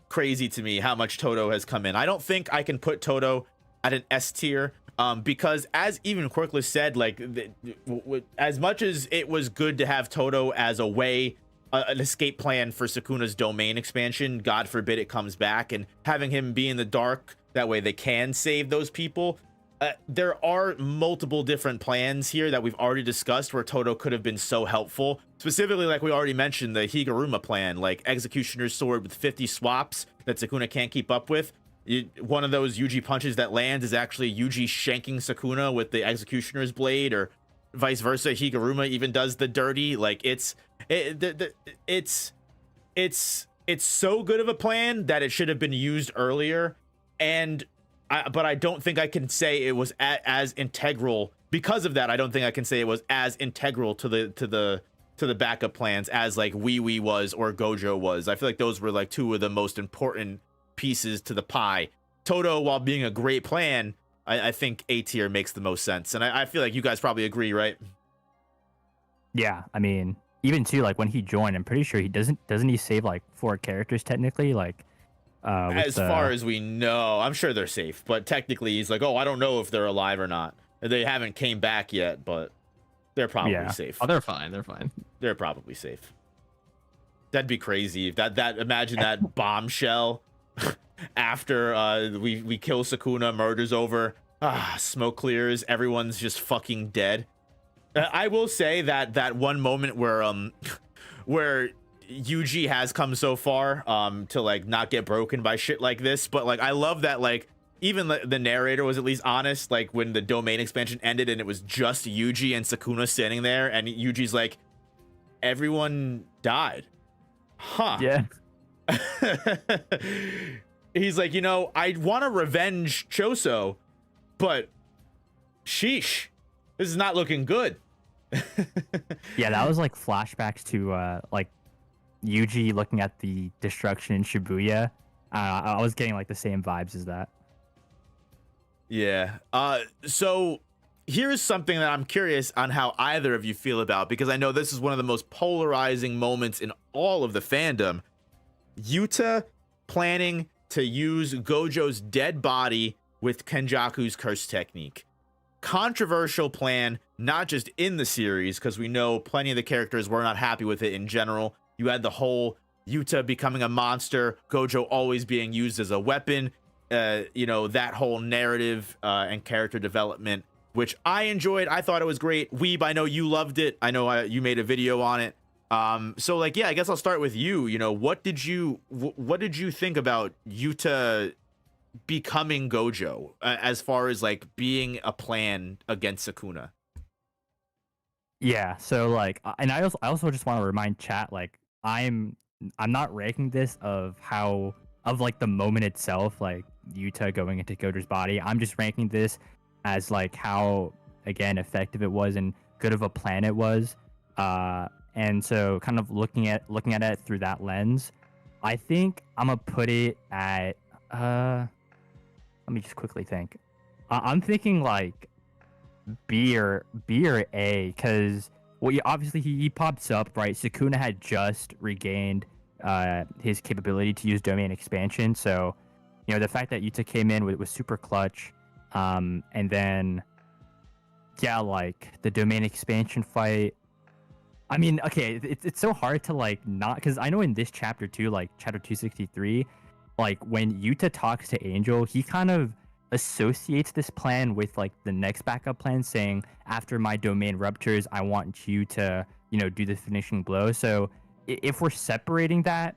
crazy to me how much Todo has come in. I don't think I can put Todo at an S tier, because as even Quirkless said, like as much as it was good to have Todo as a way, an escape plan for Sukuna's domain expansion, God forbid it comes back, and having him be in the dark, that way they can save those people. There are multiple different plans here that we've already discussed where Todo could have been so helpful. Specifically, like we already mentioned, the Higuruma plan, like Executioner's Sword with 50 swaps that Sukuna can't keep up with. One of those Yuji punches that lands is actually Yuji shanking Sukuna with the Executioner's Blade, or vice versa. Higuruma even does the dirty. Like it's so good of a plan that it should have been used earlier. And but I don't think I can say it was as integral because of that. I don't think I can say it was as integral to the backup plans as like Wee was or Gojo was. I feel like those were like two of the most important pieces to the pie. Todo, while being a great plan, I think A tier makes the most sense, and I feel like you guys probably agree, right? Yeah, I mean, even too, like when he joined, I'm pretty sure he doesn't he save like 4 characters technically, like with As far as we know, I'm sure they're safe, but technically he's like, oh, I don't know if they're alive or not. They haven't came back yet, but they're probably safe. Oh, they're fine. They're fine. They're probably safe. That'd be crazy if that imagine that bombshell after we kill Sukuna, murder's over, smoke clears, everyone's just fucking dead. I will say that one moment where Yuji has come so far to like not get broken by shit like this, but like I love that like even the narrator was at least honest, like when the domain expansion ended and it was just Yuji and Sukuna standing there, and Yuji's like, everyone died. Huh. Yeah. He's like, you know, I want to revenge Choso, but sheesh, this is not looking good. Yeah, that was like flashbacks to like Yuji looking at the destruction in Shibuya. I was getting like the same vibes as that. Yeah. So here's something that I'm curious on how either of you feel about, because I know this is one of the most polarizing moments in all of the fandom. Yuta planning to use Gojo's dead body with Kenjaku's curse technique. Controversial plan, not just in the series, because we know plenty of the characters were not happy with it in general. You had the whole Yuta becoming a monster, Gojo always being used as a weapon, you know, that whole narrative and character development, which I enjoyed. I thought it was great. Weeb, I know you loved it. I know you made a video on it. So like, yeah, I guess I'll start with you. You know, what did you think about Yuta becoming Gojo as far as like being a plan against Sukuna? Yeah, so like, and I also just want to remind chat, like, I'm not ranking this of like the moment itself, like Yuta going into Gojo's body. I'm just ranking this as like how, again, effective it was and good of a plan it was. And so kind of looking at it through that lens, I think I'm gonna put it at let me just quickly think. I'm thinking like B or A, because well, obviously he pops up, right? Sukuna had just regained his capability to use domain expansion, so you know the fact that Yuta came in was super clutch. And then yeah, like the domain expansion fight. I mean, okay, it's so hard to like not, because I know in this chapter too, like chapter 263, like when Yuta talks to Angel, he kind of associates this plan with like the next backup plan, saying after my domain ruptures, I want you to, you know, do the finishing blow. So if we're separating that,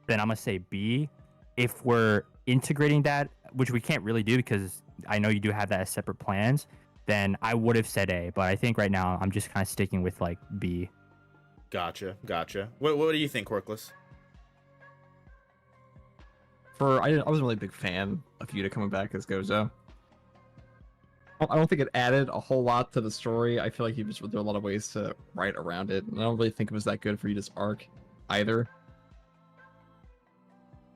then I'm gonna say B. If we're integrating that, which we can't really do because I know you do have that as separate plans, then I would have said A. But I think right now I'm just kind of sticking with like B. Gotcha. What do you think, Workless? I wasn't really a big fan of Yuta coming back as Gojo. I don't think it added a whole lot to the story. I feel like there are a lot of ways to write around it, and I don't really think it was that good for Yuta's arc either.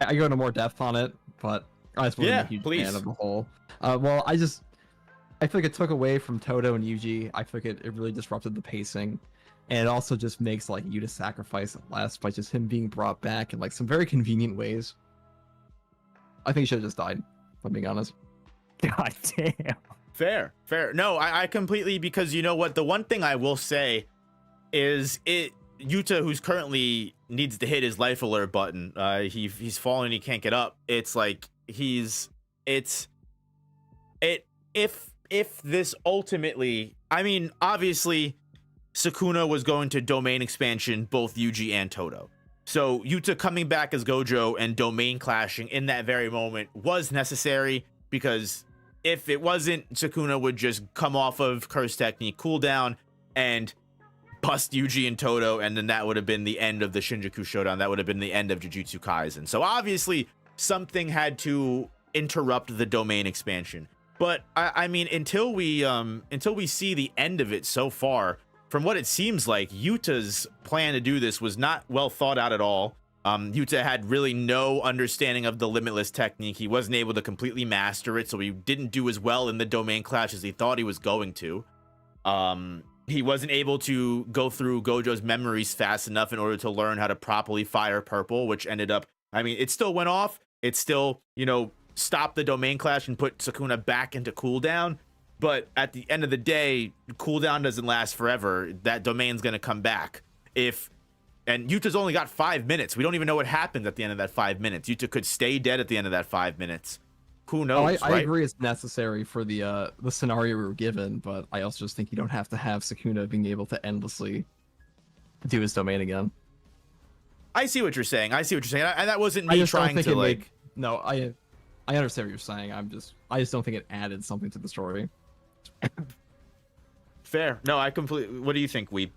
I go into more depth on it, but I just wasn't a huge fan of the whole. Well, I feel like it took away from Todo and Yuji. I feel like it really disrupted the pacing. And it also just makes like Yuta sacrifice less by just him being brought back in like some very convenient ways. I think he should have just died, if I'm being honest. God damn. Fair. No, I completely, because you know what? The one thing I will say is Yuta, who's currently needs to hit his life alert button, he's falling, he can't get up. It's like if this ultimately, I mean, obviously Sukuna was going to domain expansion both Yuji and Todo. So Yuta coming back as Gojo and domain clashing in that very moment was necessary, because if it wasn't, Sukuna would just come off of curse technique cooldown and bust Yuji and Todo, and then that would have been the end of the Shinjuku Showdown. That would have been the end of Jujutsu Kaisen. So obviously something had to interrupt the domain expansion. But I mean, until we see the end of it so far, from what it seems like, Yuta's plan to do this was not well thought out at all. Yuta had really no understanding of the limitless technique. He wasn't able to completely master it, so he didn't do as well in the domain clash as he thought he was going to. He wasn't able to go through Gojo's memories fast enough in order to learn how to properly fire purple, which ended up, I mean, it still went off. It still, you know, stopped the domain clash and put Sukuna back into cooldown. But at the end of the day, cooldown doesn't last forever. That domain's going to come back. And Yuta's only got 5 minutes. We don't even know what happens at the end of that 5 minutes. Yuta could stay dead at the end of that 5 minutes. Who knows? I agree it's necessary for the scenario we were given, but I also just think you don't have to have Sukuna being able to endlessly do his domain again. I see what you're saying. And that wasn't me trying to like. No, I understand what you're saying. I just don't think it added something to the story. Fair. No, I completely. What do you think, Weep?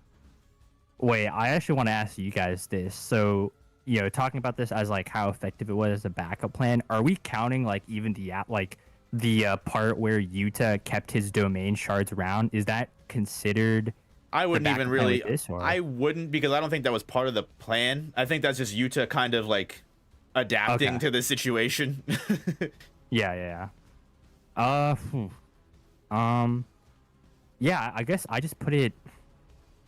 Wait, I actually want to ask you guys this. So, you know, talking about this as like how effective it was as a backup plan, are we counting like even the part where Yuta kept his domain shards around? Is that considered? I wouldn't even really. This, I wouldn't, because I don't think that was part of the plan. I think that's just Yuta kind of like adapting to the situation. Yeah. Yeah, I guess I just put it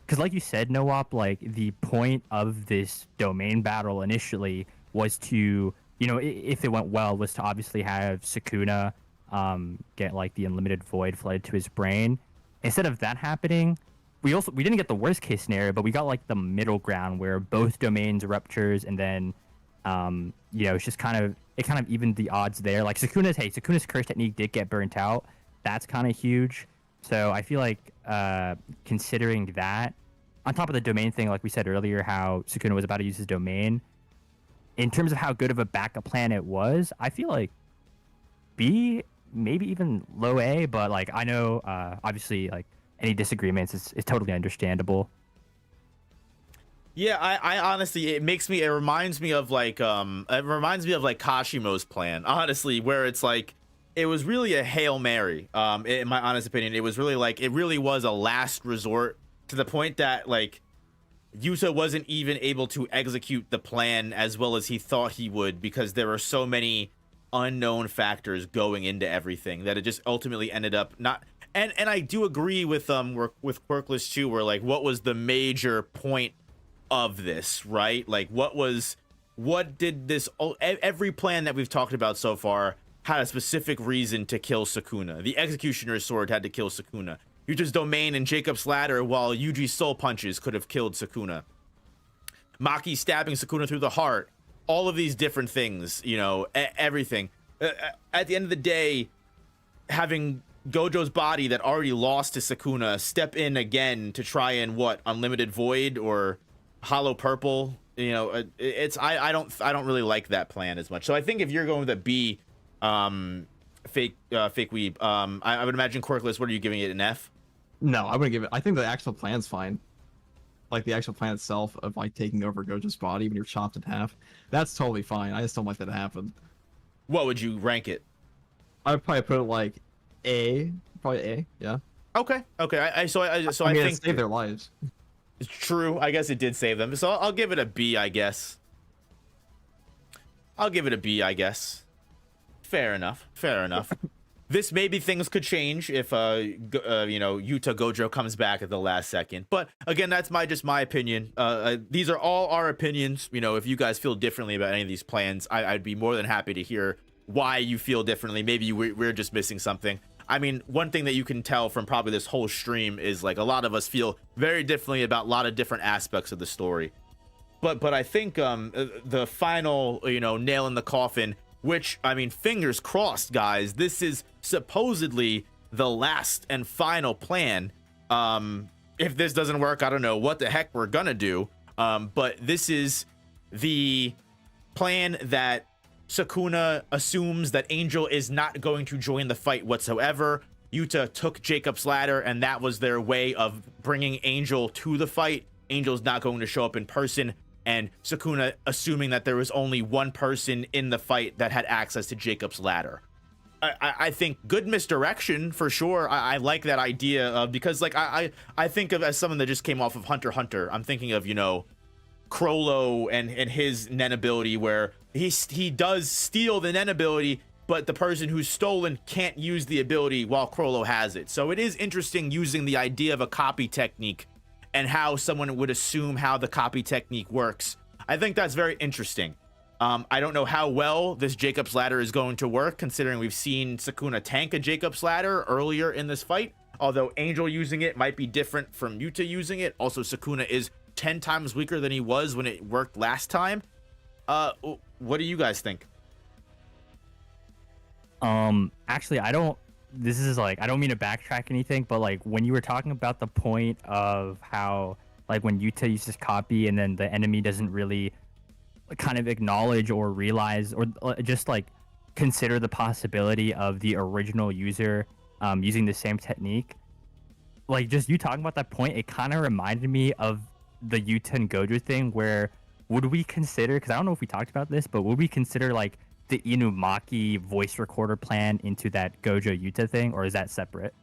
because, like you said, Noop, like the point of this domain battle initially was to, you know, if it went well, was to obviously have Sukuna get like the unlimited void flooded to his brain. Instead of that happening, we didn't get the worst case scenario, but we got like the middle ground where both domains ruptures, and then you know, it's just kind of evened the odds there. Like Sukuna's curse technique did get burnt out. That's kind of huge. So I feel like considering that, on top of the domain thing, like we said earlier, how Sukuna was about to use his domain, in terms of how good of a backup plan it was, I feel like B, maybe even low A, but like I know obviously like any disagreements is totally understandable. Yeah, I honestly, it reminds me of like Kashimo's plan, honestly, where it's like it was really a Hail Mary. In my honest opinion, it was really like, it really was a last resort, to the point that like Yuta wasn't even able to execute the plan as well as he thought he would, because there were so many unknown factors going into everything that it just ultimately ended up not. And I do agree with Quirkless too, where like, what was the major point of this, right? Like, what did this, every plan that we've talked about so far had a specific reason to kill Sukuna. The Executioner's Sword had to kill Sukuna. Yuta's Domain and Jacob's Ladder, while Yuji's Soul Punches could have killed Sukuna. Maki stabbing Sukuna through the heart. All of these different things, you know, everything. At the end of the day, having Gojo's body that already lost to Sukuna step in again to try and Unlimited Void or Hollow Purple, you know, I don't really like that plan as much. So I think if you're going with a B, fake weeb, I would imagine Quirkless, what are you giving it, an F? No, I wouldn't give it. I think the actual plan's fine. Like the actual plan itself of like taking over Gojo's body when you're chopped in half, that's totally fine. I just don't like that it happened. What would you rank it? I would probably put it like A, probably A. Yeah. Okay. I mean, I think it saved their lives. It's true. I guess it did save them. So I'll give it a B, I guess. Fair enough. This maybe things could change if you know, Yuta Gojo comes back at the last second. But again, that's just my opinion. These are all our opinions. You know, if you guys feel differently about any of these plans, I'd be more than happy to hear why you feel differently. Maybe we're just missing something. I mean, one thing that you can tell from probably this whole stream is like a lot of us feel very differently about a lot of different aspects of the story. But I think the final, you know, nail in the coffin, which, I mean, fingers crossed, guys, this is supposedly the last and final plan. If this doesn't work, I don't know what the heck we're gonna do. But this is the plan that Sukuna assumes that Angel is not going to join the fight whatsoever. Yuta took Jacob's Ladder, and that was their way of bringing Angel to the fight. Angel's not going to show up in person, and Sukuna assuming that there was only one person in the fight that had access to Jacob's Ladder. I think good misdirection for sure. I like that idea because like I think of as someone that just came off of Hunter x Hunter. I'm thinking of, you know, Crollo and his Nen ability, where he does steal the Nen ability, but the person who's stolen can't use the ability while Crollo has it. So it is interesting using the idea of a copy technique and how someone would assume how the copy technique works. I think that's very interesting. I don't know how well this Jacob's Ladder is going to work, considering we've seen Sukuna tank a Jacob's Ladder earlier in this fight. Although Angel using it might be different from Yuta using it. Also, Sukuna is 10 times weaker than he was when it worked last time. What do you guys think? Actually, I don't mean to backtrack anything, but like when you were talking about the point of how like when Yuta uses copy and then the enemy doesn't really kind of acknowledge or realize or just like consider the possibility of the original user using the same technique, like just you talking about that point, it kind of reminded me of the Yuta and Gojo thing, where would we consider, because I don't know if we talked about this, but would we consider like the Inumaki voice recorder plan into that Gojo Yuta thing, or is that separate?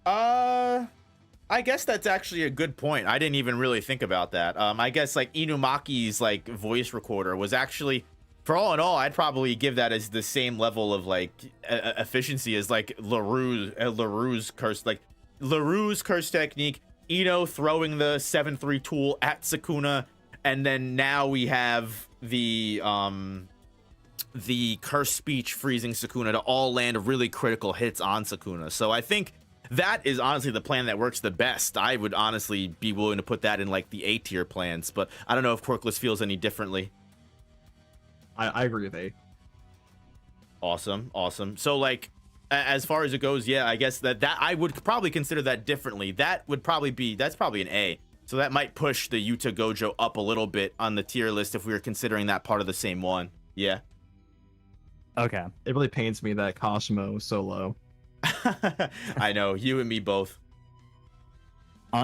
I guess that's actually a good point. I didn't even really think about that. I guess like Inumaki's like voice recorder was actually, for all in all, I'd probably give that as the same level of like efficiency as like LaRue's curse, like LaRue's curse technique, Ino throwing the 7-3 tool at Sukuna, and then now we have the curse speech freezing Sukuna to all land really critical hits on Sukuna. So I think that is honestly the plan that works the best. I would honestly be willing to put that in like the A tier plans, but I don't know if Corkless feels any differently. I agree with A. Awesome. So like, as far as it goes, yeah, I guess that I would probably consider that differently. That's probably an A. So that might push the Yuta Gojo up a little bit on the tier list if we were considering that part of the same one. Yeah. Okay. It really pains me that Cosmo was so low. I know, you and me both.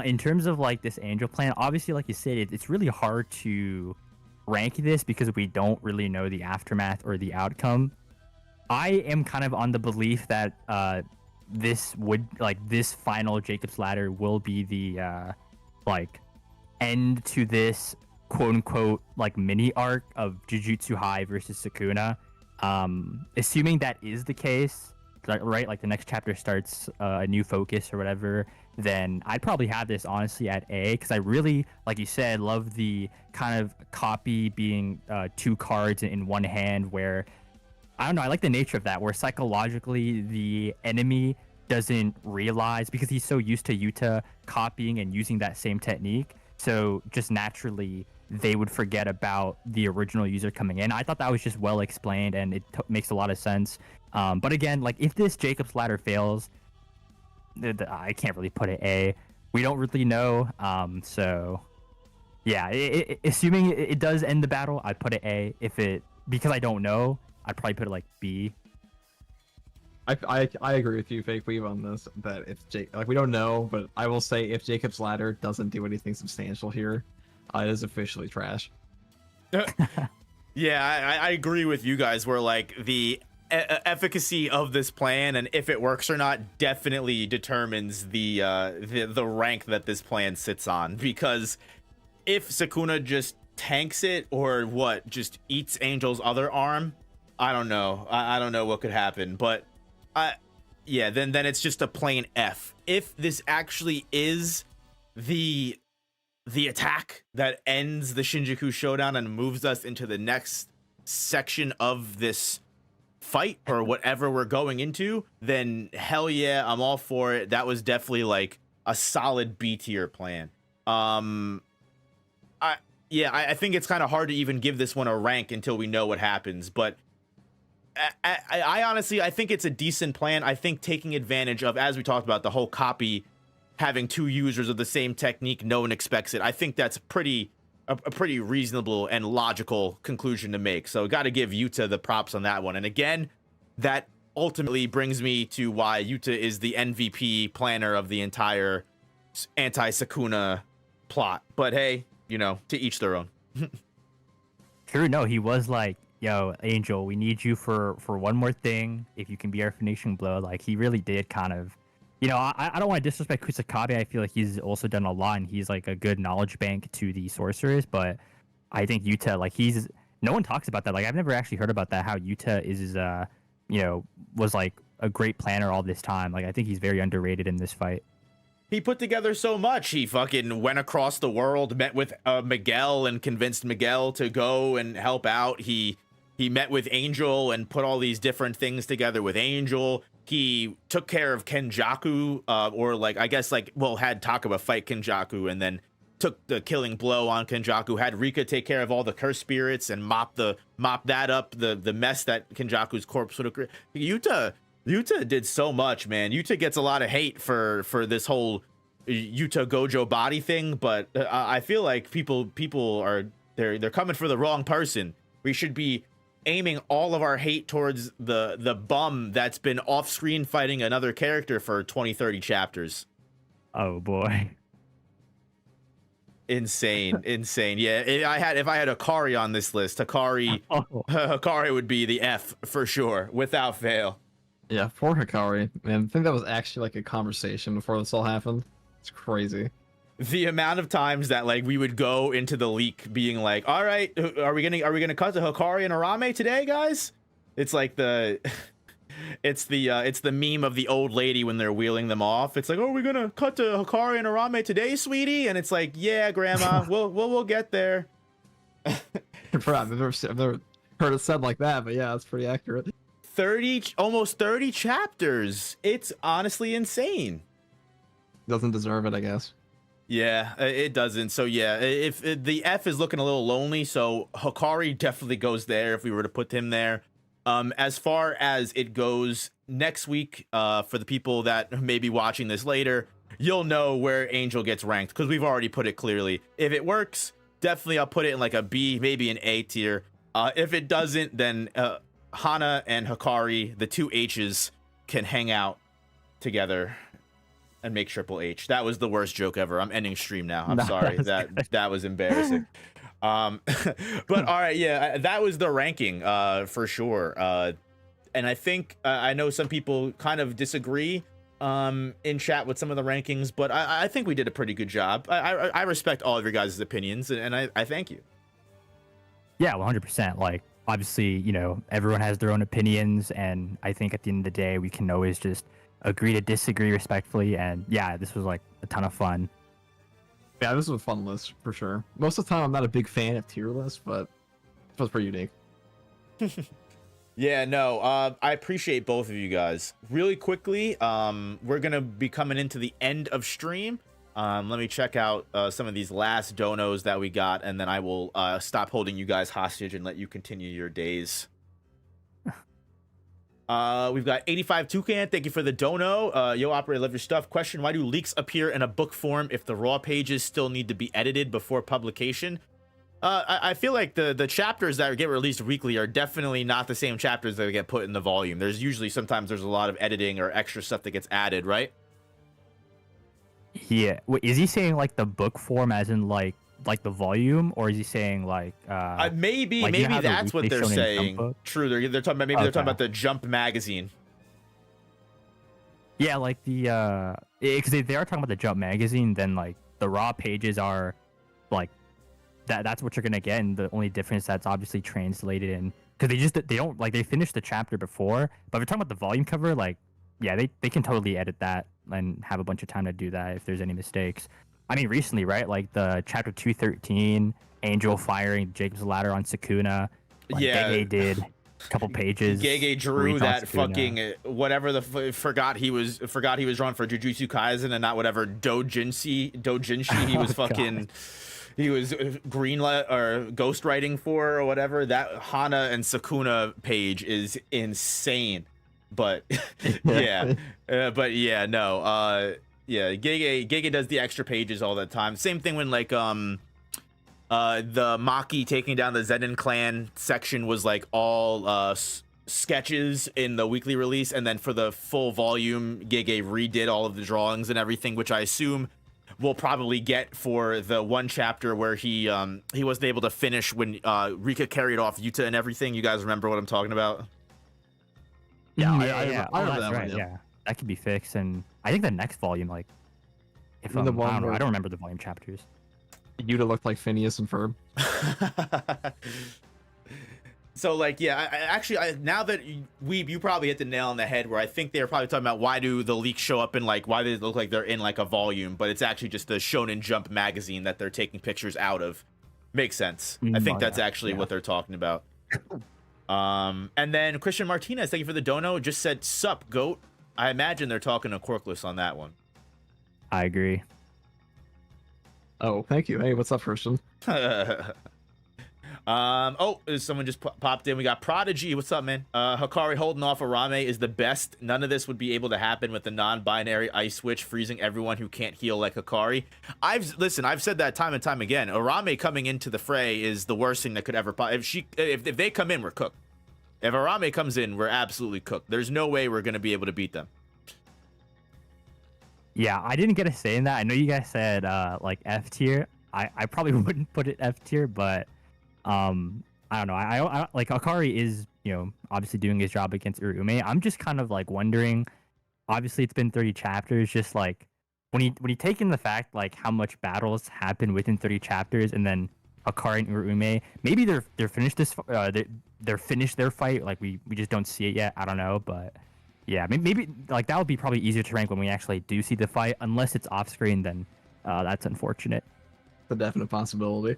In terms of like this Angel plan, obviously, like you said, it's really hard to rank this because we don't really know the aftermath or the outcome. I am kind of on the belief that this final Jacob's Ladder will be the like end to this quote unquote like mini arc of Jujutsu High versus Sukuna. Assuming that is the case, right? Like the next chapter starts a new focus or whatever, then I'd probably have this honestly at A, because I really, like you said, love the kind of copy being 2 cards in one hand, where I don't know, I like the nature of that, where psychologically the enemy doesn't realize, because he's so used to Yuta copying and using that same technique, so just naturally they would forget about the original user coming in. I thought that was just well explained, and it makes a lot of sense. But again, like if this Jacob's Ladder fails, I can't really put it A. We don't really know. So yeah, assuming it does end the battle, I'd put it A. Because I don't know, I'd probably put it like B. I agree with you, Fake Weave, on this. That if we don't know, but I will say if Jacob's Ladder doesn't do anything substantial here, it is officially trash. Yeah, I agree with you guys, where like the efficacy of this plan and if it works or not definitely determines the rank that this plan sits on. Because if Sukuna just tanks it, or just eats Angel's other arm, I don't know. I don't know what could happen, but yeah, then it's just a plain F. If this actually is the attack that ends the Shinjuku Showdown and moves us into the next section of this fight or whatever we're going into, then hell yeah, I'm all for it. That was definitely like a solid B tier plan. I think it's kind of hard to even give this one a rank until we know what happens, but I honestly, I think it's a decent plan. I think taking advantage of, as we talked about, the whole copy having 2 users of the same technique, no one expects it. I think that's a pretty reasonable and logical conclusion to make. So got to give Yuta the props on that one. And again, that ultimately brings me to why Yuta is the MVP planner of the entire anti-Sukuna plot. But hey, to each their own. True, no, he was like, yo, Angel, we need you for one more thing. If you can be our finishing blow. Like, he really did kind of you know, I don't want to disrespect Kusakabe. I feel like he's also done a lot, and he's like a good knowledge bank to the sorcerers. But I think Yuta, like no one talks about that. Like I've never actually heard about that. How Yuta you know, was like a great planner all this time. Like I think he's very underrated in this fight. He put together so much. He fucking went across the world, met with Miguel, and convinced Miguel to go and help out. He met with Angel and put all these different things together with Angel. He took care of Kenjaku, or like I guess like had Takaba fight Kenjaku and then took the killing blow on Kenjaku. Had Rika take care of all the cursed spirits and mop that up, the mess that Kenjaku's corpse would have created. Yuta did so much, man. Yuta gets a lot of hate for this whole Yuta Gojo body thing, but I feel like people are they're coming for the wrong person. We should be aiming all of our hate towards the bum that's been off screen fighting another character for 20-30 chapters. Oh boy. Insane. Yeah, if I had Hikari on this list, Hikari would be the F for sure, without fail. Yeah, poor Hikari. Man, I think that was actually like a conversation before this all happened. It's crazy. The amount of times that like we would go into the leak being like, all right, are we gonna cut to Hikari and Arame today, guys? It's like it's the meme of the old lady when they're wheeling them off. It's like, oh, we're gonna cut to Hikari and Arame today, sweetie, and it's like, yeah, grandma, we'll get there. I've never heard it said like that, but yeah, that's pretty accurate. Almost 30 chapters. It's honestly insane. Doesn't deserve it, I guess. Yeah, it doesn't. So yeah, if the F is looking a little lonely, so Hikari definitely goes there if we were to put him there. As far as it goes next week, for the people that may be watching this later, you'll know where Angel gets ranked because we've already put it clearly. If it works, definitely I'll put it in like a B, maybe an A tier. If it doesn't, then Hana and Hikari, the two H's, can hang out together and make Triple H. That was the worst joke ever. I'm ending stream now. I'm sorry. That was embarrassing. But all right, yeah, that was the ranking for sure. And I think I know some people kind of disagree in chat with some of the rankings, but I think we did a pretty good job. I respect all of your guys' opinions, and I thank you. Yeah, 100%. Like, obviously, you know, everyone has their own opinions, and I think at the end of the day, we can always just agree to disagree respectfully. And yeah, this was like a ton of fun. Yeah, this was a fun list for sure. Most of the time, I'm not a big fan of tier lists, but it was pretty unique. Yeah, no, I appreciate both of you guys. Really quickly, we're gonna be coming into the end of stream. Let me check out some of these last donos that we got, and then I will stop holding you guys hostage and let you continue your days. We've got 85 Toucan. Thank you for the dono. Yo, operator, love your stuff. Question: why do leaks appear in a book form if the raw pages still need to be edited before publication? I feel like the chapters that get released weekly are definitely not the same chapters that get put in the volume. Sometimes there's a lot of editing or extra stuff that gets added, right? Yeah. Wait, is he saying like the book form as in like the volume, or is he saying like maybe that's what they're saying? True, they're talking about they're talking about the Jump magazine. Yeah, like the because they are talking about the Jump magazine, then like the raw pages are like that's what you're gonna get, and the only difference that's obviously translated in because they finished the chapter before, but if you're talking about the volume cover, like yeah, they can totally edit that and have a bunch of time to do that if there's any mistakes. I mean, recently, right? Like the chapter 213, Angel firing Jacob's ladder on Sukuna. Like yeah, Gege did a couple pages. Gege drew that fucking whatever forgot he was drawn for Jujutsu Kaisen and not whatever dojinshi he was fucking. God. He was greenlit or ghostwriting for or whatever. That Hana and Sukuna page is insane. But yeah, no. Yeah, Gege does the extra pages all the time. Same thing when like the Maki taking down the Zenin clan section was like all sketches in the weekly release, and then for the full volume, Gege redid all of the drawings and everything, which I assume we'll probably get for the one chapter where he wasn't able to finish when Rika carried off Yuta and everything. You guys remember what I'm talking about? Yeah, I remember that one. Yeah, that could be fixed, and I think the next volume, like, if In the one I don't know, where- I don't remember the volume chapters. Yuta looked like Phineas and Ferb. So like, yeah, now that you probably hit the nail on the head, where I think they're probably talking about why do the leaks show up in like, why do they look like they're in like a volume, but it's actually just the Shonen Jump magazine that they're taking pictures out of. Makes sense. I think that's actually what they're talking about. And then Christian Martinez, thank you for the dono, just said sup goat. I imagine they're talking to Corkless on that one. I agree. Oh, thank you. Hey, what's up, Christian? Oh, someone just popped in. We got Prodigy. What's up, man? Hikari holding off Arame is the best. None of this would be able to happen with the non-binary ice switch freezing everyone who can't heal like Hikari. I've said that time and time again. Arame coming into the fray is the worst thing that could ever if they come in, we're cooked. If Arame comes in, we're absolutely cooked. There's no way we're gonna be able to beat them. Yeah, I didn't get a say in that. I know you guys said like F tier. I probably wouldn't put it F tier, but I don't know. I like Hikari is, you know, obviously doing his job against Urume. I'm just kind of like wondering. Obviously, it's been 30 chapters. Just like when you take in the fact like how much battles happen within 30 chapters, and then Hikari and Urume, maybe they're finished this. They're finished their fight. Like we just don't see it yet. I don't know, but yeah, maybe like that would be probably easier to rank when we actually do see the fight. Unless it's off screen, then that's unfortunate. The definite possibility.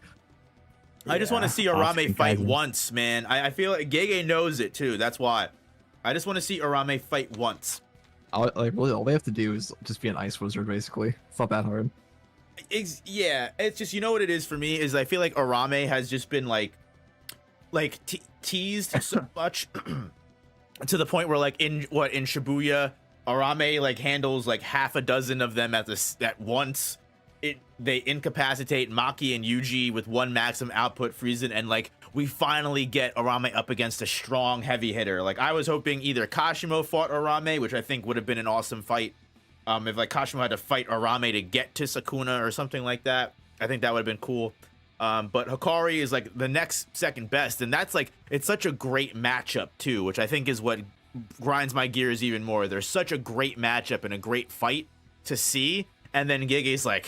I just want to see Arame fight once, man. I feel like Gege knows it too. That's why. I just want to see Arame fight once. Really, all they have to do is just be an ice wizard, basically. It's not that hard. Yeah, it's just, you know what it is for me is I feel like Arame has just been like teased so much to the point where like in Shibuya, Arame like handles like half a dozen of them at once. They incapacitate Maki and Yuji with one maximum output Friesen, and like we finally get Arame up against a strong heavy hitter. Like I was hoping either Kashimo fought Arame, which I think would have been an awesome fight. If like Kashimo had to fight Arame to get to Sukuna or something like that, I think that would have been cool. But Hikari is like the next second best, and that's like, it's such a great matchup too, which I think is what grinds my gears even more. There's such a great matchup and a great fight to see. And then Gege's like,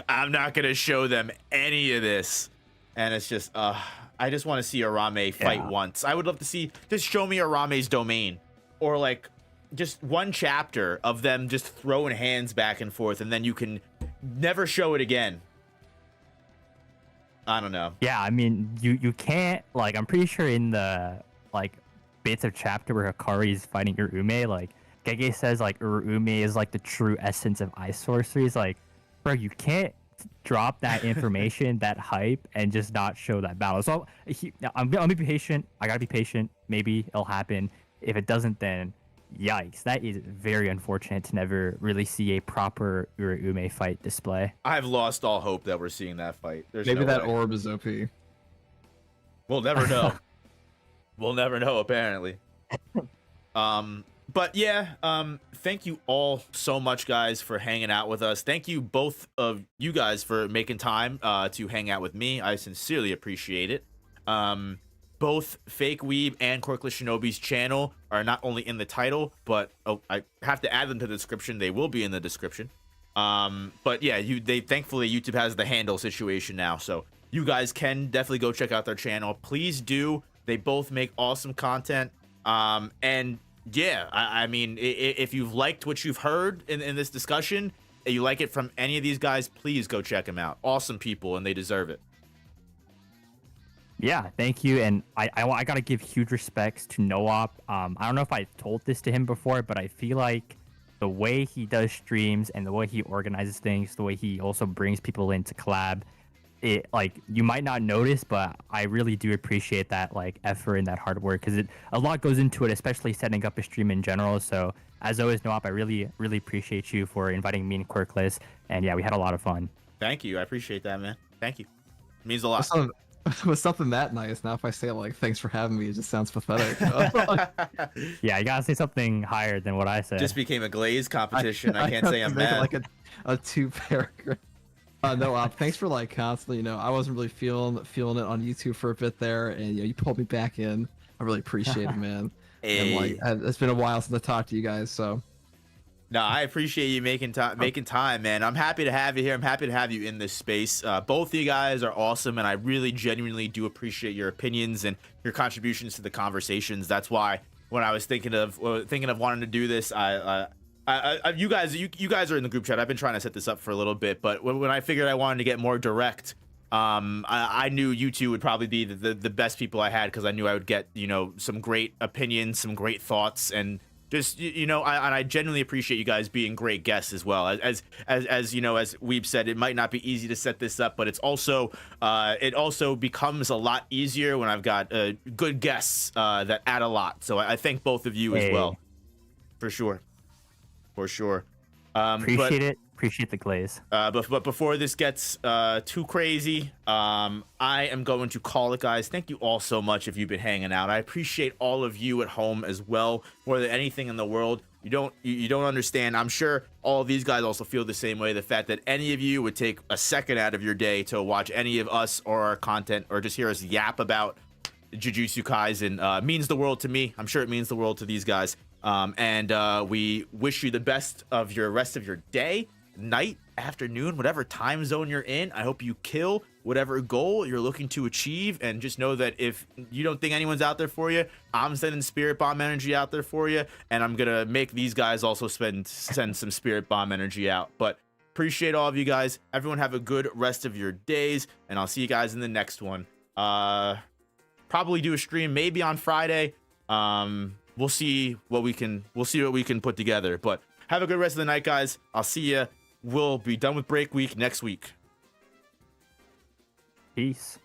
I'm not going to show them any of this. And it's just, I just want to see Arame fight once. I would love to see, just show me Arame's domain. Or like, just one chapter of them just throwing hands back and forth. And then you can never show it again. I don't know. Yeah, I mean, you can't, like, I'm pretty sure in the, like, bits of chapter where Hikari is fighting Urume, like, Gege says like Urume is like the true essence of ice sorceries. Like, bro, you can't drop that information, that hype, and just not show that battle. So I'm gonna be patient. I gotta be patient. Maybe it'll happen. If it doesn't, then yikes. That is very unfortunate to never really see a proper Urume fight display. I've lost all hope that we're seeing that fight. There's Maybe no that way. orb is OP. We'll never know. We'll never know, apparently. But yeah, thank you all so much, guys, for hanging out with us. Thank you, both of you guys, for making time to hang out with me. I sincerely appreciate it. Both Fake Weeb and Corkless Shinobi's channel are not only in the title, but I have to add them to the description. They will be in the description. But yeah, thankfully YouTube has the handle situation now, so you guys can definitely go check out their channel. Please do. They both make awesome content. And yeah, I mean, if you've liked what you've heard in this discussion, and you like it from any of these guys, please go check them out. Awesome people, and they deserve it. Yeah, thank you. And I gotta give huge respects to Noop. I don't know if I told this to him before, but I feel like the way he does streams and the way he organizes things, the way he also brings people in to collab, it, like, you might not notice, but I really do appreciate that, like, effort and that hard work, because a lot goes into it, especially setting up a stream in general. So as always, Noop, I really appreciate you for inviting me and Quirkless, and yeah, we had a lot of fun. Thank you. I appreciate that, man. Thank you. It means a lot. With something that nice, now if I say like thanks for having me, it just sounds pathetic. Yeah, you gotta say something higher than what I said. Just became a glaze competition. I can't say I'm mad. Like a 2-paragraph. No, thanks for like constantly. You know, I wasn't really feeling it on YouTube for a bit there, and you pulled me back in. I really appreciate it, man. Hey. And like, it's been a while since I talked to you guys, so No, I appreciate you making time, man. I'm happy to have you here. I'm happy to have you in this space. Both of you guys are awesome, and I really genuinely do appreciate your opinions and your contributions to the conversations. That's why when I was thinking of wanting to do this, you guys are in the group chat. I've been trying to set this up for a little bit, but when I figured I wanted to get more direct, I knew you two would probably be the best people I had, because I knew I would get, you know, some great opinions, some great thoughts, and just, you know, I genuinely appreciate you guys being great guests as well. As you know, as Weeb said, it might not be easy to set this up, but it's also it also becomes a lot easier when I've got good guests that add a lot. So I thank both of you as well, for sure. Appreciate it. Appreciate the glaze. But before this gets too crazy, I am going to call it, guys. Thank you all so much if you've been hanging out. I appreciate all of you at home as well, more than anything in the world. You don't understand. I'm sure all of these guys also feel the same way. The fact that any of you would take a second out of your day to watch any of us or our content, or just hear us yap about Jujutsu Kaisen, means the world to me. I'm sure it means the world to these guys. And we wish you the best of your rest of your day, night, afternoon, whatever time zone you're in. I hope you kill whatever goal you're looking to achieve, and just know that if you don't think anyone's out there for you, I'm sending spirit bomb energy out there for you, and I'm gonna make these guys also send some spirit bomb energy out. But appreciate all of you guys. Everyone have a good rest of your days, and I'll see you guys in the next one. Probably do a stream maybe on Friday. We'll see what we can put together, but have a good rest of the night, guys. I'll see you. We'll be done with break week next week. Peace.